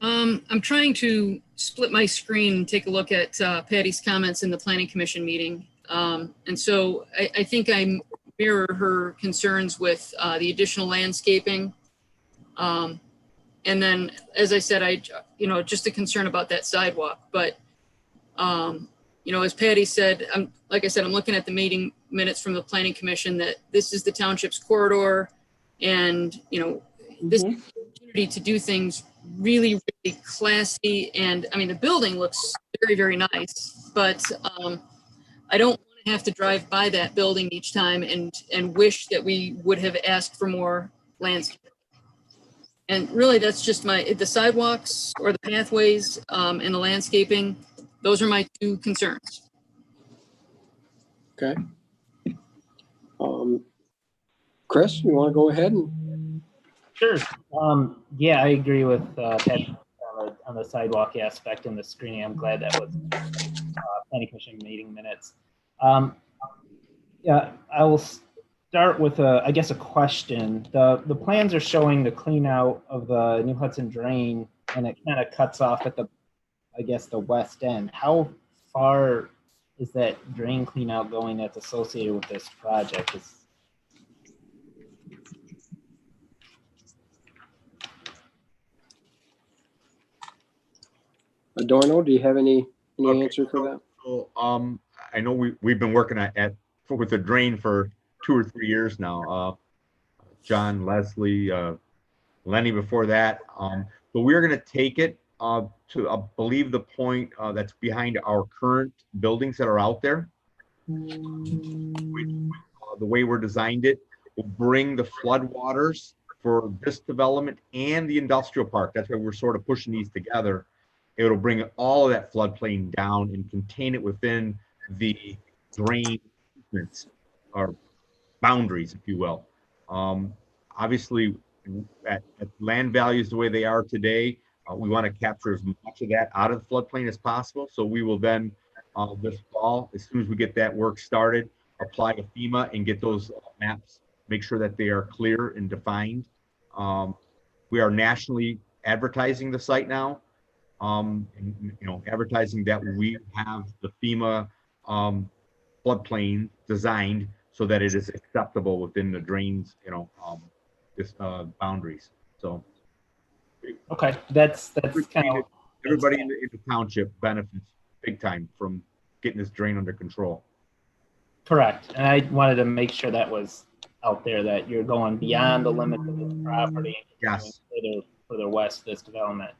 Speaker 12: I'm trying to split my screen and take a look at Patty's comments in the Planning Commission meeting. And so I think I'm mirror her concerns with the additional landscaping. And then, as I said, just a concern about that sidewalk. But, as Patty said, like I said, I'm looking at the meeting minutes from the Planning Commission that this is the township's corridor. And, this opportunity to do things really, really classy. And I mean, the building looks very, very nice, but I don't want to have to drive by that building each time and wish that we would have asked for more landscape. And really, that's just the sidewalks or the pathways and the landscaping. Those are my two concerns.
Speaker 2: Okay. Chris, you want to go ahead?
Speaker 11: Sure. Yeah, I agree with Pat on the sidewalk aspect and the screening. I'm glad that was Planning Commission meeting minutes. Yeah, I will start with I guess a question. The plans are showing the clean out of the New Hudson drain, and it kind of cuts off at the west end. How far is that drain clean out going that's associated with this project?
Speaker 2: Adorno, do you have any answer for that?
Speaker 20: So, I know we've been working with the drain for 2 or 3 years now. John, Leslie, Lenny before that. But we're going to take it to, I believe, the point that's behind our current buildings that are out there. The way we're designed it will bring the flood waters for this development and the industrial park. That's why we're sort of pushing these together. It'll bring all of that floodplain down and contain it within the drain or boundaries, if you will. Obviously, at land values the way they are today, we want to capture as much of that out of the floodplain as possible. So we will then, this fall, as soon as we get that work started, apply to FEMA and get those maps, make sure that they are clear and defined. We are nationally advertising the site now. Advertising that we have the FEMA floodplain designed so that it is acceptable within the drains, boundaries. So,
Speaker 11: okay, that's kind of
Speaker 20: everybody in the township benefits big time from getting this drain under control.
Speaker 11: Correct, and I wanted to make sure that was out there, that you're going beyond the limits of this property.
Speaker 20: Yes.
Speaker 11: Further west, this development.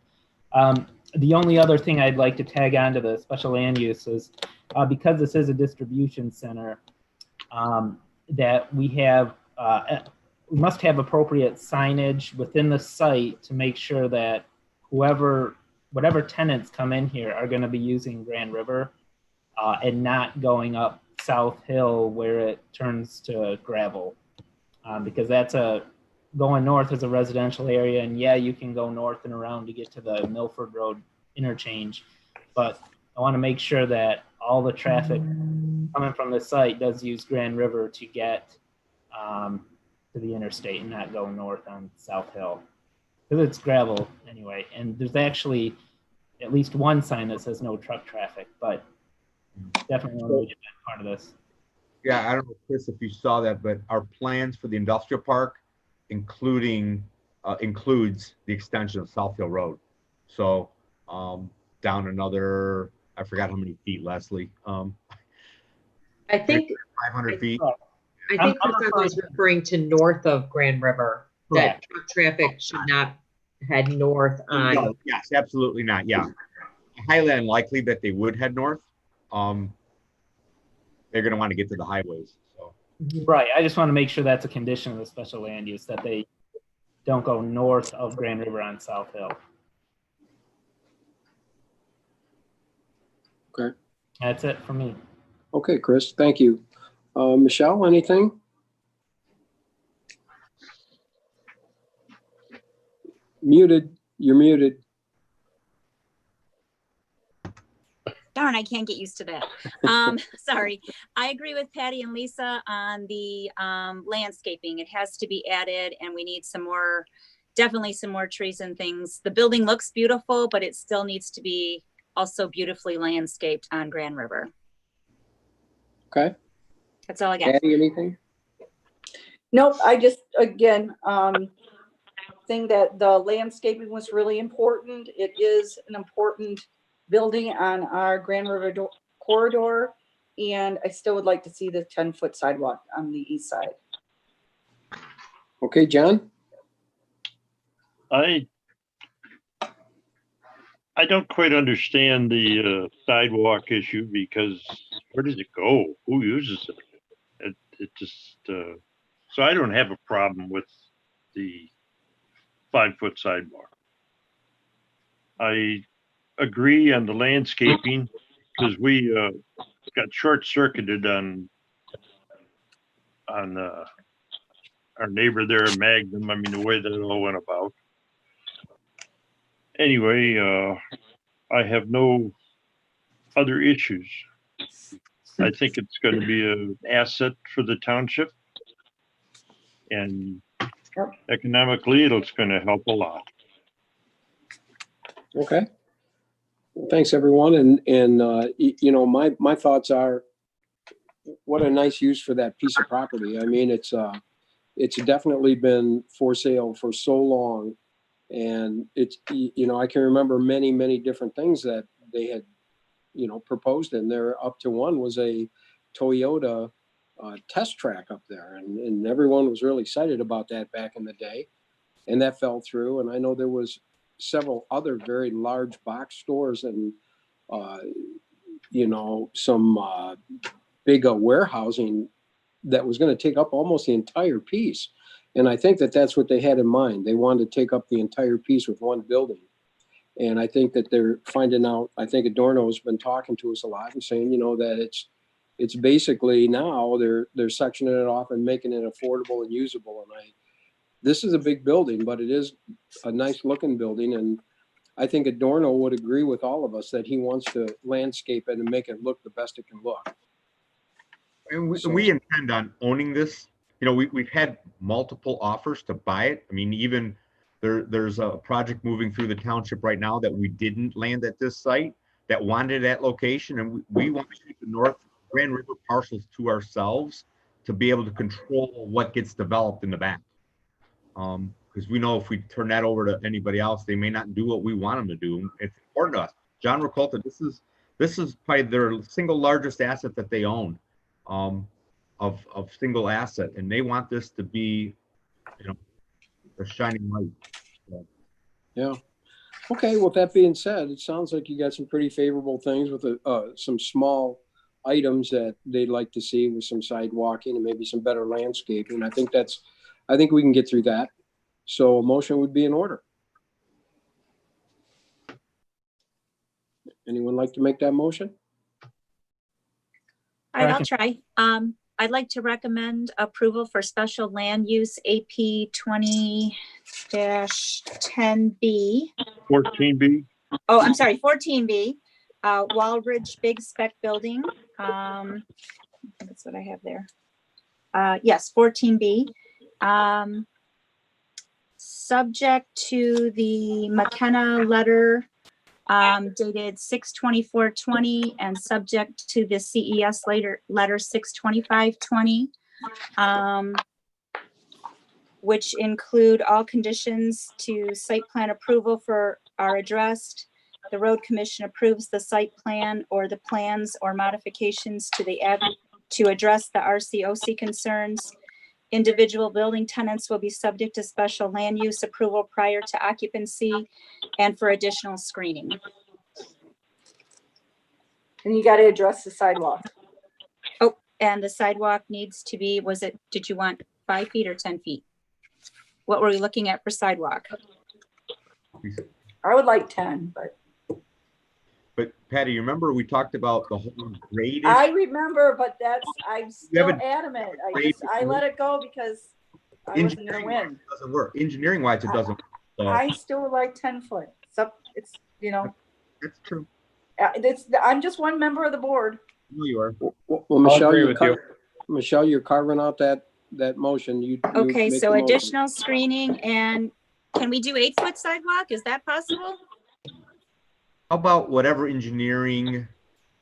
Speaker 11: The only other thing I'd like to tag on to the special land use is because this is a distribution center, that we must have appropriate signage within the site to make sure that whatever tenants come in here are going to be using Grand River and not going up South Hill where it turns to gravel, because that's going north is a residential area, and yeah, you can go north and around to get to the Milford Road interchange, but I want to make sure that all the traffic coming from the site does use Grand River to get to the interstate and not go north on South Hill, because it's gravel anyway. And there's actually at least one sign that says no truck traffic, but definitely want to get that part of this.
Speaker 20: Yeah, I don't know, Chris, if you saw that, but our plans for the industrial park includes the extension of South Hill Road. So down another, I forgot how many feet, Leslie.
Speaker 16: I think
Speaker 20: 500 feet.
Speaker 16: I think Chris was referring to north of Grand River, that truck traffic should not head north on.
Speaker 20: No, yes, absolutely not. Yeah, highly unlikely that they would head north. They're going to want to get to the highways. So.
Speaker 11: Right. I just want to make sure that's a condition of the special land use, that they don't go north of Grand River on South Hill.
Speaker 2: Okay.
Speaker 11: That's it for me.
Speaker 2: Okay, Chris, thank you. Michelle, anything? Muted. You're muted.
Speaker 6: Darn, I can't get used to that. Sorry. I agree with Patty and Lisa on the landscaping. It has to be added, and we need definitely some more trees and things. The building looks beautiful, but it still needs to be also beautifully landscaped on Grand River.
Speaker 2: Okay.
Speaker 6: That's all I got.
Speaker 2: Patty, anything?
Speaker 3: Nope, I just, again, think that the landscaping was really important. It is an important building on our Grand River corridor. And I still would like to see the 10-foot sidewalk on the east side.
Speaker 2: Okay, John?
Speaker 5: I don't quite understand the sidewalk issue because where does it go? Who uses it? It just, so I don't have a problem with the 5-foot sidewalk. I agree on the landscaping because we got short circuited on our neighbor there at Magnum. I mean, the way that it all went about. Anyway, I have no other issues. I think it's going to be an asset for the township, and economically, it's going to help a lot.
Speaker 2: Okay. Well, thanks, everyone. And you know, my thoughts are, what a nice use for that piece of property. I mean, it's definitely been for sale for so long. And it's, you know, I can remember many, many different things that they had, you know, proposed in there. Up to one was a Toyota test track up there. And everyone was really excited about that back in the day. And that fell through. And I know there was several other very large box stores and, you know, some big warehousing that was going to take up almost the entire piece. And I think that that's what they had in mind. They wanted to take up the entire piece with one building. And I think that they're finding out, I think Adorno has been talking to us a lot and saying, you know, that it's basically now they're sectioning it off and making it affordable and usable. And this is a big building, but it is a nice looking building. And I think Adorno would agree with all of us that he wants to landscape it and make it look the best it can look.
Speaker 20: And we intend on owning this. You know, we've had multiple offers to buy it. I mean, even there's a project moving through the township right now that we didn't land at this site that wanted that location. And we want to keep the North Grand River parcels to ourselves to be able to control what gets developed in the back. Because we know if we turn that over to anybody else, they may not do what we want them to do. It's important to us. John Ricolta, this is probably their single largest asset that they own. Of single asset, and they want this to be, you know, a shining light. So.
Speaker 2: Yeah. Okay. Well, that being said, it sounds like you got some pretty favorable things with some small items that they'd like to see with some sidewalking and maybe some better landscaping. I think we can get through that. So a motion would be in order. Anyone like to make that motion?
Speaker 6: All right, I'll try. I'd like to recommend approval for special land use AP 20-10B.
Speaker 5: 14B.
Speaker 6: Oh, I'm sorry, 14B, Walridge Big Spec Building. That's what I have there. Yes, 14B. Subject to the McKenna letter dated 6/24/20 and subject to the CES letter 6/25/20, which include all conditions to site plan approval are addressed. The road commission approves the site plan or the plans or modifications to address the RCOC concerns. Individual building tenants will be subject to special land use approval prior to occupancy and for additional screening.
Speaker 3: And you got to address the sidewalk.
Speaker 6: Oh, and the sidewalk needs to be, did you want 5 feet or 10 feet? What were we looking at for sidewalk?
Speaker 3: I would like 10, but
Speaker 20: Patty, you remember we talked about the whole grade?
Speaker 3: I remember, but I'm still adamant. I let it go because I wasn't going to win.
Speaker 20: Doesn't work. Engineering wise, it doesn't work. So.
Speaker 3: I still would like 10 foot. So it's, you know.
Speaker 20: That's true.
Speaker 3: I'm just one member of the board.
Speaker 20: No, you are.
Speaker 2: Well, Michelle, you're carving out that motion.
Speaker 6: Okay, so additional screening, and can we do 8-foot sidewalk? Is that possible?
Speaker 20: How about whatever engineering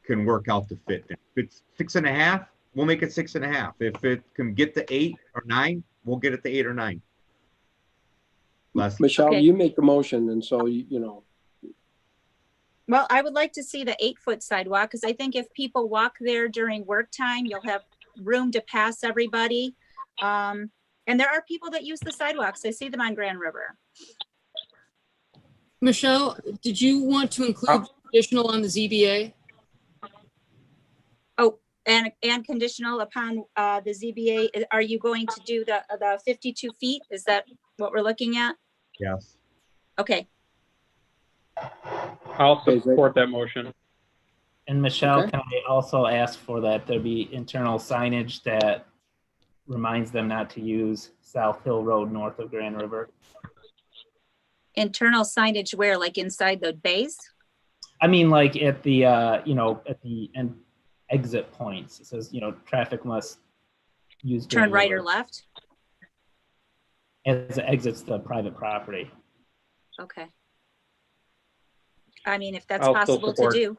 Speaker 20: can work out to fit? If it's 6.5, we'll make it 6.5. If it can get to 8 or 9, we'll get it to 8 or 9.
Speaker 2: Michelle,
Speaker 6: Okay.
Speaker 2: you make the motion, and so, you know,
Speaker 6: Well, I would like to see the 8-foot sidewalk because I think if people walk there during work time, you'll have room to pass everybody. And there are people that use the sidewalks. I see them on Grand River.
Speaker 12: Michelle, did you want to include additional on the ZBA?
Speaker 6: Oh, and conditional upon the ZBA, are you going to do the 52 feet? Is that what we're looking at?
Speaker 20: Yes.
Speaker 6: Okay.
Speaker 15: I'll support that motion.
Speaker 11: And Michelle,
Speaker 2: Okay.
Speaker 11: can I also ask for that there be internal signage that reminds them not to use South Hill Road north of Grand River?
Speaker 6: Internal signage where, like inside the bays?
Speaker 11: I mean, like at the, you know, at the end exit points, it says, you know, traffic must use.
Speaker 6: Turn
Speaker 11: Grand
Speaker 6: right or
Speaker 11: River
Speaker 6: left?
Speaker 11: as it exits the private property.
Speaker 6: Okay. I mean, if that's
Speaker 15: I'll still
Speaker 6: possible to
Speaker 15: support.
Speaker 6: do.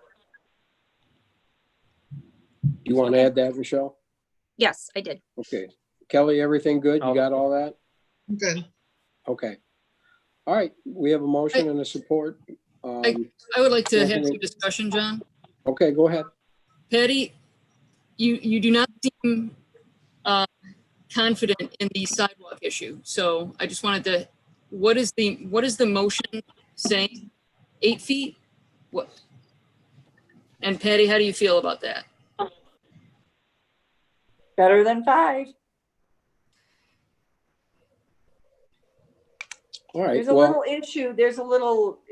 Speaker 2: you want to add that, Michelle?
Speaker 6: Yes, I did.
Speaker 2: Okay. Kelly, everything good? You got all that?
Speaker 4: Good.
Speaker 2: Okay. All right, we have a motion and a support.
Speaker 12: I would like to have
Speaker 2: Anthony?
Speaker 12: some discussion, John.
Speaker 2: Okay, go ahead.
Speaker 12: Patty, you do not seem confident in the sidewalk issue. So I just wanted to, what is the motion saying? 8 feet? What? And Patty, how do you feel about that?
Speaker 3: Better than 5.
Speaker 2: All right,
Speaker 3: There's a
Speaker 2: well,
Speaker 3: little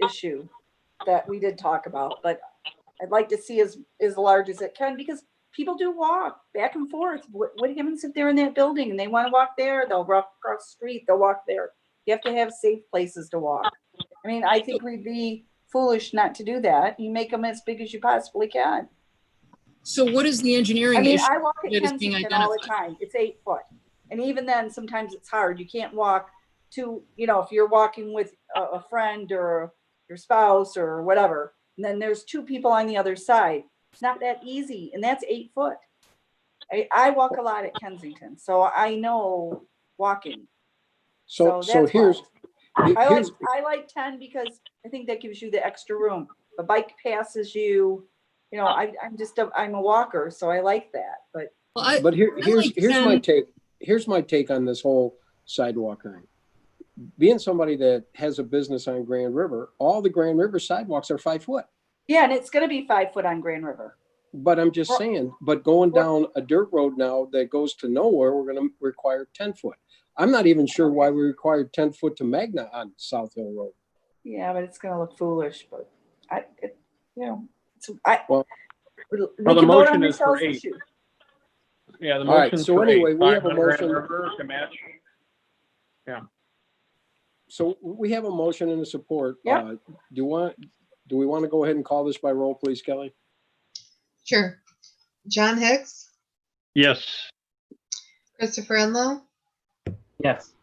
Speaker 3: issue that we did talk about, but I'd like to see as large as it can because people do walk back and forth. What happens if they're in that building and they want to walk there? They'll walk across the street, they'll walk there. You have to have safe places to walk. I mean, I think we'd be foolish not to do that. You make them as big as you possibly can.
Speaker 12: So what is the engineering
Speaker 3: I mean,
Speaker 12: issue
Speaker 3: I walk at
Speaker 12: that is being
Speaker 3: Kensington all the
Speaker 12: identified?
Speaker 3: time. It's 8 foot. And even then, sometimes it's hard. You can't walk to, you know, if you're walking with a friend or your spouse or whatever, and then there's 2 people on the other side. It's not that easy. And that's 8 foot. I walk a lot at Kensington, so I know walking.
Speaker 2: so
Speaker 3: that's
Speaker 2: here's,
Speaker 3: why. I like 10 because I think that gives you the extra room. The bike passes you, you know, I'm a walker, so I like that, but.
Speaker 2: but here's my take on this whole sidewalk thing. Being somebody that has a business on Grand River, all the Grand River sidewalks are 5 foot.
Speaker 3: Yeah, and it's gonna be 5 foot on Grand River.
Speaker 2: But I'm just saying, but going down a dirt road now that goes to nowhere, we're gonna require 10 foot. I'm not even sure why we required 10 foot to Magna on South Hill Road.
Speaker 3: Yeah, but it's gonna look foolish, but we
Speaker 15: Well, the
Speaker 3: can vote on
Speaker 15: motion is for
Speaker 3: Michelle's
Speaker 15: 8.
Speaker 3: issue.
Speaker 15: Yeah, the
Speaker 2: All right,
Speaker 15: motion's
Speaker 2: so
Speaker 15: for
Speaker 2: anyway,
Speaker 15: 8.
Speaker 2: we have a
Speaker 15: 5 on Grand
Speaker 2: motion.
Speaker 15: River to match. Yeah.
Speaker 2: So we have a motion and a support.
Speaker 3: Yeah.
Speaker 2: Do we want to go ahead and call this by roll, please, Kelly?
Speaker 4: Sure. John Hicks,
Speaker 5: Yes.
Speaker 4: Christopher Enlow,
Speaker 11: Yes.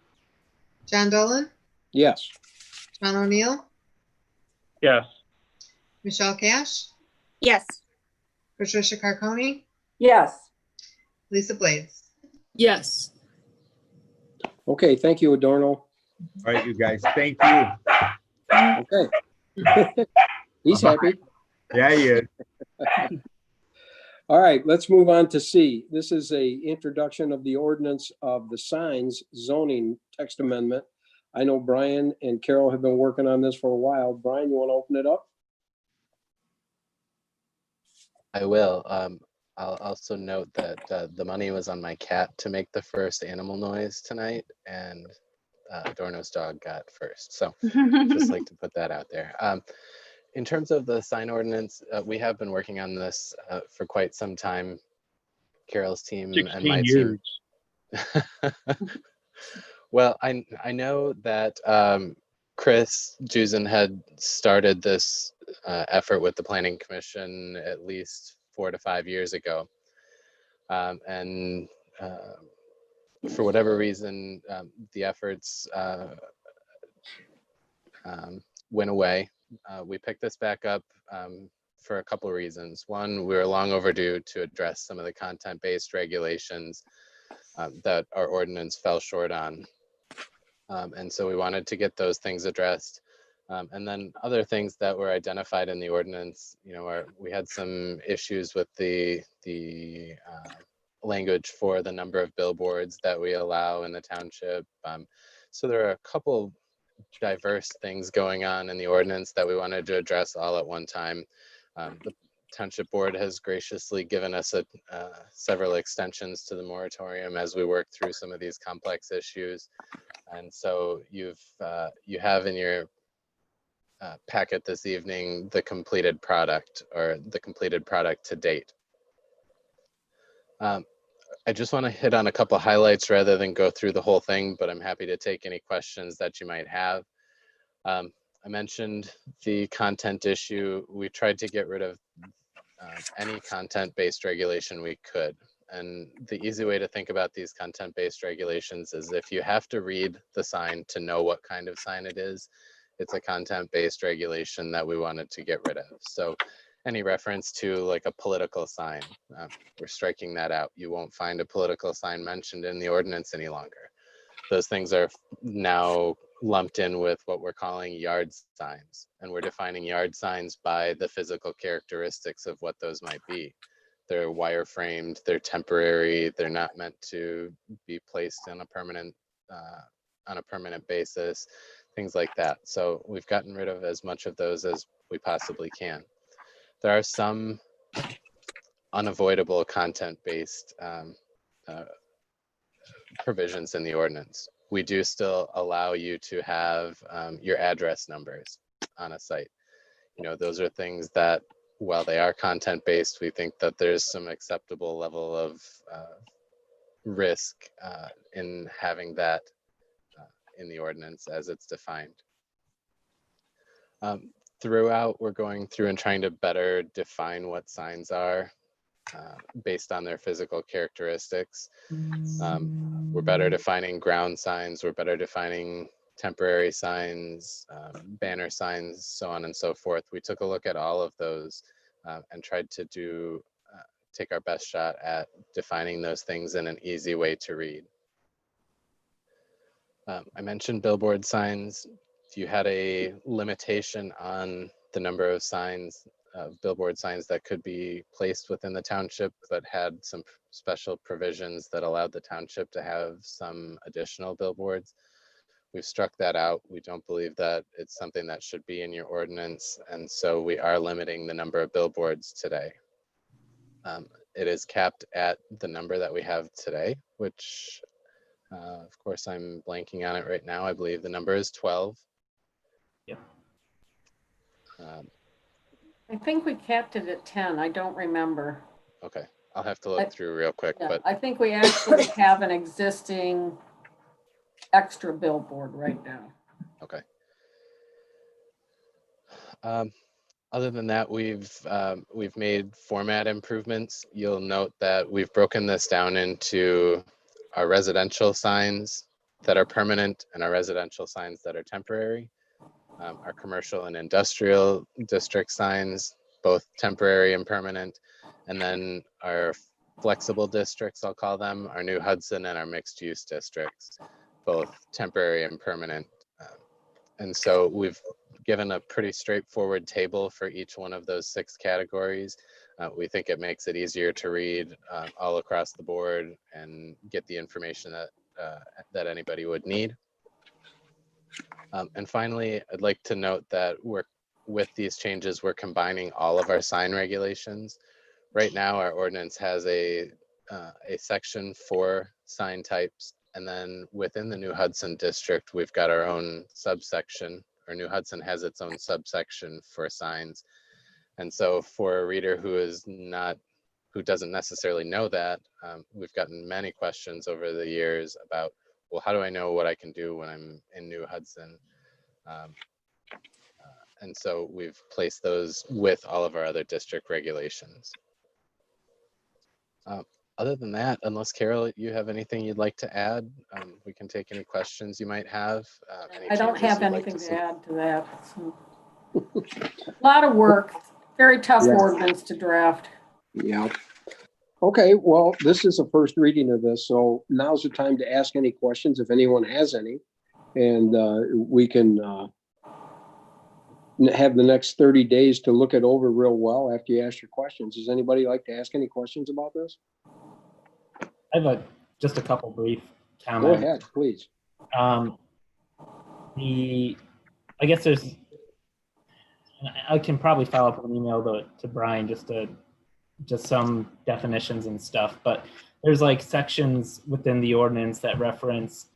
Speaker 4: John Dolan,
Speaker 2: Yes.
Speaker 4: Sean O'Neill,
Speaker 15: Yes.
Speaker 4: Michelle Cash,
Speaker 6: Yes.
Speaker 4: Patricia Carconi,
Speaker 3: Yes.
Speaker 4: Lisa Blades.
Speaker 12: Yes.
Speaker 2: Okay, thank you, Adorno.
Speaker 20: All right, you guys, thank you.
Speaker 2: Okay. He's happy.
Speaker 20: Yeah, he is.
Speaker 2: All right, let's move on to C. This is a introduction of the ordinance of the signs zoning text amendment. I know Brian and Carol have been working on this for a while. Brian, you want to open it up?
Speaker 18: I will. I'll also note that the money was on my cat to make the first animal noise tonight, and Adorno's dog got first. So just like to put that out there. In terms of the sign ordinance, we have been working on this for quite some time. Carol's team and my team. Well, I know that Chris Jusen had started this effort with the Planning Commission at least 4 to 5 years ago. And for whatever reason, the efforts went away. We picked this back up for a couple of reasons. One, we were long overdue to address some of the content-based regulations that our ordinance fell short on. And so we wanted to get those things addressed. And then other things that were identified in the ordinance, you know, we had some issues with the language for the number of billboards that we allow in the township. So there are a couple diverse things going on in the ordinance that we wanted to address all at one time. The Township Board has graciously given us several extensions to the moratorium as we work through some of these complex issues. And so you have in your packet this evening the completed product, or the completed product to date. I just want to hit on a couple highlights rather than go through the whole thing, but I'm happy to take any questions that you might have. I mentioned the content issue. We tried to get rid of any content-based regulation we could. And the easy way to think about these content-based regulations is if you have to read the sign to know what kind of sign it is, it's a content-based regulation that we wanted to get rid of. So any reference to like a political sign, we're striking that out. You won't find a political sign mentioned in the ordinance any longer. Those things are now lumped in with what we're calling yard signs. And we're defining yard signs by the physical characteristics of what those might be. They're wireframed, they're temporary, they're not meant to be placed on a permanent basis, things like that. So we've gotten rid of as much of those as we possibly can. There are some unavoidable content-based provisions in the ordinance. We do still allow you to have your address numbers on a site. You know, those are things that, while they are content-based, we think that there's some acceptable level of risk in having that in the ordinance as it's defined. Throughout, we're going through and trying to better define what signs are based on their physical characteristics. We're better defining ground signs, we're better defining temporary signs, banner signs, so on and so forth. We took a look at all of those and tried to take our best shot at defining those things in an easy way to read. I mentioned billboard signs. If you had a limitation on the number of signs, billboard signs that could be placed within the township, but had some special provisions that allowed the township to have some additional billboards, we've struck that out. We don't believe that it's something that should be in your ordinance, and so we are limiting the number of billboards today. It is capped at the number that we have today, which of course I'm blanking on it right now. I believe the number is 12.
Speaker 11: Yep.
Speaker 8: I think we capped it at 10. I don't remember.
Speaker 18: Okay, I'll have to look through real quick,
Speaker 8: Yeah,
Speaker 18: but
Speaker 8: I think we actually have an existing extra billboard right now.
Speaker 18: okay. Other than that, we've made format improvements. You'll note that we've broken this down into our residential signs that are permanent and our residential signs that are temporary. Our commercial and industrial district signs, both temporary and permanent, and then our flexible districts, I'll call them, our New Hudson and our mixed use districts, both temporary and permanent. And so we've given a pretty straightforward table for each one of those 6 categories. We think it makes it easier to read all across the board and get the information that anybody would need. And finally, I'd like to note that with these changes, we're combining all of our sign regulations. Right now, our ordinance has a section for sign types, and then within the New Hudson district, we've got our own subsection, or New Hudson has its own subsection for signs. And so for a reader who doesn't necessarily know that, we've gotten many questions over the years about, well, how do I know what I can do when I'm in New Hudson? And so we've placed those with all of our other district regulations. Other than that, unless Carol, you have anything you'd like to add, we can take any questions you might have.
Speaker 8: I don't have anything to add to that. So. A lot of work, very tough ordinance to draft.
Speaker 2: Yeah. Okay, well, this is the first reading of this, so now's the time to ask any questions if anyone has any. And we can have the next 30 days to look it over real well after you ask your questions. Does anybody like to ask any questions about this?
Speaker 11: I have just a couple brief
Speaker 2: Go
Speaker 11: comments.
Speaker 2: ahead, please.
Speaker 11: I guess I can probably follow up with an email to Brian just some definitions and stuff, but there's like sections within the ordinance that reference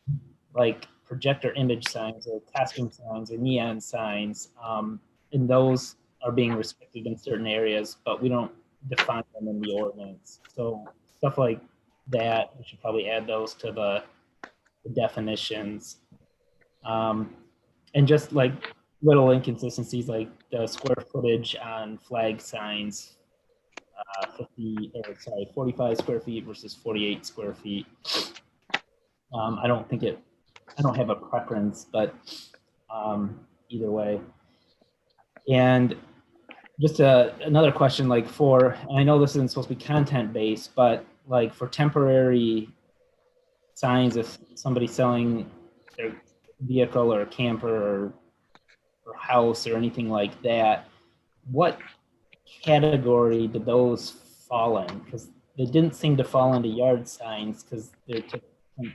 Speaker 11: like projector image signs or tasking signs or neon signs, and those are being restricted in certain areas, but we don't define them in the ordinance. So stuff like that, we should probably add those to the definitions. And just like little inconsistencies like the square footage on flag signs, 45 square feet versus 48 square feet. I don't have a preference, but either way. And just another question, like and I know this isn't supposed to be content-based, but like for temporary signs, if somebody's selling their vehicle or a camper or house or anything like that, what category did those fall in? Because they didn't seem to fall into yard signs because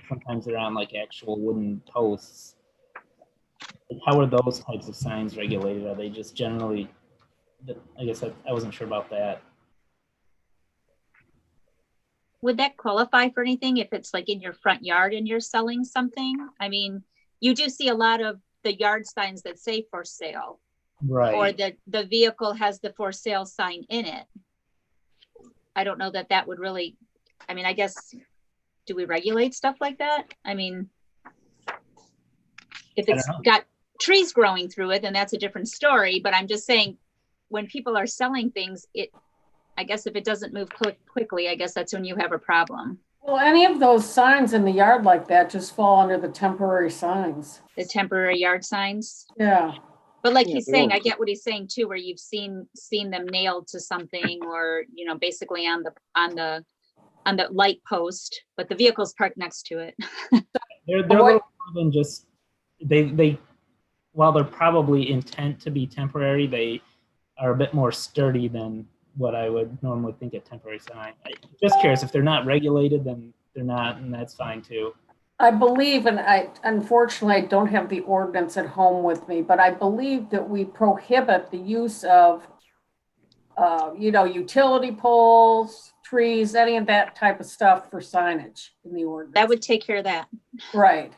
Speaker 11: sometimes they're on like actual wooden posts. How are those types of signs regulated? Are they just generally, I guess I wasn't sure about that.
Speaker 6: Would that qualify for anything if it's like in your front yard and you're selling something? I mean, you do see a lot of the yard signs that say for sale.
Speaker 11: Right.
Speaker 6: Or the vehicle has the for sale sign in it. I don't know that would really, I mean, I guess, do we regulate stuff like that? I mean, if it's got trees growing through it, then that's a different story. But I'm just saying, when people are selling things, I guess if it doesn't move quickly, I guess that's when you have a problem.
Speaker 8: Well, any of those signs in the yard like that just fall under the temporary signs.
Speaker 6: The temporary yard signs?
Speaker 8: Yeah.
Speaker 6: But like he's saying, I get what he's saying too, where you've seen them nailed to something or, basically on the light post, but the vehicle's parked next to it.
Speaker 11: They're a little more than just, while they're probably intent to be temporary, they are a bit more sturdy than what I would normally think a temporary sign. Just curious, if they're not regulated, then they're not, and that's fine too.
Speaker 8: I believe, and unfortunately, I don't have the ordinance at home with me, but I believe that we prohibit the use of, utility poles, trees, any of that type of stuff for signage in the ordinance.
Speaker 6: That would take care of that.
Speaker 8: Right.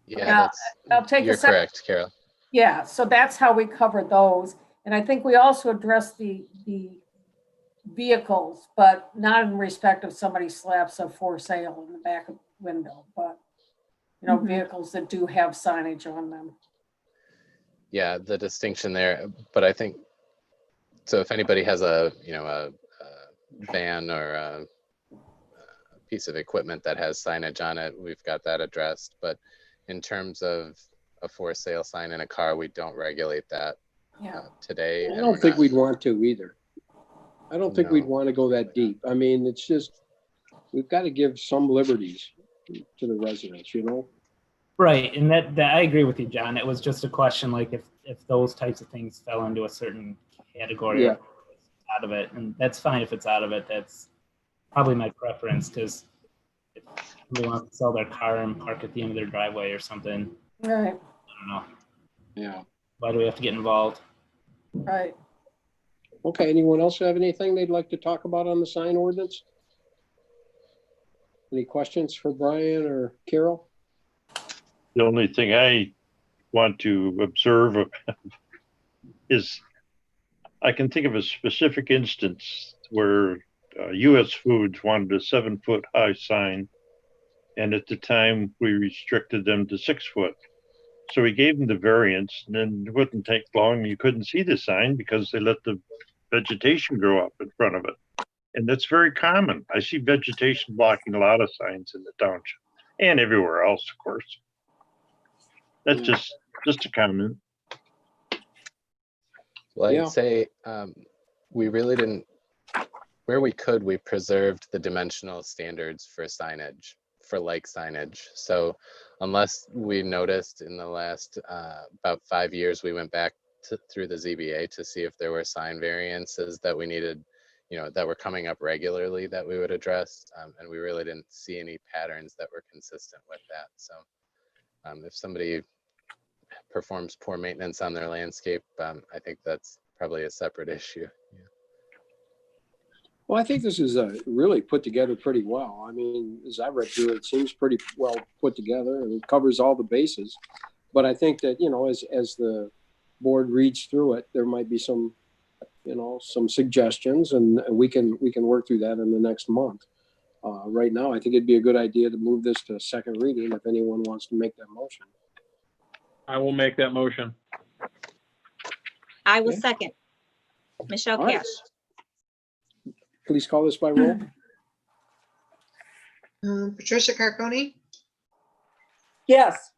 Speaker 18: Yeah, you're correct, Carol.
Speaker 8: Yeah, so that's how we cover those. And I think we also address the vehicles, but not in respect of somebody slaps a for sale in the back window, but vehicles that do have signage on them.
Speaker 18: Yeah, the distinction there, but I think so. If anybody has a van or a piece of equipment that has signage on it, we've got that addressed. But in terms of a for sale sign in a car, we don't regulate that today.
Speaker 2: I don't think we'd want to either. I don't think we'd want to go that deep. I mean, it's just, we've got to give some liberties to the residents,
Speaker 11: Right, and that I agree with you, John. It was just a question, like if those types of things fell into a certain category out of it, and that's fine if it's out of it. That's probably my preference, because if somebody wants to sell their car and park at the end of their driveway or something,
Speaker 8: right?
Speaker 11: I don't know.
Speaker 2: Yeah.
Speaker 11: Why do we have to get involved?
Speaker 8: Right.
Speaker 2: Okay, anyone else have anything they'd like to talk about on the sign ordinance? Any questions for Brian or Carol?
Speaker 5: The only thing I want to observe is I can think of a specific instance where U.S. Foods wanted a 7-foot high sign, and at the time we restricted them to 6 foot. So we gave them the variance, and then it wouldn't take long. You couldn't see the sign because they let the vegetation grow up in front of it. And that's very common. I see vegetation blocking a lot of signs in the township and everywhere else, of course. That's just a comment.
Speaker 18: Well, I'd say we really didn't where we could, we preserved the dimensional standards for signage, for like signage. So unless we noticed in the last about 5 years, we went back through the ZBA to see if there were sign variances that we needed, you know, that were coming up regularly that we would address. And we really didn't see any patterns that were consistent with that. So if somebody performs poor maintenance on their landscape, I think that's probably a separate issue. Yeah.
Speaker 2: Well, I think this is really put together pretty well. I mean, as I read through it, it seems pretty well put together and it covers all the bases. But I think that, you know, as the board reads through it, there might be some, you know, some suggestions, and we can work through that in the next month. Right now, I think it'd be a good idea to move this to second reading if anyone wants to make that motion.
Speaker 15: I will make that motion.
Speaker 6: I will second. Michelle
Speaker 2: All right.
Speaker 6: Cash.
Speaker 2: Please call this by roll.
Speaker 4: Patricia Carconi,
Speaker 3: Yes.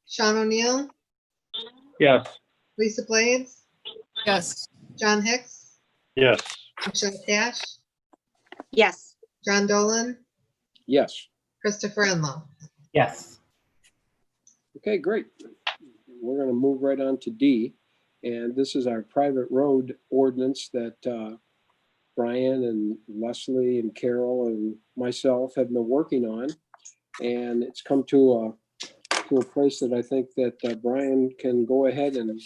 Speaker 4: Sean O'Neill,
Speaker 15: Yes.
Speaker 4: Lisa Blades,
Speaker 12: Yes.
Speaker 4: John Hicks,
Speaker 5: Yes.
Speaker 4: Michelle Cash,
Speaker 6: Yes.
Speaker 4: John Dolan,
Speaker 2: Yes.
Speaker 4: Christopher Enlow.
Speaker 11: Yes.
Speaker 2: Okay, great. We're going to move right on to D. And this is our private road ordinance that Brian and Leslie and Carol and myself have been working on. And it's come to a place that I think that Brian can go ahead and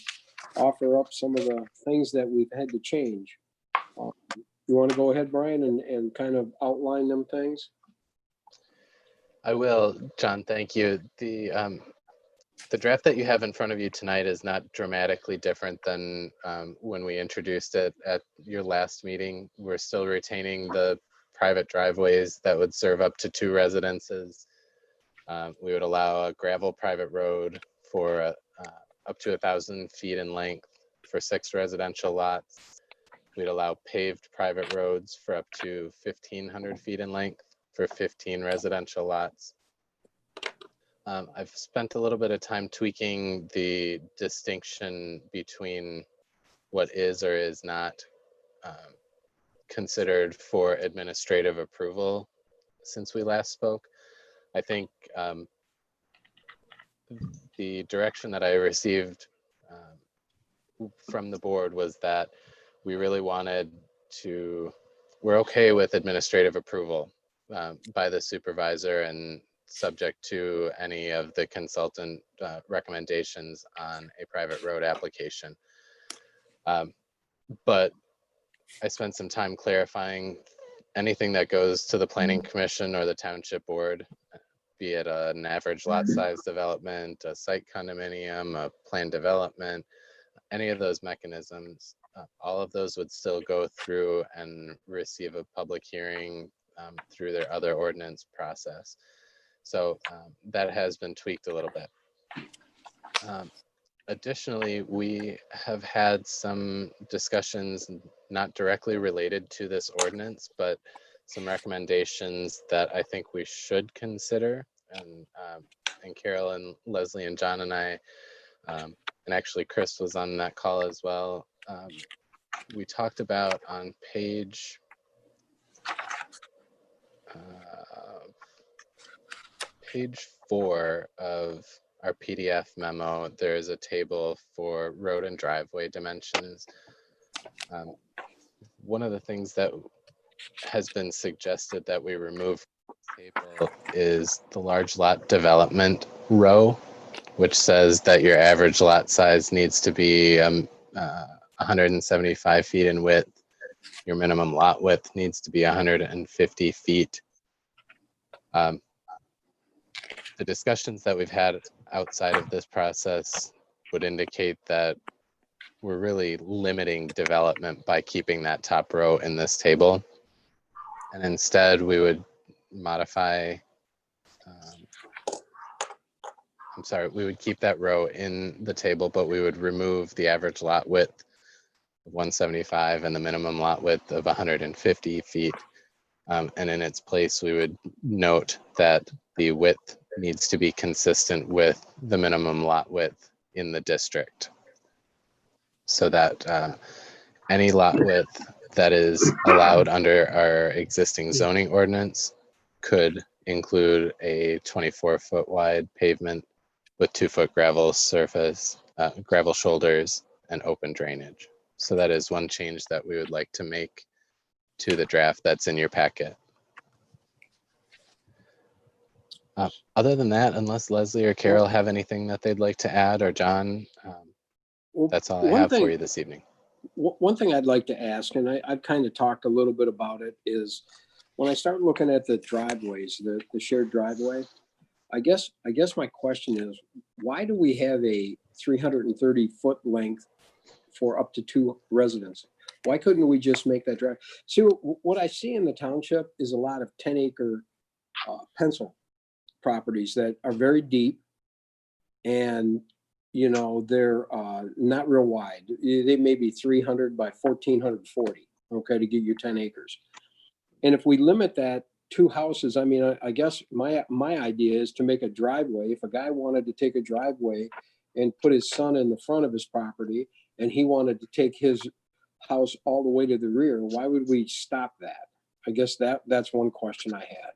Speaker 2: offer up some of the things that we've had to change. You want to go ahead, Brian, and kind of outline them things?
Speaker 18: I will, John, thank you. The draft that you have in front of you tonight is not dramatically different than when we introduced it at your last meeting. We're still retaining the private driveways that would serve up to 2 residences. We would allow a gravel private road for up to 1,000 feet in length for 6 residential lots. We'd allow paved private roads for up to 1,500 feet in length for 15 residential lots. I've spent a little bit of time tweaking the distinction between what is or is not considered for administrative approval since we last spoke. I think the direction that I received from the board was that we really wanted to, we're okay with administrative approval by the supervisor and subject to any of the consultant recommendations on a private road application. But I spent some time clarifying anything that goes to the planning commission or the township board, be it an average lot size development, a site condominium, a planned development, any of those mechanisms, all of those would still go through and receive a public hearing through their other ordinance process. So that has been tweaked a little bit. Additionally, we have had some discussions not directly related to this ordinance, but some recommendations that I think we should consider. And Carol and Leslie and John and I, and actually Chris was on that call as well. We talked about on page 4 of our PDF memo, there is a table for road and driveway dimensions. One of the things that has been suggested that we remove from the table is the large lot development row, which says that your average lot size needs to be 175 feet in width. Your minimum lot width needs to be 150 feet. The discussions that we've had outside of this process would indicate that we're really limiting development by keeping that top row in this table. And instead we would modify, we would keep that row in the table, but we would remove the average lot width of 175 and the minimum lot width of 150 feet. And in its place, we would note that the width needs to be consistent with the minimum lot width in the district. So that any lot width that is allowed under our existing zoning ordinance could include a 24-foot wide pavement with 2-foot gravel surface, gravel shoulders, and open drainage. So that is one change that we would like to make to the draft that's in your packet. Other than that, unless Leslie or Carol have anything that they'd like to add, or John, that's all I have for you this evening.
Speaker 2: One thing I'd like to ask, and I've kind of talked a little bit about it, is when I start looking at the driveways, the shared driveway, I guess my question is, why do we have a 330-foot length for up to 2 residents? Why couldn't we just make that drive? See, what I see in the township is a lot of 10-acre pencil properties that are very deep, and you know, they're not real wide. They may be 300 by 1440, okay, to get you 10 acres. And if we limit that 2 houses, I mean, I guess my idea is to make a driveway. If a guy wanted to take a driveway and put his son in the front of his property, and he wanted to take his house all the way to the rear, why would we stop that? I guess that's one question I had.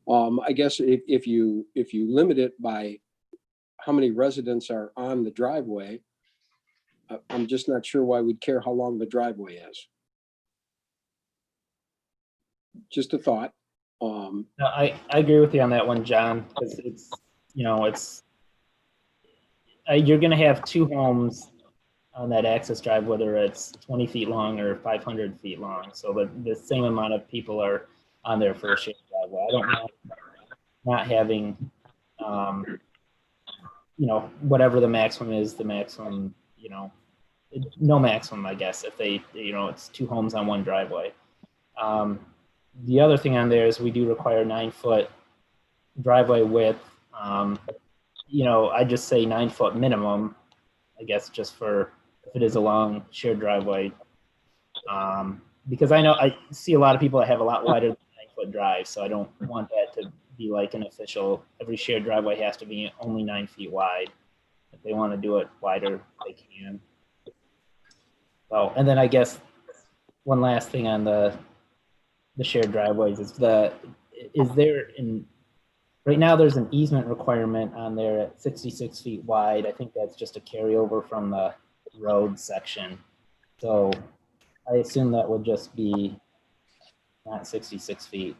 Speaker 2: I guess if you limit it by how many residents are on the driveway, I'm just not sure why we'd care how long the driveway is. Just a thought.
Speaker 11: No, I agree with you on that one, John, because it's, you know, it's, you're going to have 2 homes on that access drive, whether it's 20 feet long or 500 feet long. So the same amount of people are on there for a shared driveway. I don't know, not having, you know, whatever the maximum is, the maximum, you know, no maximum, I guess, if they, you know, it's 2 homes on 1 driveway. The other thing on there is we do require 9-foot driveway width. You know, I just say 9-foot minimum, I guess, just for if it is a long shared driveway. Because I know I see a lot of people that have a lot wider than 9-foot drive, so I don't want that to be like an official, every shared driveway has to be only 9 feet wide. If they want to do it wider, they can. So, and then I guess one last thing on the shared driveways is right now there's an easement requirement on there at 66 feet wide. I think that's just a carryover from the road section. So I assume that would just be not 66 feet.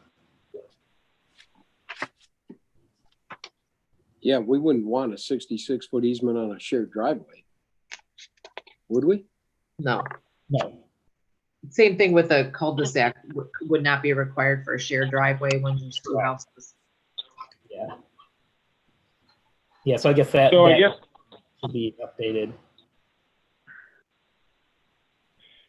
Speaker 2: Yeah, we wouldn't want a 66-foot easement on a shared driveway, would we?
Speaker 16: No.
Speaker 11: No.
Speaker 16: Same thing with a cul-de-sac would not be required for a shared driveway when there's 2 houses.
Speaker 11: Yeah. Yeah, so I guess that should be updated.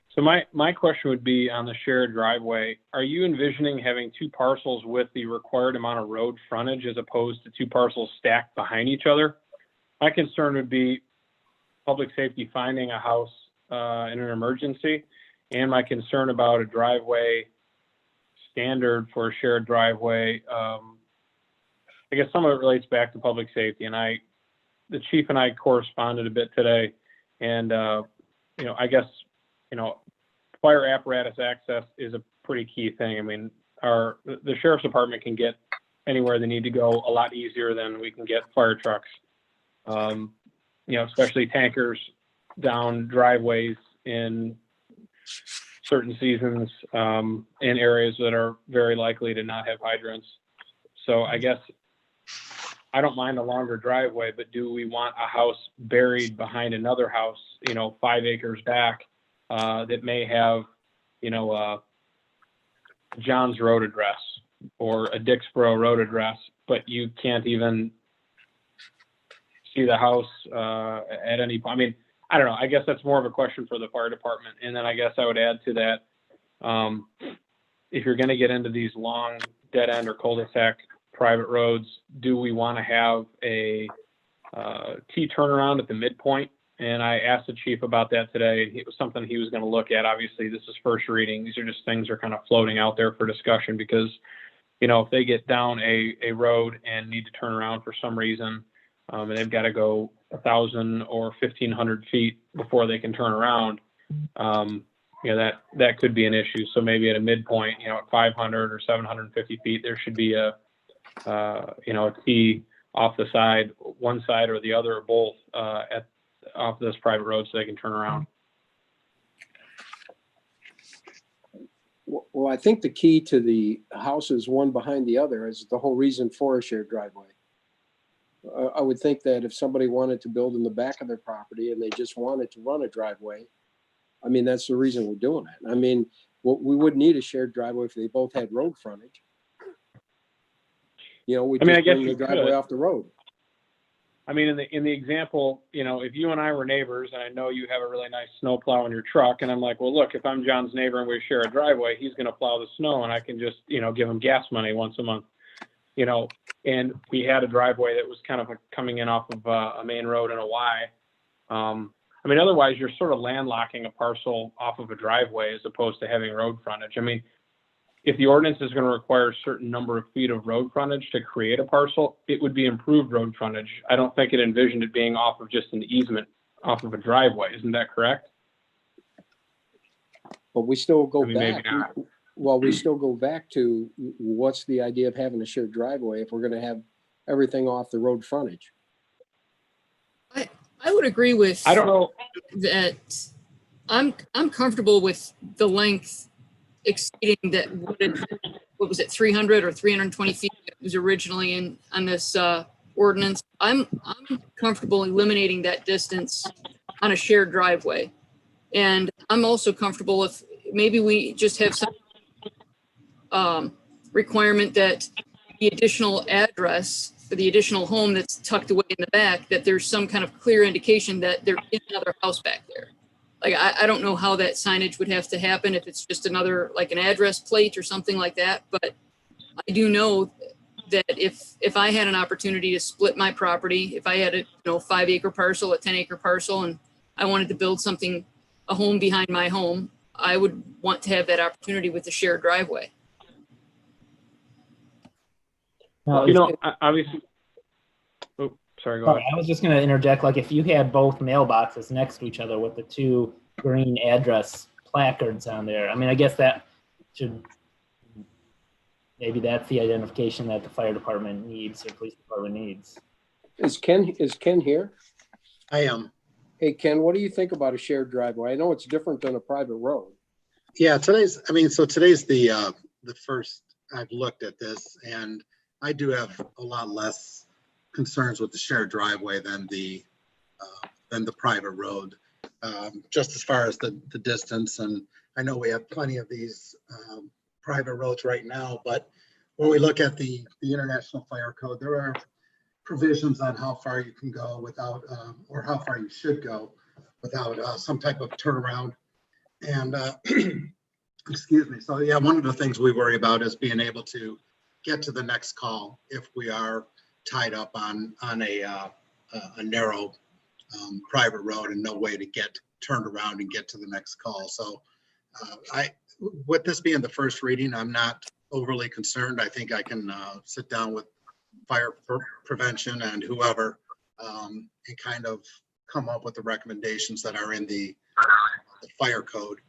Speaker 15: So my question would be on the shared driveway, are you envisioning having 2 parcels with the required amount of road frontage as opposed to 2 parcels stacked behind each other? My concern would be public safety finding a house in an emergency, and my concern about a driveway standard for a shared driveway. I guess some of it relates back to public safety, and the chief and I corresponded a bit today, and you know, I guess, you know, fire apparatus access is a pretty key thing. I mean, the sheriff's department can get anywhere they need to go a lot easier than we can get fire trucks. You know, especially tankers down driveways in certain seasons, in areas that are very likely to not have hydrants. So I guess I don't mind a longer driveway, but do we want a house buried behind another house, you know, 5 acres back, that may have, you know, John's road address or a Dixboro road address, but you can't even see the house at any point? I mean, I don't know. I guess that's more of a question for the fire department. And then I guess I would add to that, if you're going to get into these long dead end or cul-de-sac private roads, do we want to have a T turnaround at the midpoint? And I asked the chief about that today. It was something he was going to look at. Obviously, this is first reading. These are just things that are kind of floating out there for discussion because, you know, if they get down a road and need to turn around for some reason, and they've got to go 1,000 or 1,500 feet before they can turn around, you that could be an issue. So maybe at a midpoint, at 500 or 750 feet, there should be a T off the side, one side or the other or both off this private road so they can turn around.
Speaker 2: Well, I think the key to the houses one behind the other is the whole reason for a shared driveway. I would think that if somebody wanted to build in the back of their property and they just wanted to run a driveway, I mean, that's the reason we're doing it. I mean, we wouldn't need a shared driveway if they both had road frontage. We just bring the driveway off the road.
Speaker 15: I mean, in the example, if you and I were neighbors, and I know you have a really nice snow plow in your truck, and I'm like, well, look, if I'm John's neighbor and we share a driveway, he's going to plow the snow, and I can just, give him gas money once a month, and we had a driveway that was kind of coming in off of a main road and a Y. I mean, otherwise you're sort of landlocking a parcel off of a driveway as opposed to having road frontage. I mean, if the ordinance is going to require a certain number of feet of road frontage to create a parcel, it would be improved road frontage. I don't think it envisioned it being off of just an easement off of a driveway. Isn't that correct?
Speaker 2: But we still go back.
Speaker 15: Maybe not.
Speaker 2: Well, we still go back to what's the idea of having a shared driveway if we're going to have everything off the road frontage?
Speaker 12: I would agree with.
Speaker 15: I don't know
Speaker 12: that. I'm comfortable with the length exceeding that. What was it, 300 or 320 feet that was originally on this ordinance? I'm comfortable eliminating that distance on a shared driveway, and I'm also comfortable if maybe we just have some requirement that the additional address for the additional home that's tucked away in the back, that there's some kind of clear indication that there is another house back there. Like, I don't know how that signage would have to happen, if it's just another, like an address plate or something like that. But I do know that if I had an opportunity to split my property, if I had a 5-acre parcel, a 10-acre parcel, and I wanted to build a home behind my home, I would want to have that opportunity with the shared driveway.
Speaker 15: Obviously. Oh, sorry, go ahead.
Speaker 11: I was just going to interject, like if you had both mailboxes next to each other with the 2 green address placards on there, I mean, I guess that maybe that's the identification that the fire department needs or police department needs.
Speaker 2: Is Ken here?
Speaker 9: I am.
Speaker 2: Hey, Ken, what do you think about a shared driveway? I know it's different than a private road.
Speaker 9: Yeah, today's the first I've looked at this, and I do have a lot less concerns with the shared driveway than the private road, just as far as the distance. And I know we have plenty of these private roads right now, but when we look at the International Fire Code, there are provisions on how far you can go without, or how far you should go without some type of turnaround. And excuse me. So yeah, one of the things we worry about is being able to get to the next call if we are tied up on a narrow private road and no way to get turned around and get to the next call. So with this being the first reading, I'm not overly concerned. I think I can sit down with fire prevention and whoever and kind of come up with the recommendations that are in the fire code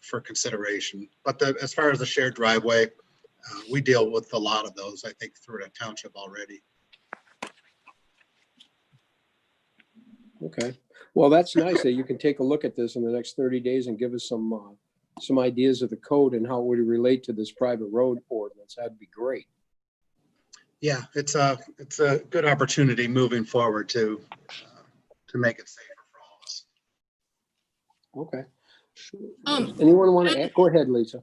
Speaker 9: for consideration. But as far as the shared driveway, we deal with a lot of those, I think, through the township already.
Speaker 2: Okay. Well, that's nice that you can take a look at this in the next 30 days and give us some ideas of the code and how it would relate to this private road ordinance. That'd be great.
Speaker 9: Yeah, it's a good opportunity moving forward to make it safer for all of us.
Speaker 2: Okay. Anyone want to add? Go ahead, Lisa.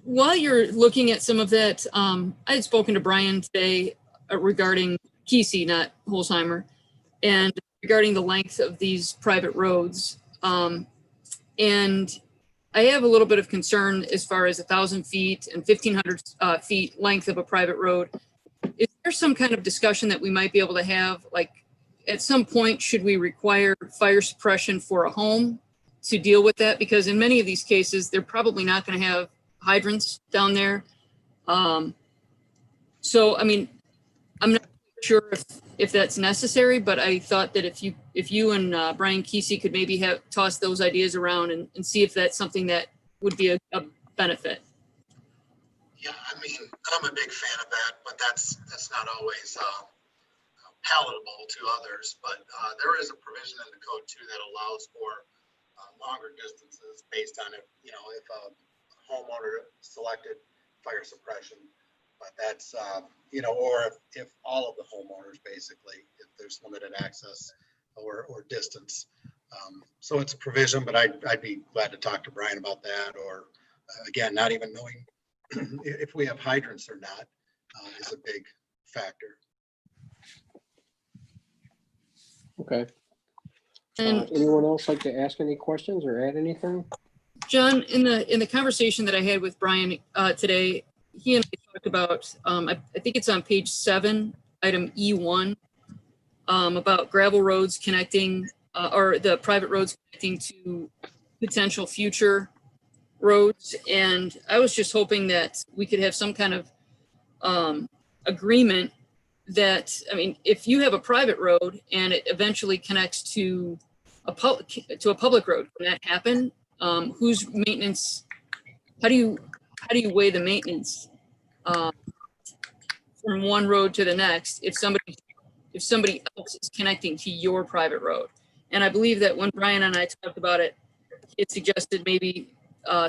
Speaker 12: While you're looking at some of that, I had spoken to Brian today regarding Kesey, not Holzheimer, and regarding the length of these private roads. And I have a little bit of concern as far as 1,000 feet and 1,500 feet length of a private road. Is there some kind of discussion that we might be able to have? Like, at some point, should we require fire suppression for a home to deal with that? Because in many of these cases, they're probably not going to have hydrants down there. So, I mean, I'm not sure if that's necessary, but I thought that if you and Brian Kesey could maybe toss those ideas around and see if that's something that would be a benefit.
Speaker 9: Yeah, I mean, I'm a big fan of that, but that's not always palatable to others. But there is a provision in the code too that allows for longer distances based on if a homeowner selected fire suppression. But that's or if all of the homeowners basically, if there's limited access or distance. So it's a provision, but I'd be glad to talk to Brian about that. Or again, not even knowing if we have hydrants or not is a big factor.
Speaker 2: Okay.
Speaker 12: And
Speaker 2: Anyone else like to ask any questions or add anything?
Speaker 12: John, in the conversation that I had with Brian today, he and I talked about, I think it's on page 7, item E1, about gravel roads connecting, or the private roads connecting to potential future roads. And I was just hoping that we could have some kind of agreement that, I mean, if you have a private road and it eventually connects to a public road, can that happen? Whose maintenance, how do you weigh the maintenance from one road to the next if somebody else is connecting to your private road? And I believe that when Brian and I talked about it, it suggested maybe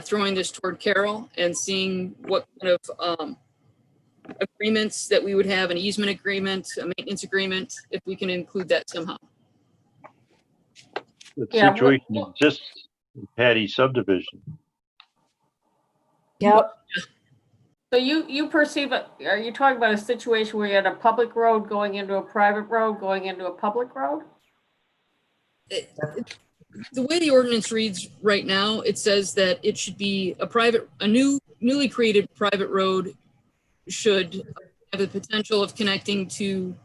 Speaker 12: throwing this toward Carol and seeing what kind of agreements that we would have, an easement agreement, a maintenance agreement, if we can include that somehow.
Speaker 5: The
Speaker 8: Yeah,
Speaker 5: situation exists in Patty subdivision.
Speaker 3: Yep.
Speaker 8: So you perceive it, are you talking about a situation where you had a public road going into a private road, going into a public road?
Speaker 12: The way the ordinance reads right now, it says that it should be a newly created private road should have the potential of connecting to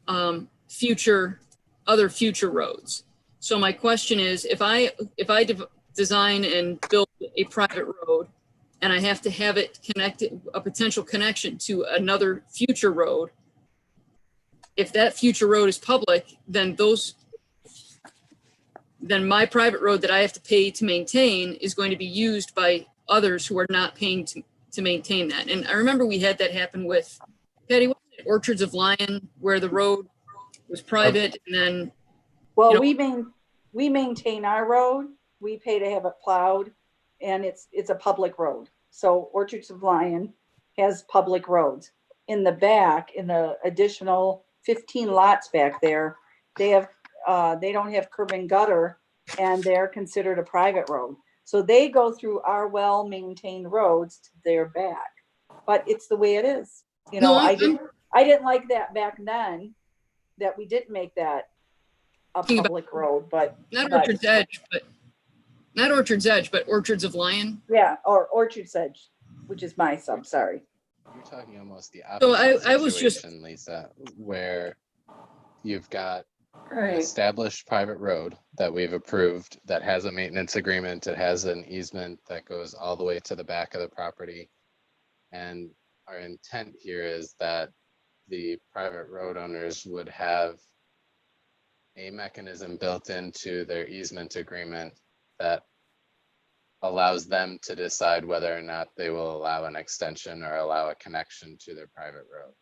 Speaker 12: other future roads. So my question is, if I design and build a private road and I have to have it connected, a potential connection to another future road, if that future road is public, then my private road that I have to pay to maintain is going to be used by others who are not paying to maintain that. And I remember we had that happen with, Patty, what was it, Orchards of Lion, where the road was private and then.
Speaker 3: Well, we maintain our road. We pay to have it plowed, and it's a public road. So Orchards of Lion has public roads. In the back, in the additional 15 lots back there, they don't have curb and gutter, and they're considered a private road. So they go through our well-maintained roads to their back. But it's the way it is. I didn't like that back then, that we didn't make that a public road, but
Speaker 12: not Orchard's Edge, but Orchards of Lion.
Speaker 3: Yeah, or Orchard's Edge, which is my sub. Sorry.
Speaker 18: You're talking almost the opposite
Speaker 12: So I was just,
Speaker 18: Lisa, where you've got an
Speaker 8: Right.
Speaker 18: established private road that we've approved that has a maintenance agreement. It has an easement that goes all the way to the back of the property. And our intent here is that the private road owners would have a mechanism built into their easement agreement that allows them to decide whether or not they will allow an extension or allow a connection to their private road.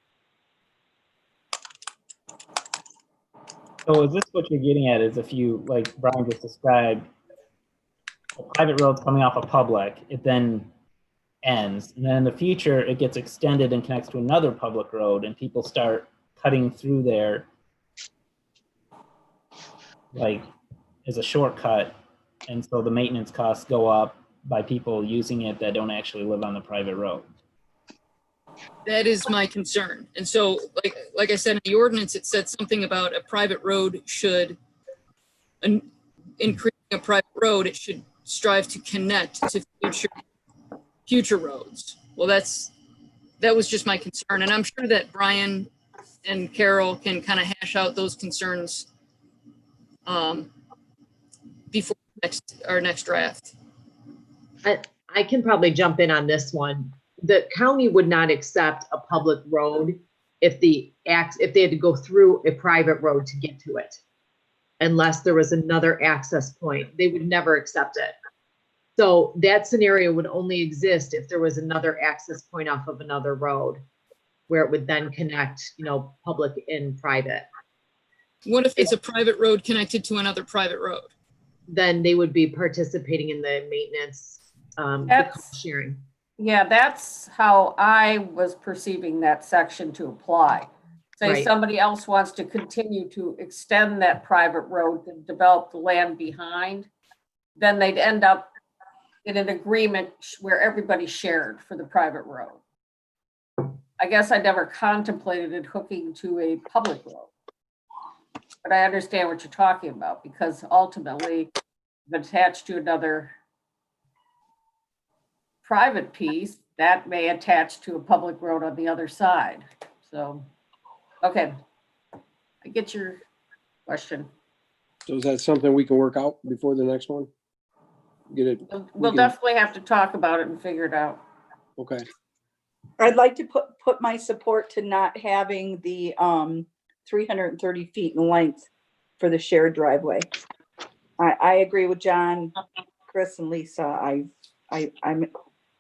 Speaker 11: So is this what you're getting at, is if you, like Brian just described, a private road's coming off a public, it then ends. And then in the future, it gets extended and connects to another public road and people start cutting through there like as a shortcut. And so the maintenance costs go up by people using it that don't actually live on the private road.
Speaker 12: that is my concern. And so, like I said, in the ordinance, it said something about a private road should, in creating a private road, it should strive to connect to future roads. Well, that was just my concern. And I'm sure that Brian and Carol can kind of hash out those concerns before our next draft.
Speaker 16: I can probably jump in on this one. The county would not accept a public road if they had to go through a private road to get to it, unless there was another access point. They would never accept it. So that scenario would only exist if there was another access point off of another road where it would then connect, public and private.
Speaker 12: What if it's a private road connected to another private road?
Speaker 16: Then they would be participating in the maintenance, the cost sharing.
Speaker 8: Yeah, that's how I was perceiving that section to apply. Say
Speaker 16: Right.
Speaker 8: somebody else wants to continue to extend that private road to develop the land behind, then they'd end up in an agreement where everybody shared for the private road. I guess I never contemplated it hooking to a public road. But I understand what you're talking about, because ultimately, if it's attached to another private piece, that may attach to a public road on the other side. So, okay, I get your question.
Speaker 2: So is that something we can work out before the next one? Get it?
Speaker 8: We'll definitely have to talk about it and figure it out.
Speaker 2: Okay.
Speaker 3: I'd like to put my support to not having the 330 feet in length for the shared driveway. I agree with John, Chris, and Lisa.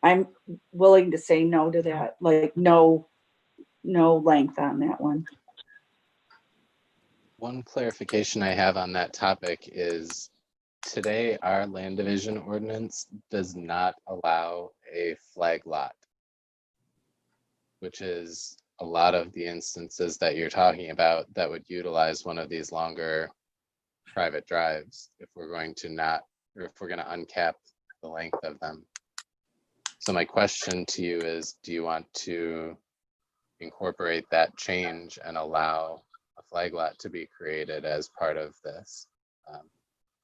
Speaker 3: I'm willing to say no to that, like no length on that one.
Speaker 18: One clarification I have on that topic is today our land division ordinance does not allow a flag lot, which is a lot of the instances that you're talking about that would utilize one of these longer private drives if we're going to uncap the length of them. So my question to you is, do you want to incorporate that change and allow a flag lot to be created as part of this?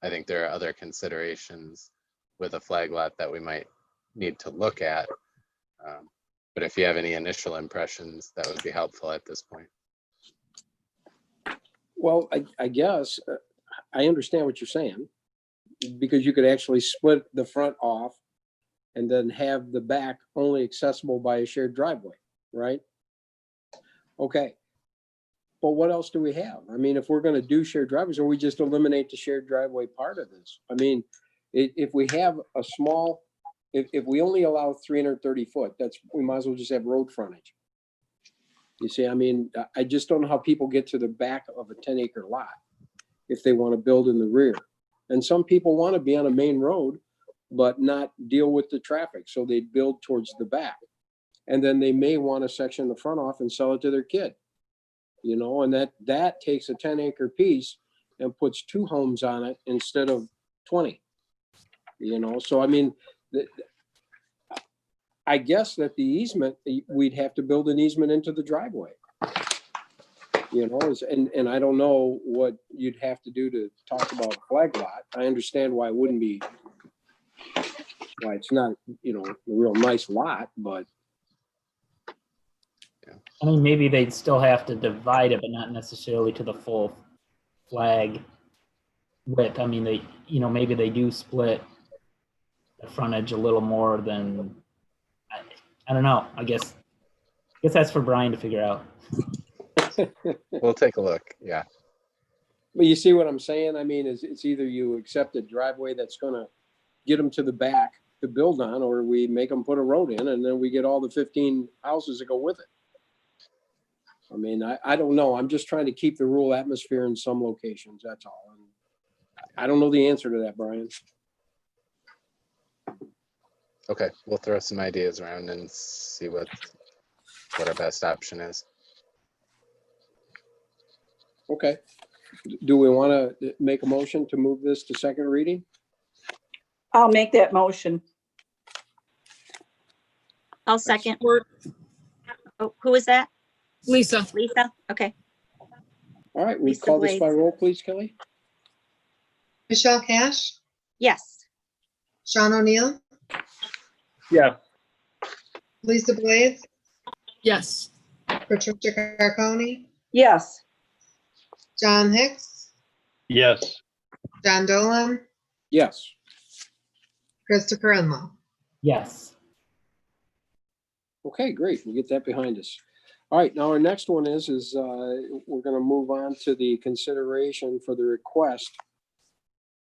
Speaker 18: I think there are other considerations with a flag lot that we might need to look at. But if you have any initial impressions, that would be helpful at this point.
Speaker 2: Well, I guess I understand what you're saying, because you could actually split the front off and then have the back only accessible by a shared driveway, right? Okay. But what else do we have? I mean, if we're going to do shared driveways, or we just eliminate the shared driveway part of this? I mean, if we have a small, if we only allow 330 foot, we might as well just have road frontage. You see, I mean, I just don't know how people get to the back of a 10-acre lot if they want to build in the rear. And some people want to be on a main road, but not deal with the traffic. So they build towards the back. And then they may want to section the front off and sell it to their kid. And that takes a 10-acre piece and puts 2 homes on it instead of 20. So I mean, I guess that the easement, we'd have to build an easement into the driveway. And I don't know what you'd have to do to talk about a flag lot. I understand why it wouldn't be, why it's not, a real nice lot, but.
Speaker 11: I mean, maybe they'd still have to divide it, but not necessarily to the full flag width. I mean, maybe they do split the frontage a little more than, I don't know. I guess that's for Brian to figure out.
Speaker 18: We'll take a look. Yeah.
Speaker 2: But you see what I'm saying? I mean, it's either you accept a driveway that's going to get them to the back to build on, or we make them put a road in, and then we get all the 15 houses that go with it. I mean, I don't know. I'm just trying to keep the rural atmosphere in some locations. That's all. And I don't know the answer to that, Brian.
Speaker 18: Okay, we'll throw some ideas around and see what our best option is.
Speaker 2: Okay. Do we want to make a motion to move this to second reading?
Speaker 3: I'll make that motion.
Speaker 6: I'll second. Oh, who is that?
Speaker 12: Lisa.
Speaker 6: Lisa, okay.
Speaker 2: All right, we
Speaker 6: Lisa
Speaker 2: call this by
Speaker 6: Blades.
Speaker 2: roll, please, Kelly.
Speaker 4: Michelle Cash,
Speaker 6: Yes.
Speaker 4: Sean O'Neill,
Speaker 15: Yes.
Speaker 4: Lisa Blades,
Speaker 12: Yes.
Speaker 4: Patricia Carconi,
Speaker 3: Yes.
Speaker 4: John Hicks,
Speaker 5: Yes.
Speaker 4: John Dolan,
Speaker 2: Yes.
Speaker 4: Christopher Enlow.
Speaker 11: Yes.
Speaker 2: Okay, great. We'll get that behind us. All right, now our next one is we're going to move on to the consideration for the request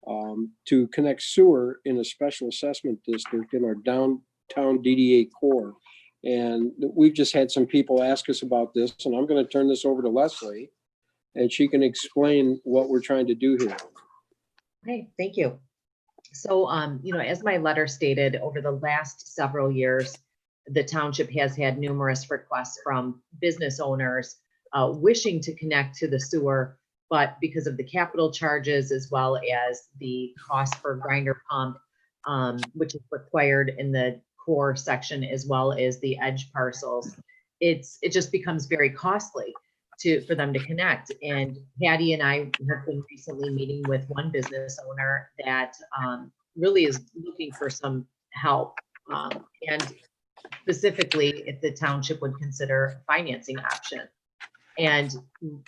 Speaker 2: to connect sewer in a special assessment district in our downtown DDA core. And we've just had some people ask us about this, and I'm going to turn this over to Leslie, and she can explain what we're trying to do here.
Speaker 16: Okay, thank you. So, you know, as my letter stated, over the last several years, the township has had numerous requests from business owners wishing to connect to the sewer, but because of the capital charges as well as the cost for grinder pump, which is required in the core section as well as the edge parcels, it just becomes very costly for them to connect. And Patty and I have been recently meeting with one business owner that really is looking for some help, and specifically if the township would consider a financing option. And in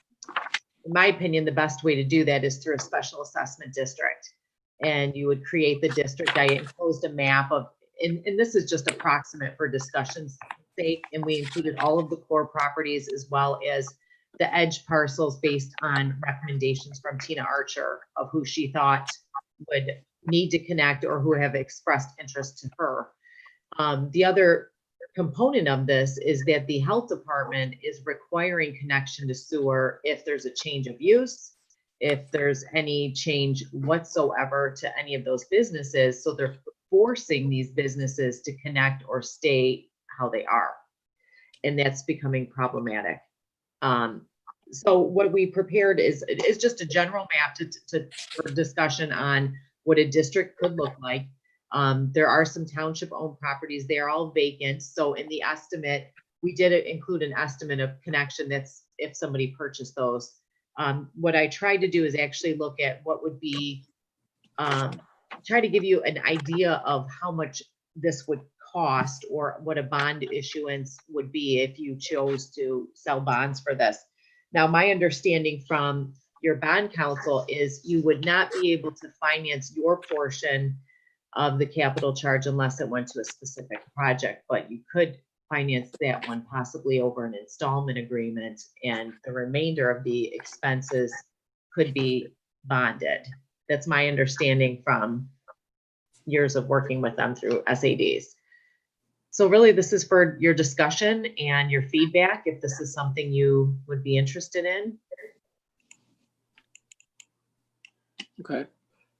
Speaker 16: my opinion, the best way to do that is through a special assessment district. And you would create the district. I enclosed a map of, and this is just approximate for discussion's sake, and we included all of the core properties as well as the edge parcels based on recommendations from Tina Archer of who she thought would need to connect or who have expressed interest to her. The other component of this is that the health department is requiring connection to sewer if there's a change of use, if there's any change whatsoever to any of those businesses. So they're forcing these businesses to connect or stay how they are. And that's becoming problematic. So what we prepared is just a general map for discussion on what a district could look like. There are some township owned properties. They're all vacant. So in the estimate, we did include an estimate of connection. That's if somebody purchased those. What I tried to do is actually look at what would be, try to give you an idea of how much this would cost or what a bond issuance would be if you chose to sell bonds for this. Now, my understanding from your bond counsel is you would not be able to finance your portion of the capital charge unless it went to a specific project, but you could finance that one possibly over an installment agreement, and the remainder of the expenses could be bonded. That's my understanding from years of working with them through SADs. So really, this is for your discussion and your feedback, if this is something you would be interested in.
Speaker 2: Okay.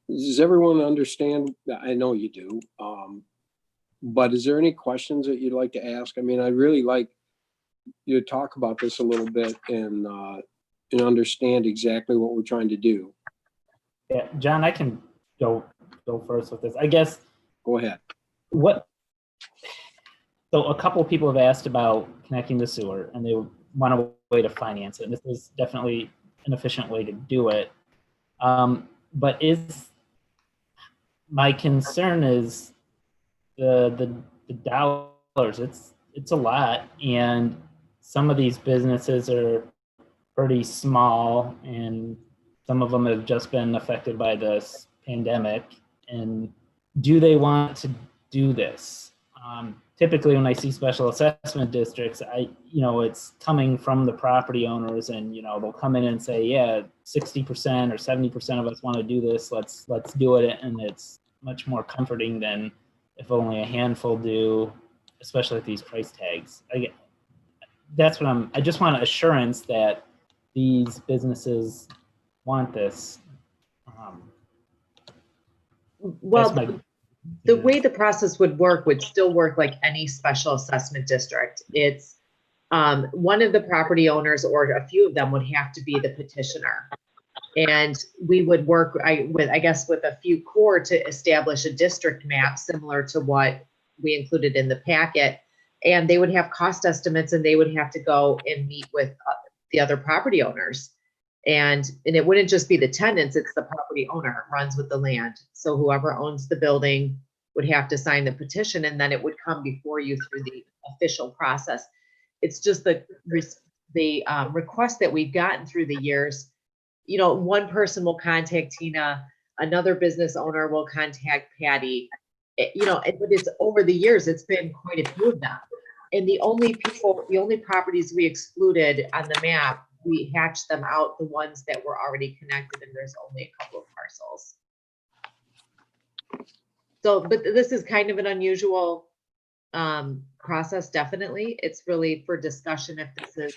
Speaker 2: Does everyone understand? I know you do. But is there any questions that you'd like to ask? I mean, I'd really like you to talk about this a little bit and understand exactly what we're trying to do.
Speaker 11: Yeah, John, I can go first with this. I guess.
Speaker 2: Go ahead.
Speaker 11: So a couple of people have asked about connecting the sewer, and they want a way to finance it. And this is definitely an efficient way to do it. But my concern is the dollars. It's a lot, and some of these businesses are pretty small, and some of them have just been affected by this pandemic. And do they want to do this? Typically, when I see special assessment districts, it's coming from the property owners, and they'll come in and say, yeah, 60% or 70% of us want to do this. Let's do it, and it's much more comforting than if only a handful do, especially at these price tags. I just want assurance that these businesses want this.
Speaker 16: The way the process would still work like any special assessment district. It's one of the property owners or a few of them would have to be the petitioner. And we would work with a few core to establish a district map similar to what we included in the packet. And they would have cost estimates, and they would have to go and meet with the other property owners. And it wouldn't just be the tenants, it's the property owner runs with the land. So whoever owns the building would have to sign the petition, and then it would come before you through the official process. It's just the request that we've gotten through the years. One person will contact Tina, another business owner will contact Patty. But it's over the years, it's been quite a few of them. And the only properties we excluded on the map, we hatched them out, the ones that were already connected, and there's only a couple of parcels. So, but this is kind of an unusual process, definitely. It's really for discussion if this is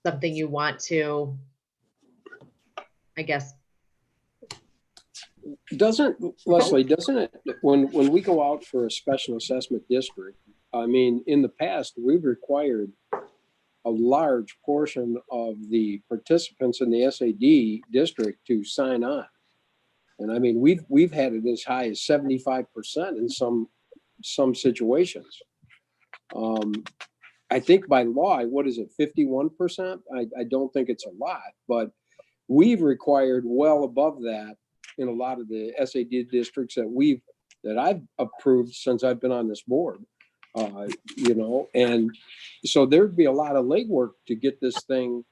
Speaker 16: something you want to, I guess.
Speaker 2: Leslie, doesn't it, when we go out for a special assessment district, I mean, in the past, we've required a large portion of the participants in the SAD district to sign on. And I mean, we've had it as high as 75% in some situations. I think by law, what is it, 51%? I don't think it's a lot, but we've required well above that in a lot of the SAD districts that I've approved since I've been on this board. You know, and so there'd be a lot of legwork to get this thing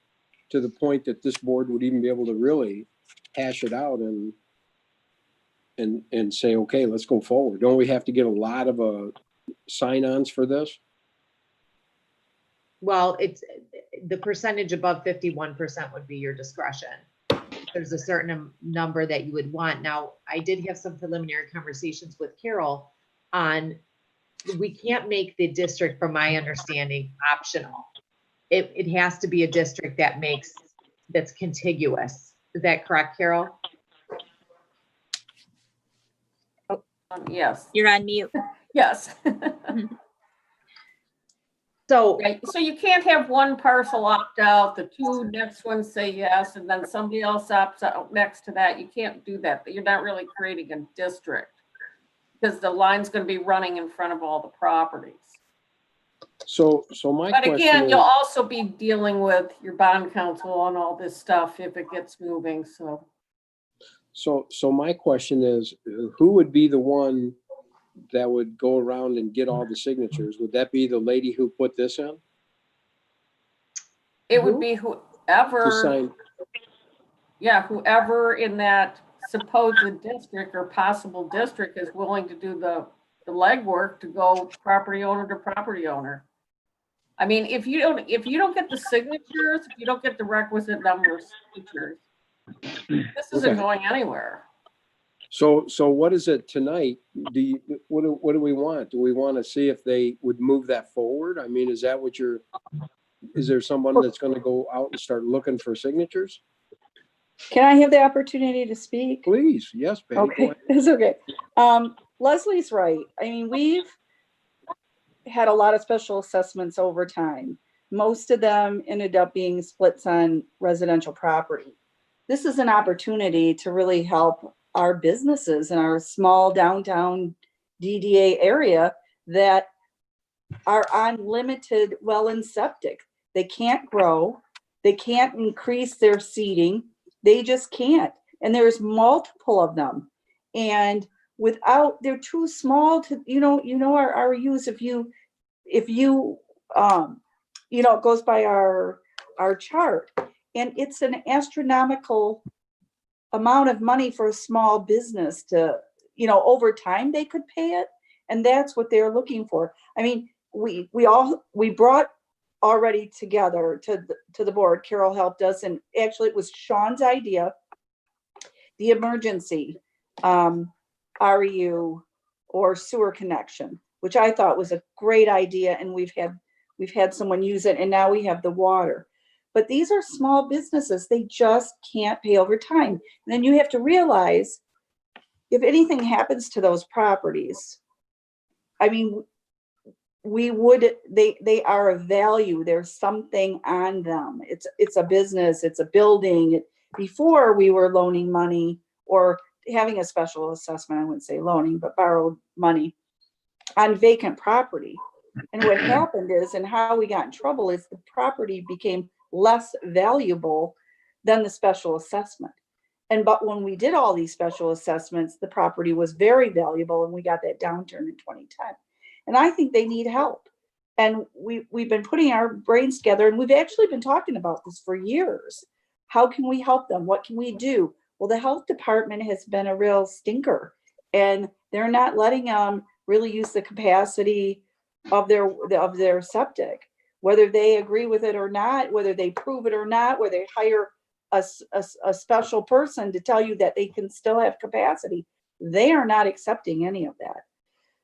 Speaker 2: to the point that this board would even be able to really hash it out and say, okay, let's go forward. Don't we have to get a lot of sign-ons for this?
Speaker 16: Well, it's the percentage above 51% would be your discretion. There's a certain number that you would want. Now, I did have some preliminary conversations with Carol on, we can't make the district, from my understanding, optional. It has to be a district that's contiguous. Is that correct, Carol?
Speaker 8: Yes.
Speaker 6: You're on mute.
Speaker 8: Yes.
Speaker 16: So,
Speaker 8: right. So you can't have one parcel opt out, the two next ones say yes, and then somebody else opts out next to that. You can't do that. You're not really creating a district because the line's going to be running in front of all the properties.
Speaker 2: So my
Speaker 8: But
Speaker 2: question
Speaker 8: again,
Speaker 2: is,
Speaker 8: you'll also be dealing with your bond counsel and all this stuff if it gets moving. So
Speaker 2: my question is, who would be the one that would go around and get all the signatures? Would that be the lady who put this in?
Speaker 8: it would be
Speaker 2: To
Speaker 8: whoever,
Speaker 2: sign?
Speaker 8: yeah, whoever in that supposed district or possible district is willing to do the legwork to go property owner to property owner. I mean, if you don't get the signatures, if you don't get the requisite number of signatures, this isn't
Speaker 2: Okay.
Speaker 8: going anywhere.
Speaker 2: So what is it tonight? What do we want? Do we want to see if they would move that forward? I mean, is there someone that's going to go out and start looking for signatures?
Speaker 3: Can I have the opportunity to speak?
Speaker 2: Please, yes, Patty. Go
Speaker 3: Okay,
Speaker 2: ahead.
Speaker 3: it's okay. Leslie's right. I mean, we've had a lot of special assessments over time. Most of them ended up being splits on residential property. This is an opportunity to really help our businesses in our small downtown DDA area that are on limited well and septic. They can't grow. They can't increase their seating. They just can't. And there's multiple of them. And they're too small to, our RUs, if you it goes by our chart, and it's an astronomical amount of money for a small business to, over time they could pay it. And that's what they're looking for. I mean, we brought already together to the board. Carol helped us, and actually it was Sean's idea, the emergency REU or sewer connection, which I thought was a great idea, and we've had someone use it, and now we have the water. But these are small businesses. They just can't pay over time. And then you have to realize if anything happens to those properties, I mean, they are of value. There's something on them. It's a business, it's a building. Before we were loaning money or having a special assessment, I wouldn't say loaning, but borrowed money on vacant property. And what happened is, and how we got in trouble is the property became less valuable than the special assessment. But when we did all these special assessments, the property was very valuable, and we got that downturn in 2010. And I think they need help. And we've been putting our brains together, and we've actually been talking about this for years. How can we help them? What can we do? Well, the health department has been a real stinker, and they're not letting them really use the capacity of their septic, whether they agree with it or not, whether they prove it or not, whether they hire a special person to tell you that they can still have capacity. They are not accepting any of that.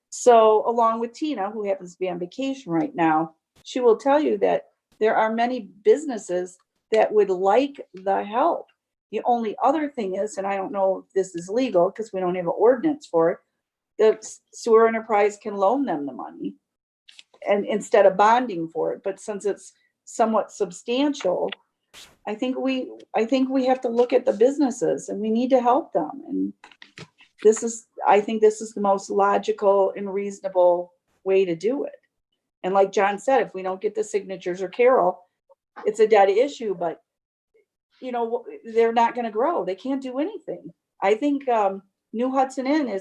Speaker 3: So along with Tina, who happens to be on vacation right now, she will tell you that there are many businesses that would like the help. The only other thing is, and I don't know if this is legal because we don't have an ordinance for it, the sewer enterprise can loan them the money and instead of bonding for it. But since it's somewhat substantial, I think we have to look at the businesses and we need to help them. And I think this is the most logical and reasonable way to do it. And like John said, if we don't get the signatures, or Carol, it's a dead issue, but you know, they're not going to grow. They can't do anything. I think New Hudson Inn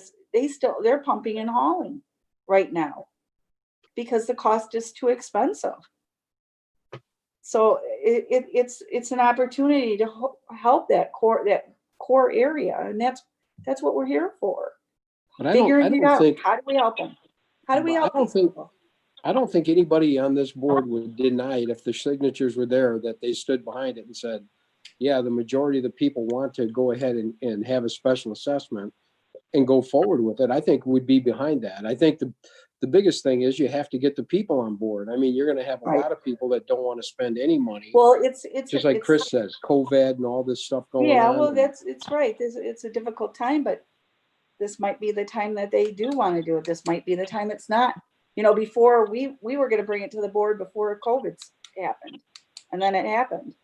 Speaker 3: they're pumping and hauling right now because the cost is too expensive. So it's an opportunity to help that core area, and that's what we're here for.
Speaker 2: But
Speaker 3: Figuring it out. How do we help them? How do we help these people?
Speaker 2: I don't think anybody on this board would deny it if the signatures were there, that they stood behind it and said, yeah, the majority of the people want to go ahead and have a special assessment and go forward with it. I think we'd be behind that. I think the biggest thing is you have to get the people on board. I mean, you're going to have a lot of people that don't want to spend any money.
Speaker 3: Well, it's
Speaker 2: just like Chris says, COVID and all this stuff going on.
Speaker 3: Yeah, well, it's right. It's a difficult time, but this might be the time that they do want to do it. This might be the time it's not. You know, before we were going to bring it to the board before COVID happened, and then it happened.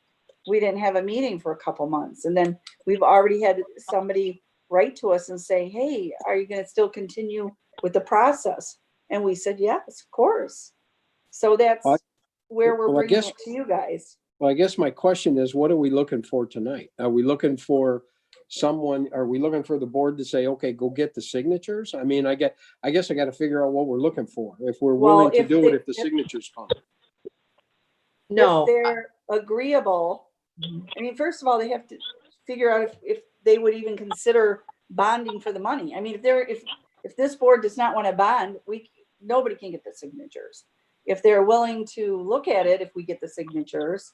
Speaker 3: We didn't have a meeting for a couple months, and then we've already had somebody write to us and say, hey, are you going to still continue with the process? And we said, yes, of course. So that's where we're bringing it to you guys.
Speaker 2: Well, I guess my question is, what are we looking for tonight? Are we looking for are we looking for the board to say, okay, go get the signatures? I mean, I guess I got to figure out what we're looking for. If we're willing to do it, if the signatures come.
Speaker 3: No. If they're agreeable, I mean, first of all, they have to figure out if they would even consider bonding for the money. I mean, if this board does not want to bond, nobody can get the signatures. If they're willing to look at it, if we get the signatures,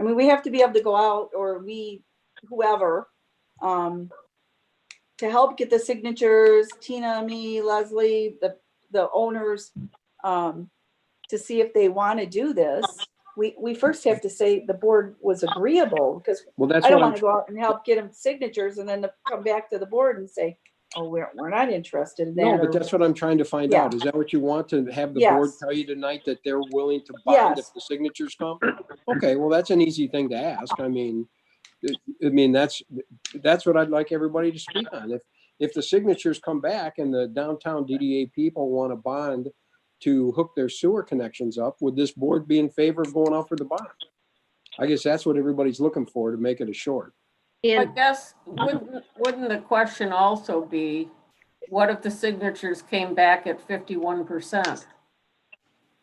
Speaker 3: I mean, we have to be able to go out, or whoever, to help get the signatures, Tina, me, Leslie, the owners, to see if they want to do this. We first have to say the board was agreeable, because I don't want to go out and help get them signatures and then come back to the board and say, oh, we're not interested in that.
Speaker 2: No, but that's what I'm trying to find out. Is that what you want, to have the board tell you tonight, that they're willing to bond if the signatures come? Okay, well, that's an easy thing to ask. I mean, that's what I'd like everybody to speak on. If the signatures come back and the downtown DDA people want to bond to hook their sewer connections up, would this board be in favor of going out for the bond? I guess that's what everybody's looking for, to make it a short.
Speaker 8: I guess, wouldn't the question also be, what if the signatures came back at 51%?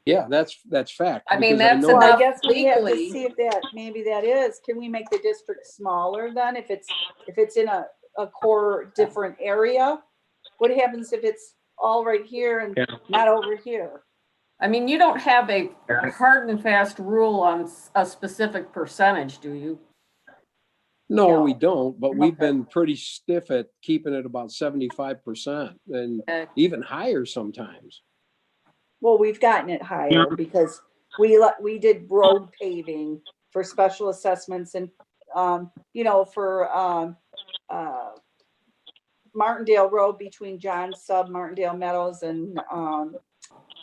Speaker 8: Yeah,
Speaker 2: that's fact.
Speaker 8: I mean, that's enough.
Speaker 3: I guess we have to see if maybe that is. Can we make the district smaller then? If it's in a core different area, what happens if it's all right here and not over here?
Speaker 8: I mean, you don't have a hard and fast rule on a specific percentage, do you?
Speaker 2: No, we don't, but we've been pretty stiff at keeping it about 75% and even higher sometimes.
Speaker 3: Well, we've gotten it higher because we did road paving for special assessments, and for Martindale Road between John Sub, Martindale Meadows, and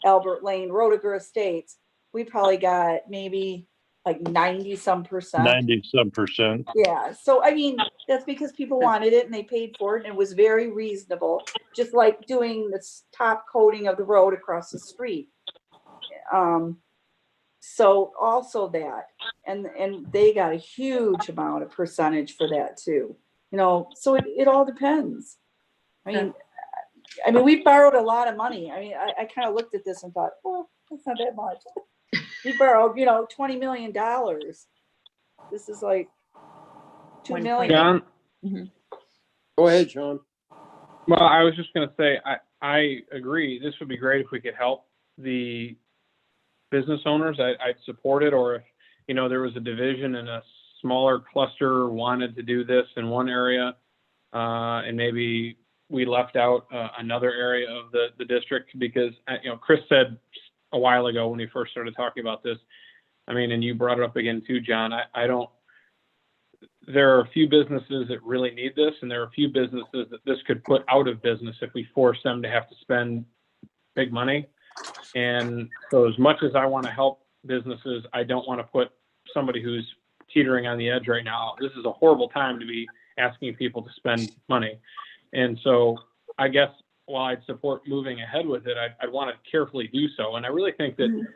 Speaker 3: Albert Lane, Rodiger Estates, we probably got maybe like 90-some%.
Speaker 5: 90-some%.
Speaker 3: Yeah. So, I mean, that's because people wanted it and they paid for it, and it was very reasonable, just like doing this top coating of the road across the street. So also that, and they got a huge amount of percentage for that too. So it all depends. I mean, we borrowed a lot of money. I mean, I kind of looked at this and thought, well, that's not that much. We borrowed, $20 million. This is like $2 million.
Speaker 15: John?
Speaker 2: Go ahead, John.
Speaker 15: Well, I was just going to say, I agree. This would be great if we could help the business owners. I'd support it. Or if, there was a division and a smaller cluster wanted to do this in one area, and maybe we left out another area of the district because, Chris said a while ago when we first started talking about this, I mean, and you brought it up again too, John, there are a few businesses that really need this, and there are a few businesses that this could put out of business if we force them to have to spend big money. And so as much as I want to help businesses, I don't want to put somebody who's teetering on the edge right now. This is a horrible time to be asking people to spend money. And so I guess while I'd support moving ahead with it, I'd want to carefully do so. And I really think that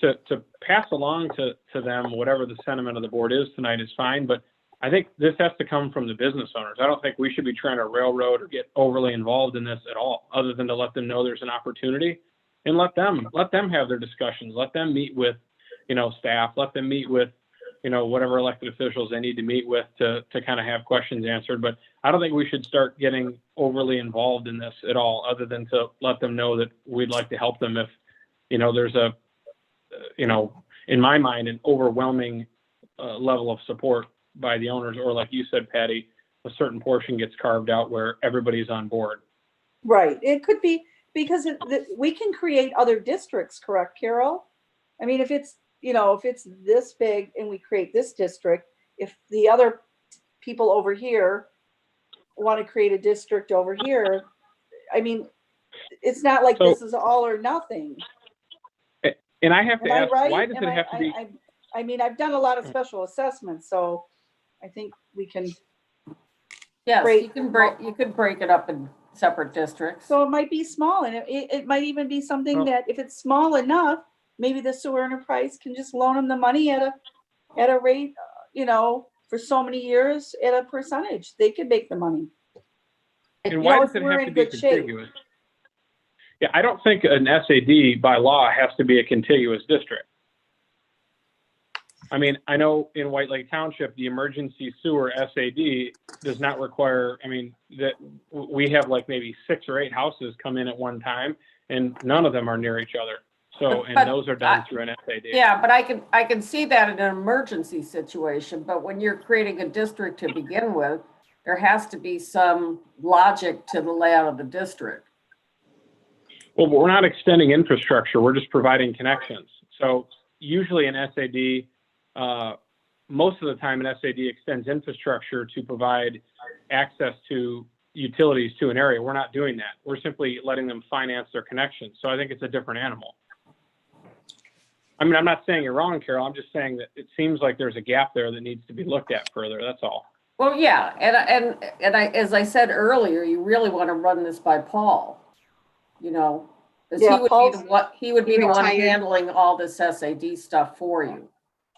Speaker 15: to pass along to them whatever the sentiment of the board is tonight is fine, but I think this has to come from the business owners. I don't think we should be trying to railroad or get overly involved in this at all, other than to let them know there's an opportunity and let them have their discussions. Let them meet with, staff, let them meet with, whatever elected officials they need to meet with to kind of have questions answered. But I don't think we should start getting overly involved in this at all, other than to let them know that we'd like to help them if, there's a, in my mind, an overwhelming level of support by the owners, or like you said, Patty, a certain portion gets carved out where everybody's on board.
Speaker 3: Right. It could be because we can create other districts, correct, Carol? I mean, if it's this big and we create this district, if the other people over here want to create a district over here, I mean, it's not like this is all or nothing.
Speaker 15: And I have to ask,
Speaker 3: right?
Speaker 15: why does it have to be?
Speaker 3: I mean, I've done a lot of special assessments, so I think we can.
Speaker 8: Yes, you could break it up in separate districts.
Speaker 3: So it might be small, and it might even be something that if it's small enough, maybe the sewer enterprise can just loan them the money at a rate, for so many years at a percentage. They could make the money.
Speaker 15: And why does it have to be contiguous? Yeah, I don't think an SAD by law has to be a contiguous district. I mean, I know in White Lake Township, the emergency sewer SAD does not require, that we have like maybe 6 or 8 houses come in at one time, and none of them are near each other. So, and those are done through an SAD.
Speaker 8: Yeah, but I can see that in an emergency situation, but when you're creating a district to begin with, there has to be some logic to the layout of the district.
Speaker 15: Well, but we're not extending infrastructure. We're just providing connections. So usually an SAD, most of the time an SAD extends infrastructure to provide access to utilities to an area. We're not doing that. We're simply letting them finance their connections. So I think it's a different animal. I mean, I'm not saying you're wrong, Carol. I'm just saying that it seems like there's a gap there that needs to be looked at further. That's all.
Speaker 8: Well, yeah, and as I said earlier, you really want to run this by Paul. Because he would be the one handling all this SAD stuff for you.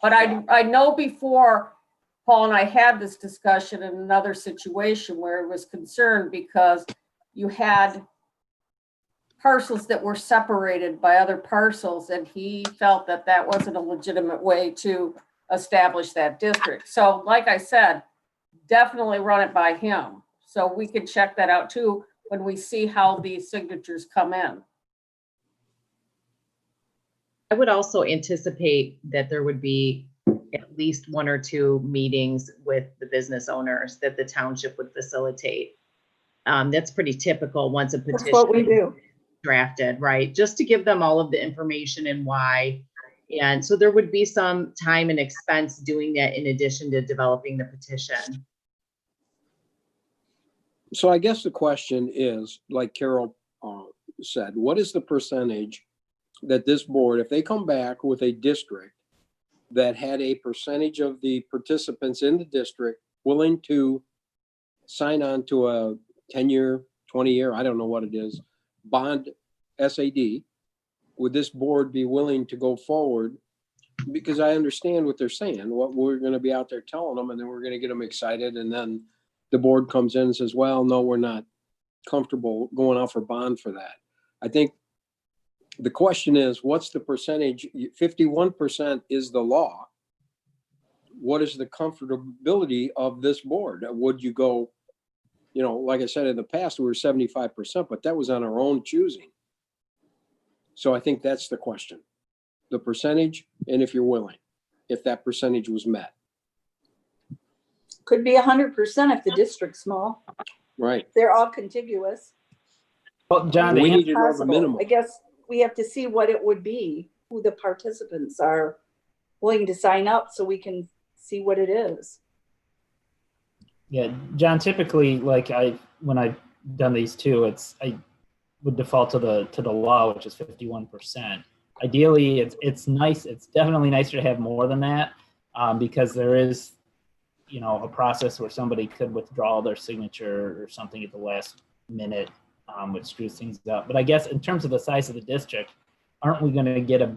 Speaker 8: But I know before Paul and I had this discussion in another situation where it was concerned because you had parcels that were separated by other parcels, and he felt that that wasn't a legitimate way to establish that district. So like I said, definitely run it by him. So we can check that out too when we see how these signatures come in.
Speaker 16: I would also anticipate that there would be at least 1 or 2 meetings with the business owners that the township would facilitate. That's pretty typical once a petition.
Speaker 3: That's what we do.
Speaker 16: Drafted, right? Just to give them all of the information and why. And so there would be some time and expense doing that in addition to developing the petition.
Speaker 2: So I guess the question is, like Carol said, what is the percentage that this board, if they come back with a district that had a percentage of the participants in the district willing to sign on to a 10-year, 20-year, I don't know what it is, bond SAD, would this board be willing to go forward? Because I understand what they're saying, what we're going to be out there telling them, and then we're going to get them excited, and then the board comes in and says, well, no, we're not comfortable going out for bond for that. I think the question is, what's the percentage? 51% is the law. What is the comfortability of this board? Would you go, like I said, in the past, we were 75%, but that was on our own choosing. So I think that's the question, the percentage, and if you're willing, if that percentage was met.
Speaker 3: Could be 100% if the district's small.
Speaker 2: Right.
Speaker 3: They're all contiguous.
Speaker 11: Well, John,
Speaker 2: We
Speaker 11: the
Speaker 2: need to know the
Speaker 3: Possible.
Speaker 2: minimum.
Speaker 3: I guess we have to see what it would be, who the participants are willing to sign up so we can see what it is.
Speaker 11: Yeah, John, typically, like when I've done these too, I would default to the law, which is 51%. Ideally, it's nice. It's definitely nicer to have more than that, because there is, you know, a process where somebody could withdraw their signature or something at the last minute, which screws things up. But I guess in terms of the size of the district, aren't we going to get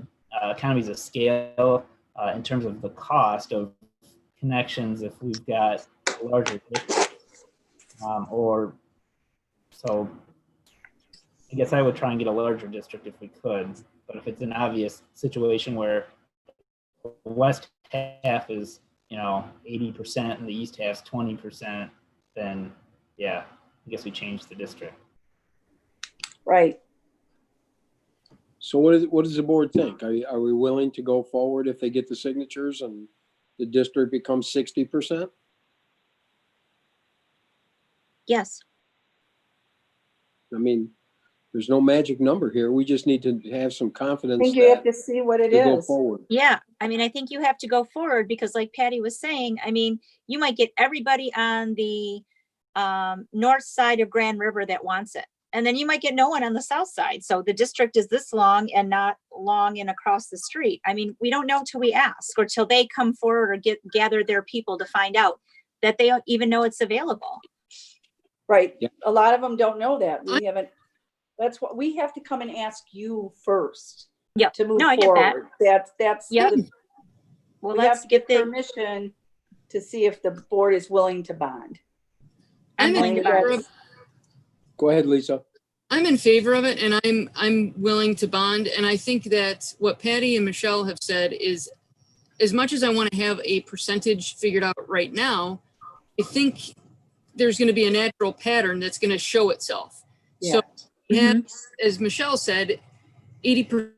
Speaker 11: economies of scale in terms of the cost of connections if we've got a larger district? Or so I guess I would try and get a larger district if we could. But if it's an obvious situation where the west half is, you know, 80% and the east half's 20%, then yeah, I guess we change the district.
Speaker 3: Right.
Speaker 2: So what does the board think? Are we willing to go forward if they get the signatures and the district becomes 60%?
Speaker 6: Yes.
Speaker 2: I mean, there's no magic number here. We just need to have some
Speaker 3: I
Speaker 2: confidence
Speaker 3: think you have
Speaker 2: that
Speaker 3: to see what it
Speaker 2: to go
Speaker 3: is.
Speaker 2: forward.
Speaker 6: Yeah, I mean, I think you have to go forward because like Patty was saying, I mean, you might get everybody on the north side of Grand River that wants it. And then you might get no one on the south side. So the district is this long and not long and across the street. I mean, we don't know till we ask or till they come forward or gather their people to find out that they don't even know it's available.
Speaker 3: Right.
Speaker 2: Yeah.
Speaker 3: A lot of them don't know that. We haven't, that's what we have to come and ask you first.
Speaker 6: Yep.
Speaker 3: To move
Speaker 6: No, I get
Speaker 3: forward.
Speaker 6: that.
Speaker 3: That's
Speaker 6: Yep.
Speaker 3: Well,
Speaker 6: We
Speaker 3: let's
Speaker 6: have to
Speaker 3: get
Speaker 6: get the-
Speaker 3: permission to see if the board is willing to bond.
Speaker 6: I'm
Speaker 12: I'm
Speaker 6: willing
Speaker 12: in
Speaker 6: to
Speaker 12: favor
Speaker 6: bond.
Speaker 12: of,
Speaker 2: Go ahead, Lisa.
Speaker 12: I'm in favor of it, and I'm willing to bond. And I think that what Patty and Michelle have said is, as much as I want to have a percentage figured out right now, I think there's going to be a natural pattern that's going to show itself.
Speaker 3: Yeah.
Speaker 12: So, we have, as Michelle said, 80%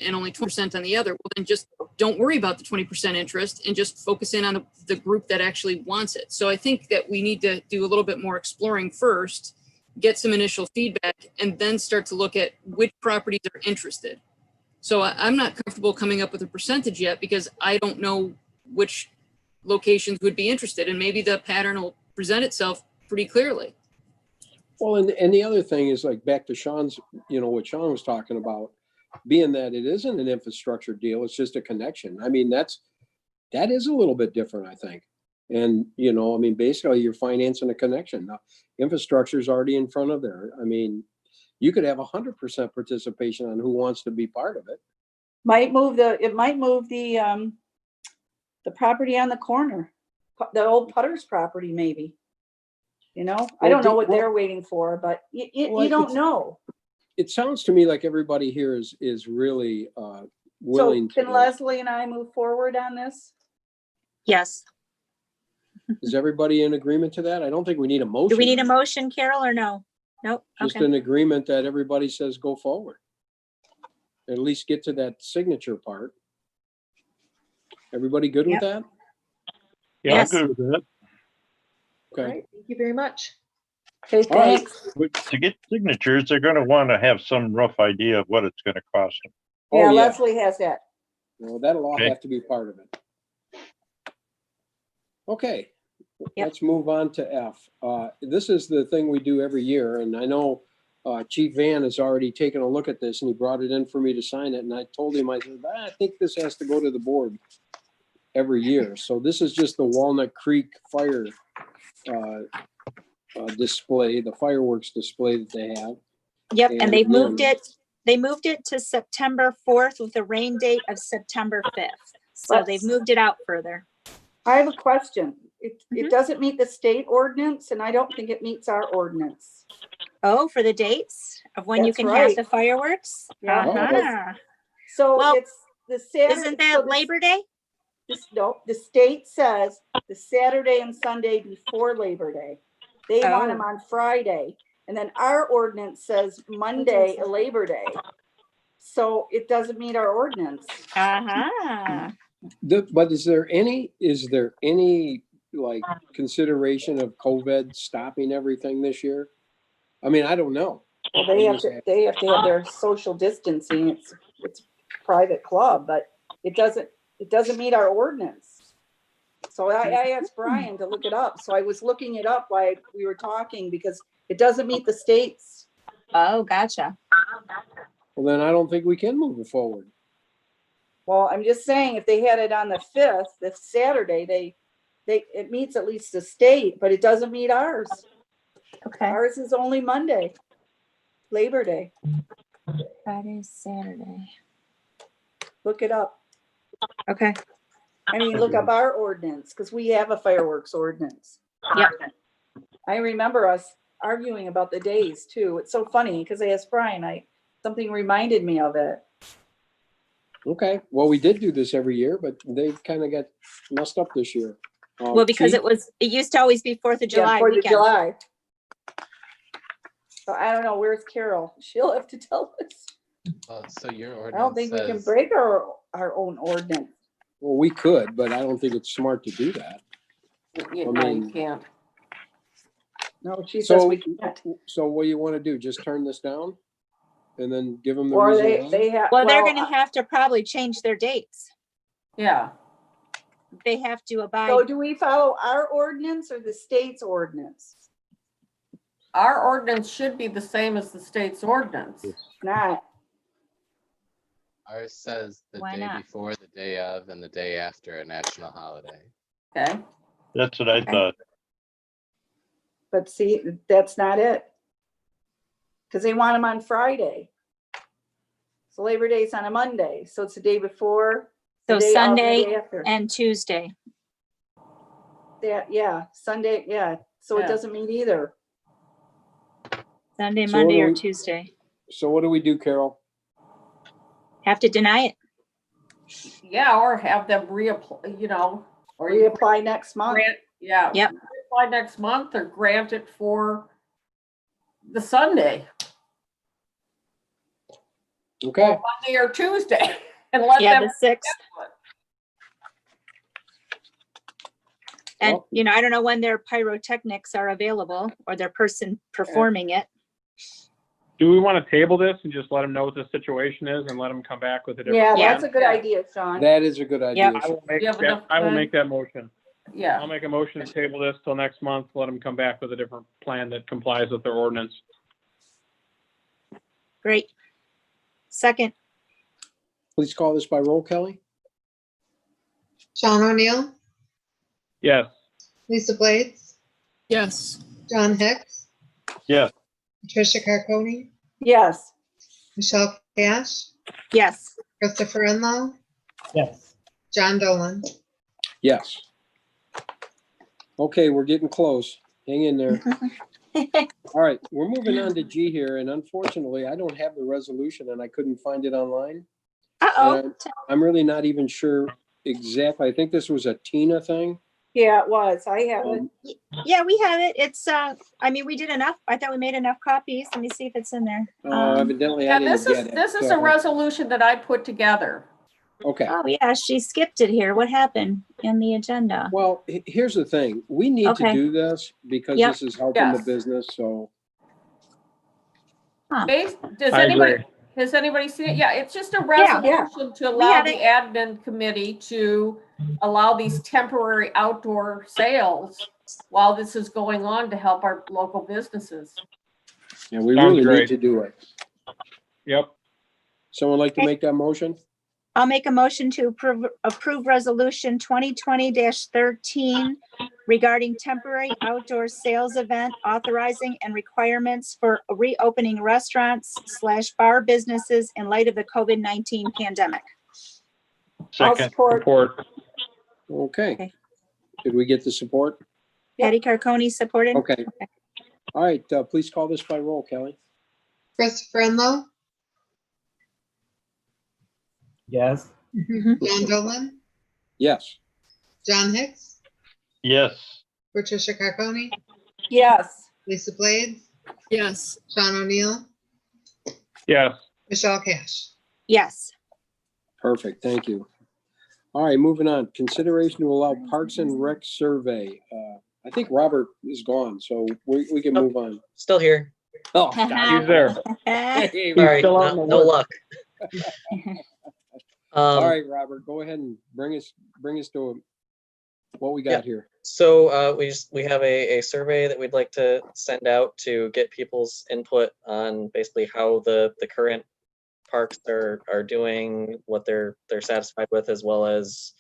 Speaker 12: and only 20% on the other. Well, then just don't worry about the 20% interest and just focus in on the group that actually wants it. So I think that we need to do a little bit more exploring first, get some initial feedback, and then start to look at which properties are interested. So I'm not comfortable coming up with a percentage yet because I don't know which locations would be interested, and maybe the pattern will present itself pretty clearly.
Speaker 2: Well, and the other thing is like back to Sean's, you know, what Sean was talking about, being that it isn't an infrastructure deal, it's just a connection. I mean, that is a little bit different, I think. And, you know, I mean, basically you're financing a connection. Now, infrastructure is already in front of there. I mean, you could have 100% participation on who wants to be part of it.
Speaker 3: It might move the property on the corner, the old Putter's property, maybe. You know, I don't know what they're waiting for, but you don't know.
Speaker 2: It sounds to me like everybody here is really willing
Speaker 3: So can
Speaker 2: to.
Speaker 3: Leslie and I move forward on this?
Speaker 6: Yes.
Speaker 2: Is everybody in agreement to that? I don't think we need a motion.
Speaker 6: Do we need a motion, Carol, or no? Nope.
Speaker 2: Just
Speaker 6: Okay.
Speaker 2: an agreement that everybody says go forward. At least get to that signature part. Everybody good with that?
Speaker 5: Yeah,
Speaker 6: Yes.
Speaker 5: I'm good with that.
Speaker 2: Okay.
Speaker 16: All right, thank you very much.
Speaker 3: Okay,
Speaker 2: All right.
Speaker 3: thanks.
Speaker 5: But to get signatures, they're going to want to have some rough idea of what it's going to cost them.
Speaker 3: Yeah,
Speaker 2: Oh, yeah.
Speaker 3: Leslie has that.
Speaker 2: Well, that'll all
Speaker 5: Okay.
Speaker 2: have to be part of it. Okay,
Speaker 6: Yep.
Speaker 2: let's move on to F. This is the thing we do every year, and I know Chief Van has already taken a look at this and he brought it in for me to sign it. And I told him, I said, I think this has to go to the board every year. So this is just the Walnut Creek Fire display, the fireworks display that they have.
Speaker 6: Yep, and they've moved
Speaker 2: then-
Speaker 6: it. They moved it to September 4th with a rain date of September 5th. So they've moved it out further.
Speaker 3: I have a question. It doesn't meet the state ordinance, and I don't think it meets our ordinance.
Speaker 6: Oh, for the dates of when you
Speaker 3: That's
Speaker 6: can
Speaker 3: right.
Speaker 6: have the fireworks?
Speaker 3: Yeah,
Speaker 6: Uh-huh.
Speaker 3: So
Speaker 6: Well,
Speaker 3: it's the Saturday.
Speaker 6: Isn't that Labor Day?
Speaker 3: No, the state says the Saturday and Sunday before Labor Day. They want them
Speaker 6: Oh.
Speaker 3: on Friday. And then our ordinance says Monday, Labor Day. So it doesn't meet our ordinance.
Speaker 6: Uh-huh.
Speaker 2: But is there any like consideration of COVID stopping everything this year? I mean, I don't know.
Speaker 3: Well, they have to have their social distancing. It's a private club, but it doesn't meet our ordinance. So I asked Brian to look it up. So I was looking it up while we were talking because it doesn't meet the state's.
Speaker 6: Oh, gotcha.
Speaker 2: Well, then I don't think we can move it forward.
Speaker 3: Well, I'm just saying, if they had it on the 5th, this Saturday, it meets at least the state, but it doesn't meet ours.
Speaker 6: Okay.
Speaker 3: Ours is only Monday, Labor Day.
Speaker 6: Friday, Saturday.
Speaker 3: Look it up.
Speaker 6: Okay.
Speaker 3: I mean, look up our ordinance, because we have a fireworks ordinance.
Speaker 6: Yep.
Speaker 3: I remember us arguing about the days too. It's so funny, because I asked Brian, something reminded me of it.
Speaker 2: Okay, well, we did do this every year, but they kind of got messed up this year.
Speaker 6: Well, because
Speaker 2: Chief?
Speaker 6: it used to always be 4th of July
Speaker 3: Yeah, 4th of
Speaker 6: weekend.
Speaker 3: July. So I don't know, where's Carol? She'll have to tell us.
Speaker 18: So your
Speaker 3: I don't
Speaker 18: ordinance
Speaker 3: think we can
Speaker 18: says,
Speaker 3: break our own ordinance.
Speaker 2: Well, we could, but I don't think it's smart to do that.
Speaker 8: You can't.
Speaker 3: No, she says we can't.
Speaker 2: So what do you want to do? Just turn this down? And then give them the
Speaker 3: Or
Speaker 2: reason why?
Speaker 3: they have.
Speaker 6: Well, they're going to have to probably change their dates.
Speaker 8: Yeah.
Speaker 6: They have to abide.
Speaker 3: So do we follow our ordinance or the state's ordinance?
Speaker 8: Our ordinance should be the same as the state's ordinance.
Speaker 3: Not.
Speaker 18: ours says the
Speaker 6: Why
Speaker 18: day
Speaker 6: not?
Speaker 18: before, the day of, and the day after a national holiday.
Speaker 8: Okay.
Speaker 5: That's what I thought.
Speaker 3: But see, that's not it. Because they want them on Friday. So Labor Day's on a Monday, so it's the day before. the
Speaker 6: So
Speaker 3: day of, the
Speaker 6: Sunday
Speaker 3: day after.
Speaker 6: and Tuesday.
Speaker 3: Yeah, Sunday, yeah, so it
Speaker 8: Yeah.
Speaker 3: doesn't mean either.
Speaker 6: Sunday,
Speaker 2: So what
Speaker 6: Monday,
Speaker 2: do
Speaker 6: or
Speaker 2: we-
Speaker 6: Tuesday.
Speaker 2: So what do we do, Carol?
Speaker 6: Have to deny it.
Speaker 8: Yeah, or have them reapply, or you
Speaker 3: Reapply next month.
Speaker 8: grant, yeah.
Speaker 6: Yep.
Speaker 8: Reapply next month or grant it for the Sunday,
Speaker 2: Okay,
Speaker 8: or Monday or Tuesday, and let
Speaker 6: Yeah,
Speaker 8: them.
Speaker 6: the 6th. And,
Speaker 2: Well-
Speaker 6: I don't know when their pyrotechnics are available or their person performing it.
Speaker 15: Do we want to table this and just let them know what the situation is and let them come back with a different?
Speaker 3: Yeah,
Speaker 15: plan?
Speaker 3: that's a good idea, Sean.
Speaker 2: that is a good idea.
Speaker 6: Yep.
Speaker 15: I will make
Speaker 8: You have
Speaker 15: that,
Speaker 8: enough
Speaker 15: I will
Speaker 8: time?
Speaker 15: make that motion.
Speaker 8: Yeah,
Speaker 15: I'll make a motion to table this till next month, let them come back with a different plan that complies with their ordinance.
Speaker 6: Great. Second,
Speaker 2: Please call this by roll, Kelly.
Speaker 4: Sean O'Neill,
Speaker 15: Yes.
Speaker 4: Lisa Blades,
Speaker 12: Yes.
Speaker 4: John Hicks,
Speaker 5: Yes.
Speaker 4: Patricia Carconi,
Speaker 3: Yes,
Speaker 4: Michelle Cash,
Speaker 6: yes.
Speaker 4: Christopher Enlow,
Speaker 11: Yes.
Speaker 4: John Dolan.
Speaker 2: Yes. Okay, we're getting close. Hang in there. All right, we're moving on to G here, and unfortunately, I don't have the resolution and I couldn't find it online.
Speaker 6: Uh-oh.
Speaker 2: And I'm really not even sure exactly. I think this was a Tina thing.
Speaker 3: yeah, it was. I have it.
Speaker 6: Yeah, we have it. It's, we did enough. I thought we made enough copies. Let me see if it's in there.
Speaker 2: Evidently, I
Speaker 8: and
Speaker 2: didn't
Speaker 8: this
Speaker 2: get
Speaker 8: is,
Speaker 2: it.
Speaker 8: this is
Speaker 2: so-
Speaker 8: a resolution that I put together.
Speaker 2: Okay.
Speaker 6: Oh, yeah, she skipped it here. What happened in the agenda?
Speaker 2: Well, here's the thing. We need to
Speaker 6: Okay.
Speaker 2: do this because
Speaker 6: Yep.
Speaker 2: this is helping the
Speaker 8: Yes.
Speaker 2: business, so.
Speaker 8: Does
Speaker 15: I
Speaker 8: anybody,
Speaker 15: agree.
Speaker 8: has anybody seen it? Yeah, it's just a
Speaker 3: Yeah.
Speaker 8: resolution to allow
Speaker 6: had
Speaker 8: the
Speaker 6: it.
Speaker 8: admin committee to allow these temporary outdoor sales while this is going on to help our local businesses.
Speaker 2: Yeah, we
Speaker 15: Sounds
Speaker 2: really need
Speaker 15: great.
Speaker 2: to do it.
Speaker 15: Yep.
Speaker 2: Someone like to make that motion?
Speaker 6: I'll make a motion to approve resolution 2020-13 regarding temporary outdoor sales event authorizing and requirements for reopening restaurants/bar businesses in light of the COVID-19 pandemic.
Speaker 3: I'll
Speaker 5: Second.
Speaker 3: support.
Speaker 15: Support.
Speaker 2: Okay.
Speaker 6: Okay.
Speaker 2: Did we get the support?
Speaker 6: Patty Carconi supported.
Speaker 2: Okay. All right, please call this by roll, Kelly.
Speaker 4: Christopher Enlow,
Speaker 11: Yes.
Speaker 4: John Dolan,
Speaker 2: Yes.
Speaker 4: John Hicks,
Speaker 5: Yes.
Speaker 4: Patricia Carconi,
Speaker 3: Yes,
Speaker 4: Lisa Blades,
Speaker 12: Yes.
Speaker 4: Sean O'Neill,
Speaker 15: Yes.
Speaker 4: Michelle Cash.
Speaker 6: Yes.
Speaker 2: Perfect, thank you. All right, moving on. Consideration to allow Parks and Rec survey. I think Robert is gone, so we can move on.
Speaker 21: Still here.
Speaker 2: Oh,
Speaker 15: He's there.
Speaker 2: Hey,
Speaker 21: Sorry,
Speaker 15: still out in
Speaker 21: no,
Speaker 15: the
Speaker 21: no
Speaker 15: work.
Speaker 21: luck.
Speaker 2: all right, Robert, go ahead and bring us to what we got here.
Speaker 21: So we have a survey that we'd like to send out to get people's input on basically how the current parks are doing, what they're satisfied with, as well as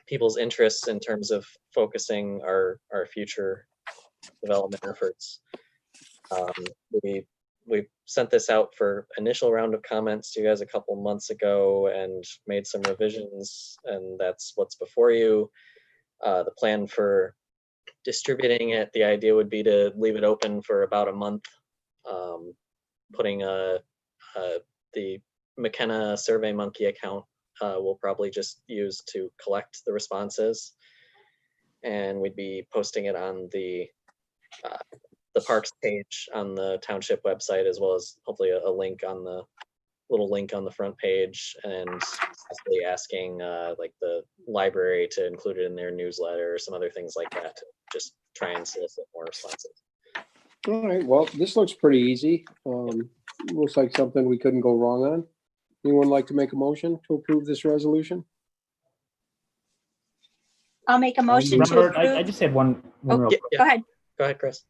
Speaker 21: people's interests in terms of focusing our future development efforts. We sent this out for initial round of comments to you guys a couple months ago and made some revisions, and that's what's before you. The plan for distributing it, the idea would be to leave it open for about a month, putting the McKenna SurveyMonkey account we'll probably just use to collect the responses, and we'd be posting it on the parks page on the township website, as well as hopefully a link on the little link on the front page, and possibly asking like the library to include it in their newsletter or some other things like that to just try and solicit more responses.
Speaker 2: All right, well, this looks pretty easy. Looks like something we couldn't go wrong on. Anyone like to make a motion to approve this resolution?
Speaker 6: I'll make a motion to
Speaker 11: Robert,
Speaker 6: approve.
Speaker 11: I just had one real quick.
Speaker 6: Go ahead.
Speaker 21: Go ahead, Chris.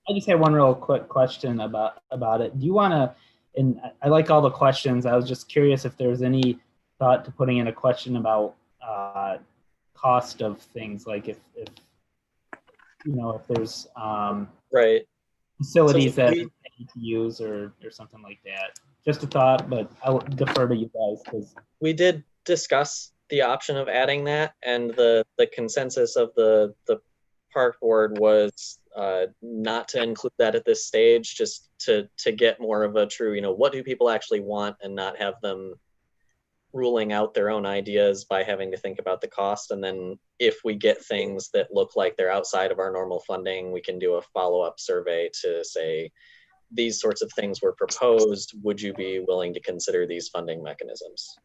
Speaker 11: I just had one real quick question about it. Do you want to, and I like all the questions. I was just curious if there's any thought to putting in a question about cost of things, like if you know, if there's
Speaker 21: right
Speaker 11: facilities
Speaker 21: So
Speaker 11: that
Speaker 21: we-
Speaker 11: they need to use or something like that. Just a thought, but I'll defer to you guys because
Speaker 21: we did discuss the option of adding that, and the consensus of the park board was not to include that at this stage, just to get more of a true, you know, what do people actually want, and not have them ruling out their own ideas by having to think about the cost. And then if we get things that look like they're outside of our normal funding, we can do a follow-up survey to say, these sorts of things were proposed. Would you be willing to consider these funding mechanisms?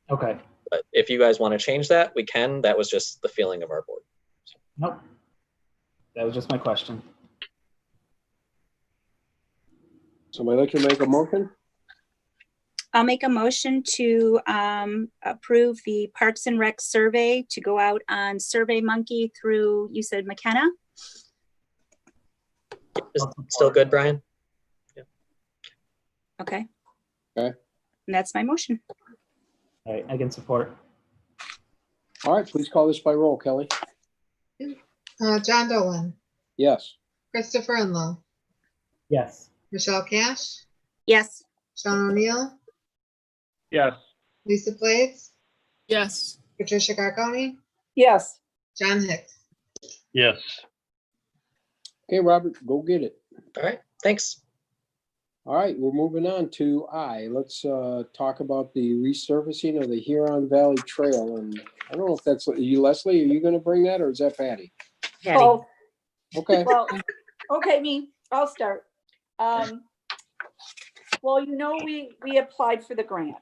Speaker 11: Okay.
Speaker 21: But if you guys want to change that, we can. That was just the feeling of our board.
Speaker 11: Nope. That was just my question.
Speaker 2: Somebody like to make a motion?
Speaker 6: I'll make a motion to approve the Parks and Rec survey to go out on SurveyMonkey through, you said McKenna?
Speaker 21: Is still good, Brian? Yeah.
Speaker 6: Okay.
Speaker 2: Okay.
Speaker 6: And that's my motion.
Speaker 11: All right, I can support.
Speaker 2: All right, please call this by roll, Kelly.
Speaker 4: John Dolan,
Speaker 2: Yes.
Speaker 4: Christopher Enlow,
Speaker 11: Yes.
Speaker 4: Michelle Cash,
Speaker 6: Yes.
Speaker 4: Sean O'Neill,
Speaker 15: Yes.
Speaker 4: Lisa Blades,
Speaker 12: Yes.
Speaker 4: Patricia Carconi,
Speaker 3: Yes.
Speaker 4: John Hicks.
Speaker 5: Yes.
Speaker 2: Okay, Robert, go get it.
Speaker 21: All right, thanks.
Speaker 2: All right, we're moving on to I. Let's talk about the resurfacing of the Huron Valley Trail. And I don't know if that's you, Leslie. Are you going to bring that, or is that Patty?
Speaker 16: Patty.
Speaker 3: Oh,
Speaker 2: Okay.
Speaker 3: well, okay, I'll start. Well, you know, we applied for the grant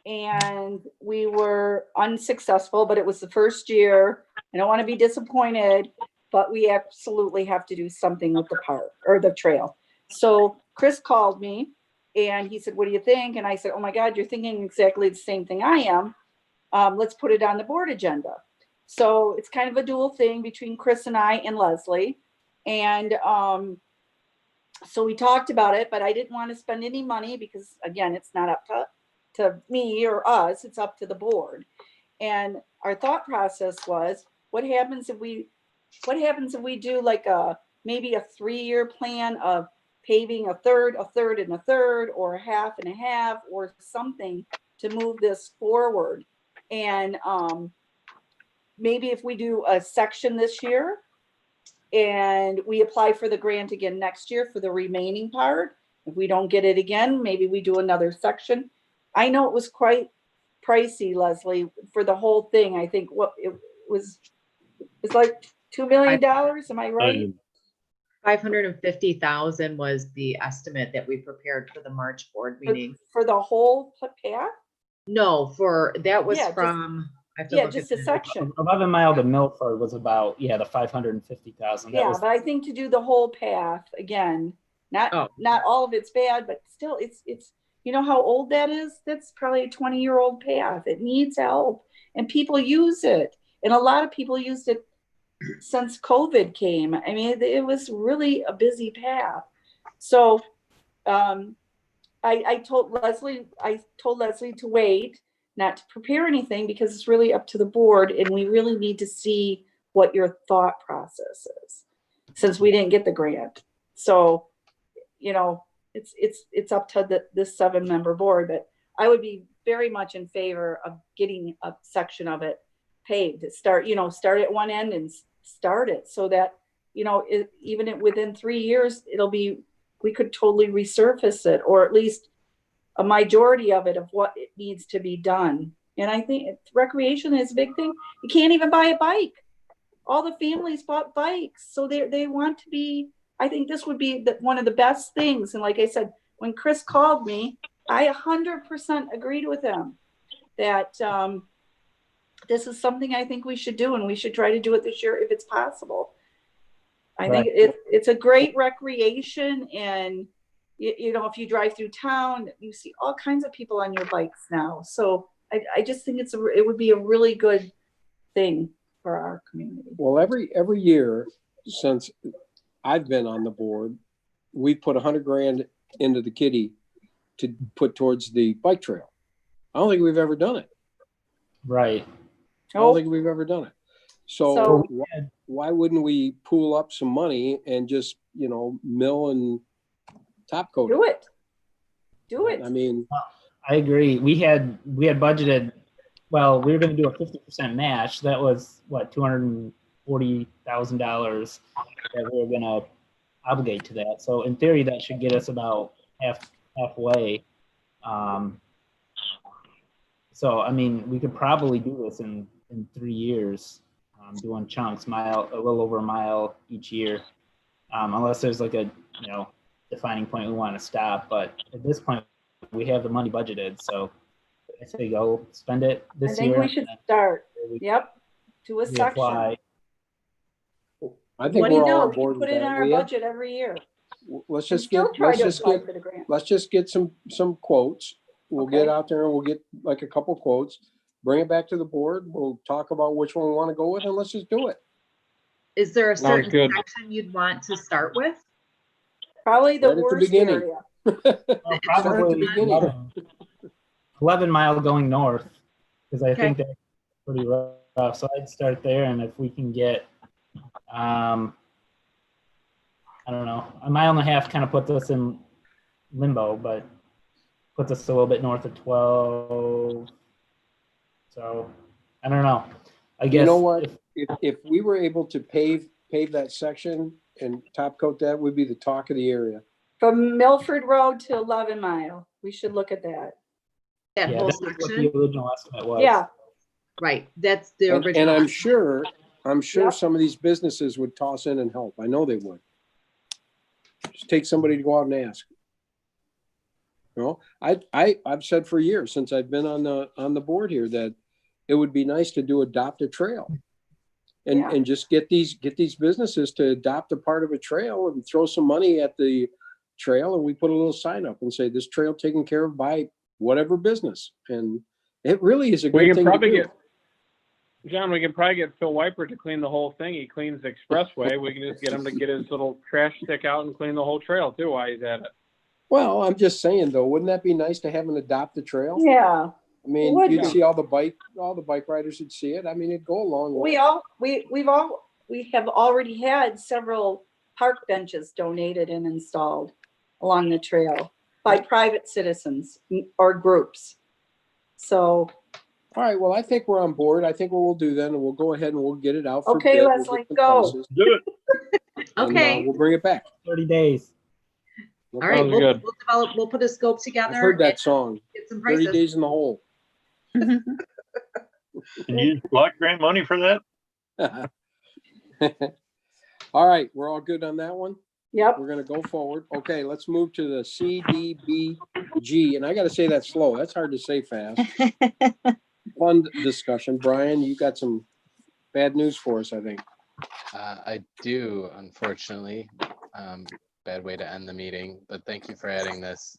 Speaker 3: and we were unsuccessful, but it was the first year. I don't want to be disappointed, but we absolutely have to do something with the park or the trail. So Chris called me and he said, what do you think? And I said, oh my God, you're thinking exactly the same thing I am. Let's put it on the board agenda. So it's kind of a dual thing between Chris and I and Leslie. And so we talked about it, but I didn't want to spend any money because, again, it's not up to me or us. It's up to the board. And our thought process was, what happens if we do like maybe a 3-year plan of paving a third, and a third, or a half and a half, or something to move this forward. And maybe if we do a section this year and we apply for the grant again next year for the remaining part, if we don't get it again, maybe we do another section. I know it was quite pricey, Leslie, for the whole thing. I think what it was, it's like $2 million. Am I right?
Speaker 16: 550,000 was the estimate that we prepared for the March board meeting.
Speaker 3: For the whole path?
Speaker 16: No, that was
Speaker 3: Yeah, just-
Speaker 16: from, I have to
Speaker 3: Yeah,
Speaker 16: look
Speaker 3: just
Speaker 16: at
Speaker 3: a
Speaker 16: the-
Speaker 3: section.
Speaker 11: 11 Mile to Milford was about, yeah, the 550,000. That
Speaker 3: Yeah,
Speaker 11: was,
Speaker 3: but I think to do the whole path, again, not all of it's bad, but still it's, you know how old that is? That's probably a 20-year-old path. It needs help and people use it. And a lot of people used it since COVID came. I mean, it was really a busy path. So, I told Leslie to wait, not to prepare anything because it's really up to the board and we really need to see what your thought process is since we didn't get the grant. So, you know, it's up to this 7-member board, but I would be very much in favor of getting a section of it paved. Start at one end and start it so that, you know, within 3 years, we could totally resurface it, or at least a majority of it of what it needs to be done. And I think recreation is a big thing. You can't even buy a bike. All the families bought bikes. So they want to be, I think this would be one of the best things. And like I said, when Chris called me, I 100% agreed with him that this is something I think we should do, and we should try to do it this year if it's possible. I think it's a great recreation, and you know, if you drive through town, you see all kinds of people on your bikes now. So I just think it would be a really good thing for our community.
Speaker 2: Well, every year since I've been on the board, we put $100,000 into the kitty to put towards the bike trail. I don't think we've ever done it.
Speaker 11: right.
Speaker 2: I don't think we've ever done it. So why wouldn't we pool up some money and just, you know, mill and top coat it?
Speaker 3: Do it.
Speaker 2: I mean,
Speaker 11: I agree. We had budgeted, well, we were going to do a 50% match. That was what, $240,000 that we were going to obligate to that. So in theory, that should get us about halfway. So, I mean, we could probably do this in 3 years, doing chunks, a little over a mile each year, unless there's like a, you know, defining point we want to stop. But at this point, we have the money budgeted. So I say go spend it this year.
Speaker 3: I think we should start. Yep. Do a section.
Speaker 11: Apply.
Speaker 2: I think we're all on board
Speaker 3: We
Speaker 2: with
Speaker 3: put it in
Speaker 2: that.
Speaker 3: our budget every year.
Speaker 2: Let's just get some quotes. We'll get out there and we'll get like a couple quotes, bring it back to the board. We'll talk about which one we want to go with, and let's just do it.
Speaker 16: Is there a
Speaker 2: Sounds
Speaker 16: certain
Speaker 2: good.
Speaker 16: section you'd want to start with?
Speaker 3: Probably the
Speaker 2: Right at the
Speaker 3: worst
Speaker 2: beginning.
Speaker 3: area.
Speaker 11: Well, probably 11 Mile going north, because I think that's pretty rough. So I'd start there, and if we can get, I don't know, 1.5 miles kind of puts us in limbo, but puts us a little bit north of 12. So I don't know. I guess,
Speaker 2: you know what? If we were able to pave that section and top coat that, would be the talk of the area.
Speaker 3: From Milford Road to 11 Mile. We should look at that.
Speaker 16: That
Speaker 11: yeah,
Speaker 16: whole
Speaker 11: that's what
Speaker 16: section?
Speaker 11: the original estimate was.
Speaker 3: Yeah.
Speaker 16: Right, that's the
Speaker 2: And
Speaker 16: original.
Speaker 2: I'm sure some of these businesses would toss in and help. I know they would. Just take somebody to go out and ask. You know, I've said for years since I've been on the board here that it would be nice to adopt a trail, and just get these businesses to adopt a part of a trail and throw some money at the trail, and we put a little sign up and say this trail taken care of by whatever business, and it really is a good thing to do.
Speaker 15: John, we can probably get Phil Wiper to clean the whole thing. He cleans the expressway. We can just get him to get his little trash stick out and clean the whole trail too while he's at it.
Speaker 2: Well, I'm just saying though, wouldn't that be nice to have an adopt a trail?
Speaker 3: Yeah.
Speaker 2: I mean,
Speaker 3: Would
Speaker 2: you'd
Speaker 3: be.
Speaker 2: see all the bike riders would see it. I mean, it'd go a long way.
Speaker 3: We have already had several park benches donated and installed along the trail by private citizens or groups. So.
Speaker 2: All right. Well, I think we're on board. I think what we'll do then, we'll go ahead and we'll get it out. For
Speaker 3: Okay,
Speaker 2: bid. We'll
Speaker 3: Leslie,
Speaker 2: get some
Speaker 3: go.
Speaker 2: prices.
Speaker 5: Do it.
Speaker 2: And,
Speaker 16: Okay.
Speaker 2: we'll bring it back.
Speaker 11: 30 days.
Speaker 2: No
Speaker 16: All right,
Speaker 2: problem.
Speaker 16: we'll put a scope together.
Speaker 2: I've heard that
Speaker 16: and
Speaker 2: song.
Speaker 16: Get some
Speaker 2: 30
Speaker 16: prices.
Speaker 2: days in the hole.
Speaker 5: Can you use block grant money for that?
Speaker 2: All right. We're all good on that one?
Speaker 3: Yep.
Speaker 2: We're gonna go forward. Okay, let's move to the CDBG, and I gotta say that slow. That's hard to say fast. Fund discussion. Brian, you got some bad news for us, I think.
Speaker 18: I do, unfortunately. Bad way to end the meeting, but thank you for adding this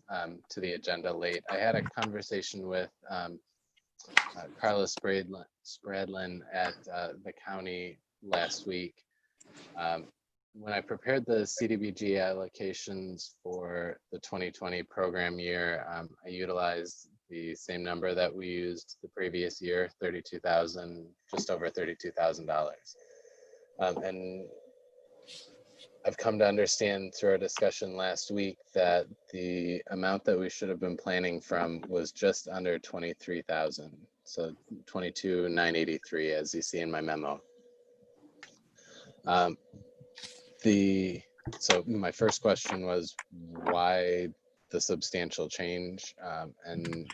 Speaker 18: to the agenda late. I had a conversation with Carla Spradlin at the county last week. When I prepared the CDBG allocations for the 2020 program year, I utilized the same number that we used the previous year, just over $32,000. And I've come to understand through our discussion last week that the amount that we should have been planning from was just under 23,000. So 22,983, as you see in my memo. So my first question was why the substantial change? And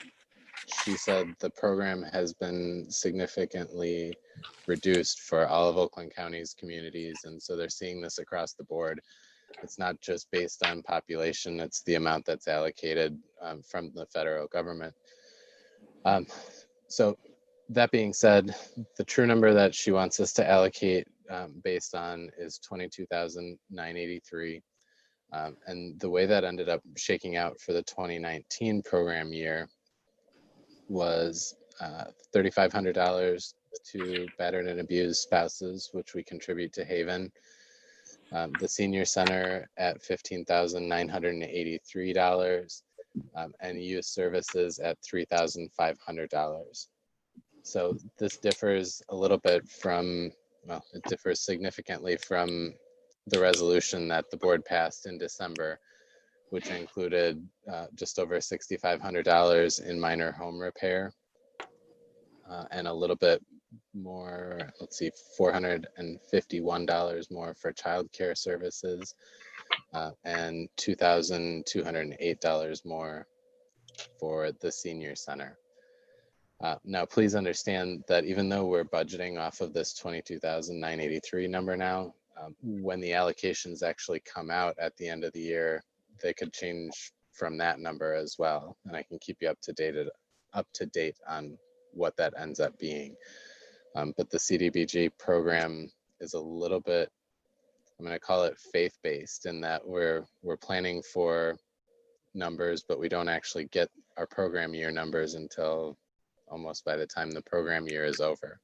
Speaker 18: she said the program has been significantly reduced for all of Oakland County's communities. And so they're seeing this across the board. It's not just based on population, it's the amount that's allocated from the federal government. So that being said, the true number that she wants us to allocate based on is 22,983. And the way that ended up shaking out for the 2019 program year was $3,500 to battered and abused spouses, which we contribute to Haven. The senior center at $15,983, and youth services at $3,500. So this differs a little bit from, well, it differs significantly from the resolution that the board passed in December, which included just over $6,500 in minor home repair and a little bit more, let's see, $451 more for childcare services and $2,208 more for the senior center. Now, please understand that even though we're budgeting off of this 22,983 number now, when the allocations actually come out at the end of the year, they could change from that number as well. And I can keep you up to date on what that ends up being. But the CDBG program is a little bit, I'm going to call it faith-based, in that we're planning for numbers, but we don't actually get our program year numbers until almost by the time the program year is over.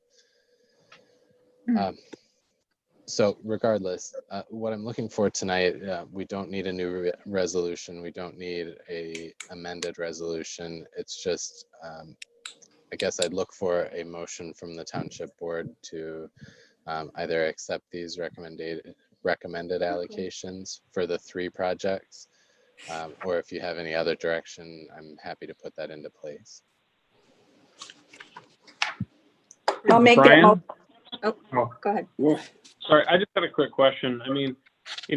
Speaker 18: So regardless, what I'm looking for tonight, we don't need a new resolution. We don't need a amended resolution. It's just, I guess I'd look for a motion from the township board to either accept these recommended allocations for the 3 projects, or if you have any other direction, I'm happy to put that into place.
Speaker 3: I'll make that
Speaker 15: Brian?
Speaker 3: Oh, go ahead.
Speaker 15: Sorry, I just had a quick question. I mean,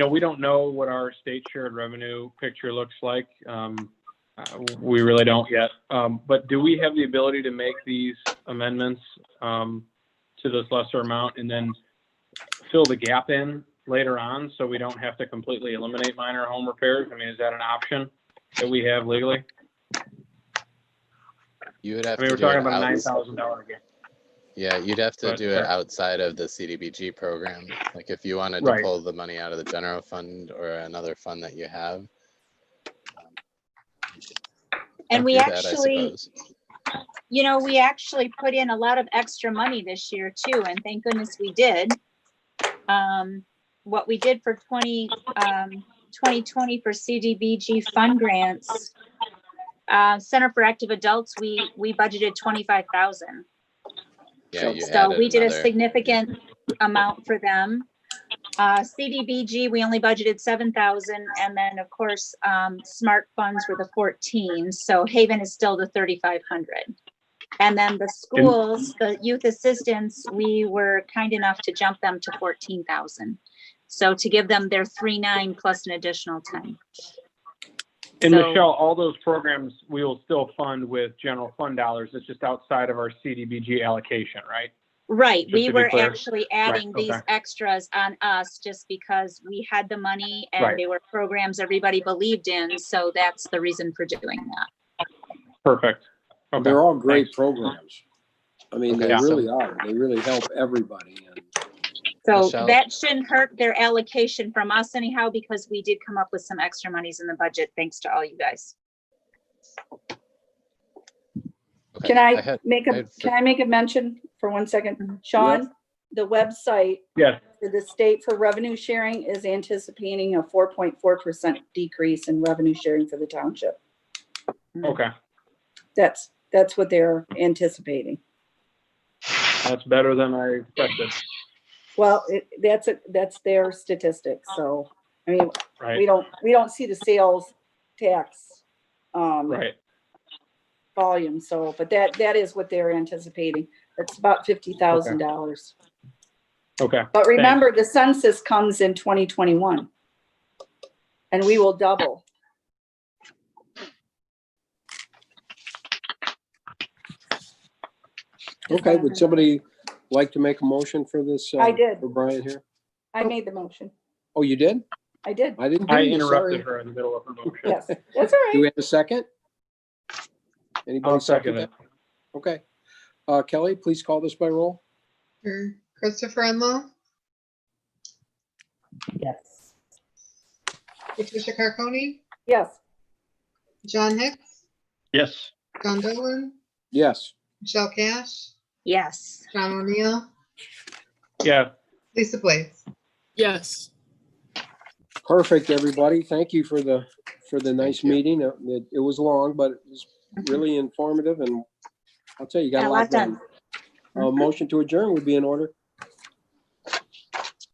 Speaker 15: we don't know what our state shared revenue picture looks like. We really don't yet. But do we have the ability to make these amendments to this lesser amount and then fill the gap in later on so we don't have to completely eliminate minor home repairs? I mean, is that an option that we have legally?
Speaker 18: You would have
Speaker 15: we're talking about a $9,000 gap.
Speaker 18: Yeah, you'd have to do it outside of the CDBG program. Like if you wanted to pull the money out of the general fund or another fund that you have.
Speaker 6: And we actually, we actually put in a lot of extra money this year too, and thank goodness we did. What we did for 2020 for CDBG fund grants, Center for Active Adults, we budgeted $25,000.
Speaker 18: Yeah,
Speaker 6: so we did a significant amount for them. CDBG, we only budgeted $7,000, and then of course, smart funds were the 14. So Haven is still the 3,500. And then the schools, the youth assistants, we were kind enough to jump them to 14,000. So to give them their 3.9 plus an additional 10.
Speaker 15: And Michelle, all those programs we will still fund with general fund dollars. It's just outside of our CDBG allocation, right?
Speaker 6: Right,
Speaker 15: Just
Speaker 6: we
Speaker 15: to be
Speaker 6: were
Speaker 15: clear.
Speaker 6: actually adding these
Speaker 15: okay.
Speaker 6: extras on us just because we had the money and
Speaker 15: Right.
Speaker 6: they were programs everybody believed in, so that's the reason for doing that.
Speaker 15: Perfect. Okay.
Speaker 2: They're all great
Speaker 15: Thanks.
Speaker 2: programs. I mean, they
Speaker 15: Okay.
Speaker 2: really are. They really help everybody. And
Speaker 6: So
Speaker 18: Michelle?
Speaker 6: that shouldn't hurt their allocation from us anyhow, because we did come up with some extra monies in the budget, thanks to all you guys.
Speaker 18: Okay,
Speaker 3: Can I
Speaker 18: had-
Speaker 3: make
Speaker 18: I
Speaker 3: a,
Speaker 18: had-
Speaker 3: can I make a mention for 1 second? Sean, the website
Speaker 15: Yes.
Speaker 3: for the state for revenue sharing is anticipating a 4.4% decrease in revenue sharing for the township.
Speaker 15: Okay.
Speaker 3: That's what they're anticipating.
Speaker 15: That's better than I expected.
Speaker 3: Well, that's their statistics. So, I mean,
Speaker 15: Right.
Speaker 3: we don't see the sales tax
Speaker 15: Right.
Speaker 3: volume. So, but that is what they're anticipating. It's about $50,000.
Speaker 15: Okay.
Speaker 3: But remember, the census comes in 2021, and we will double.
Speaker 2: okay, would somebody like to make a motion for this?
Speaker 3: I did.
Speaker 2: For Brian here?
Speaker 3: I made the motion.
Speaker 2: Oh, you did?
Speaker 3: I did.
Speaker 2: I didn't
Speaker 15: I
Speaker 2: hear you,
Speaker 15: interrupted
Speaker 2: sorry.
Speaker 15: her in the middle of her motion.
Speaker 3: Yes, that's all
Speaker 2: Do we
Speaker 3: right.
Speaker 2: have a second? Anybody
Speaker 15: I'll second
Speaker 2: that?
Speaker 15: it.
Speaker 2: Okay. Kelly, please call this by roll.
Speaker 4: Sure. Christopher Enlow,
Speaker 8: Yes.
Speaker 4: Patricia Carconi,
Speaker 3: Yes.
Speaker 4: John Hicks,
Speaker 5: Yes.
Speaker 4: John Dolan,
Speaker 2: Yes.
Speaker 4: Michelle Cash,
Speaker 6: Yes.
Speaker 4: John O'Neill,
Speaker 15: Yeah.
Speaker 4: Lisa Blades.
Speaker 12: Yes.
Speaker 2: Perfect, everybody. Thank you for the nice
Speaker 18: you.
Speaker 2: meeting. It was long, but it was really informative, and I'll tell you, you got
Speaker 6: Got
Speaker 2: a lot done. Motion to adjourn would be in order.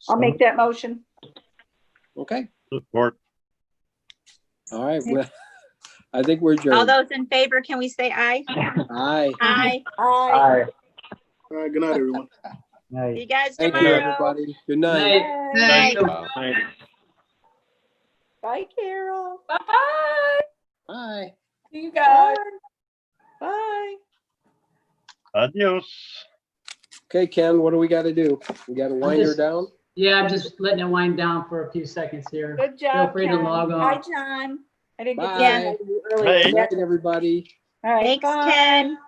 Speaker 3: I'll make that motion.
Speaker 2: Okay.
Speaker 5: Support.
Speaker 2: All right. Well, I think we're
Speaker 6: All
Speaker 2: adjourned.
Speaker 6: those in favor, can we say aye?
Speaker 2: Aye.
Speaker 6: Aye.
Speaker 3: Aye.
Speaker 15: Hi.
Speaker 10: All right, good night, everyone.
Speaker 6: See you guys
Speaker 2: Thank you,
Speaker 6: tomorrow.
Speaker 2: everybody. Good night.
Speaker 4: Night.
Speaker 18: Wow.
Speaker 3: Bye, Carol.
Speaker 8: Bye-bye.
Speaker 2: Bye.
Speaker 8: See you guys.
Speaker 3: Bye.
Speaker 5: Adios.
Speaker 2: Okay, Ken, what do we got to do? We got to wind her down?
Speaker 1: Yeah, I'm just letting it wind down for a few seconds here.
Speaker 3: Good
Speaker 1: Feel
Speaker 3: job,
Speaker 1: free to
Speaker 3: Ken.
Speaker 1: log
Speaker 3: Hi,
Speaker 1: off.
Speaker 3: John. I didn't get to
Speaker 2: Bye.
Speaker 3: say hi to you earlier.
Speaker 5: Bye.
Speaker 2: Good night, everybody.
Speaker 3: All right,
Speaker 6: Thanks,
Speaker 3: bye.
Speaker 6: Ken.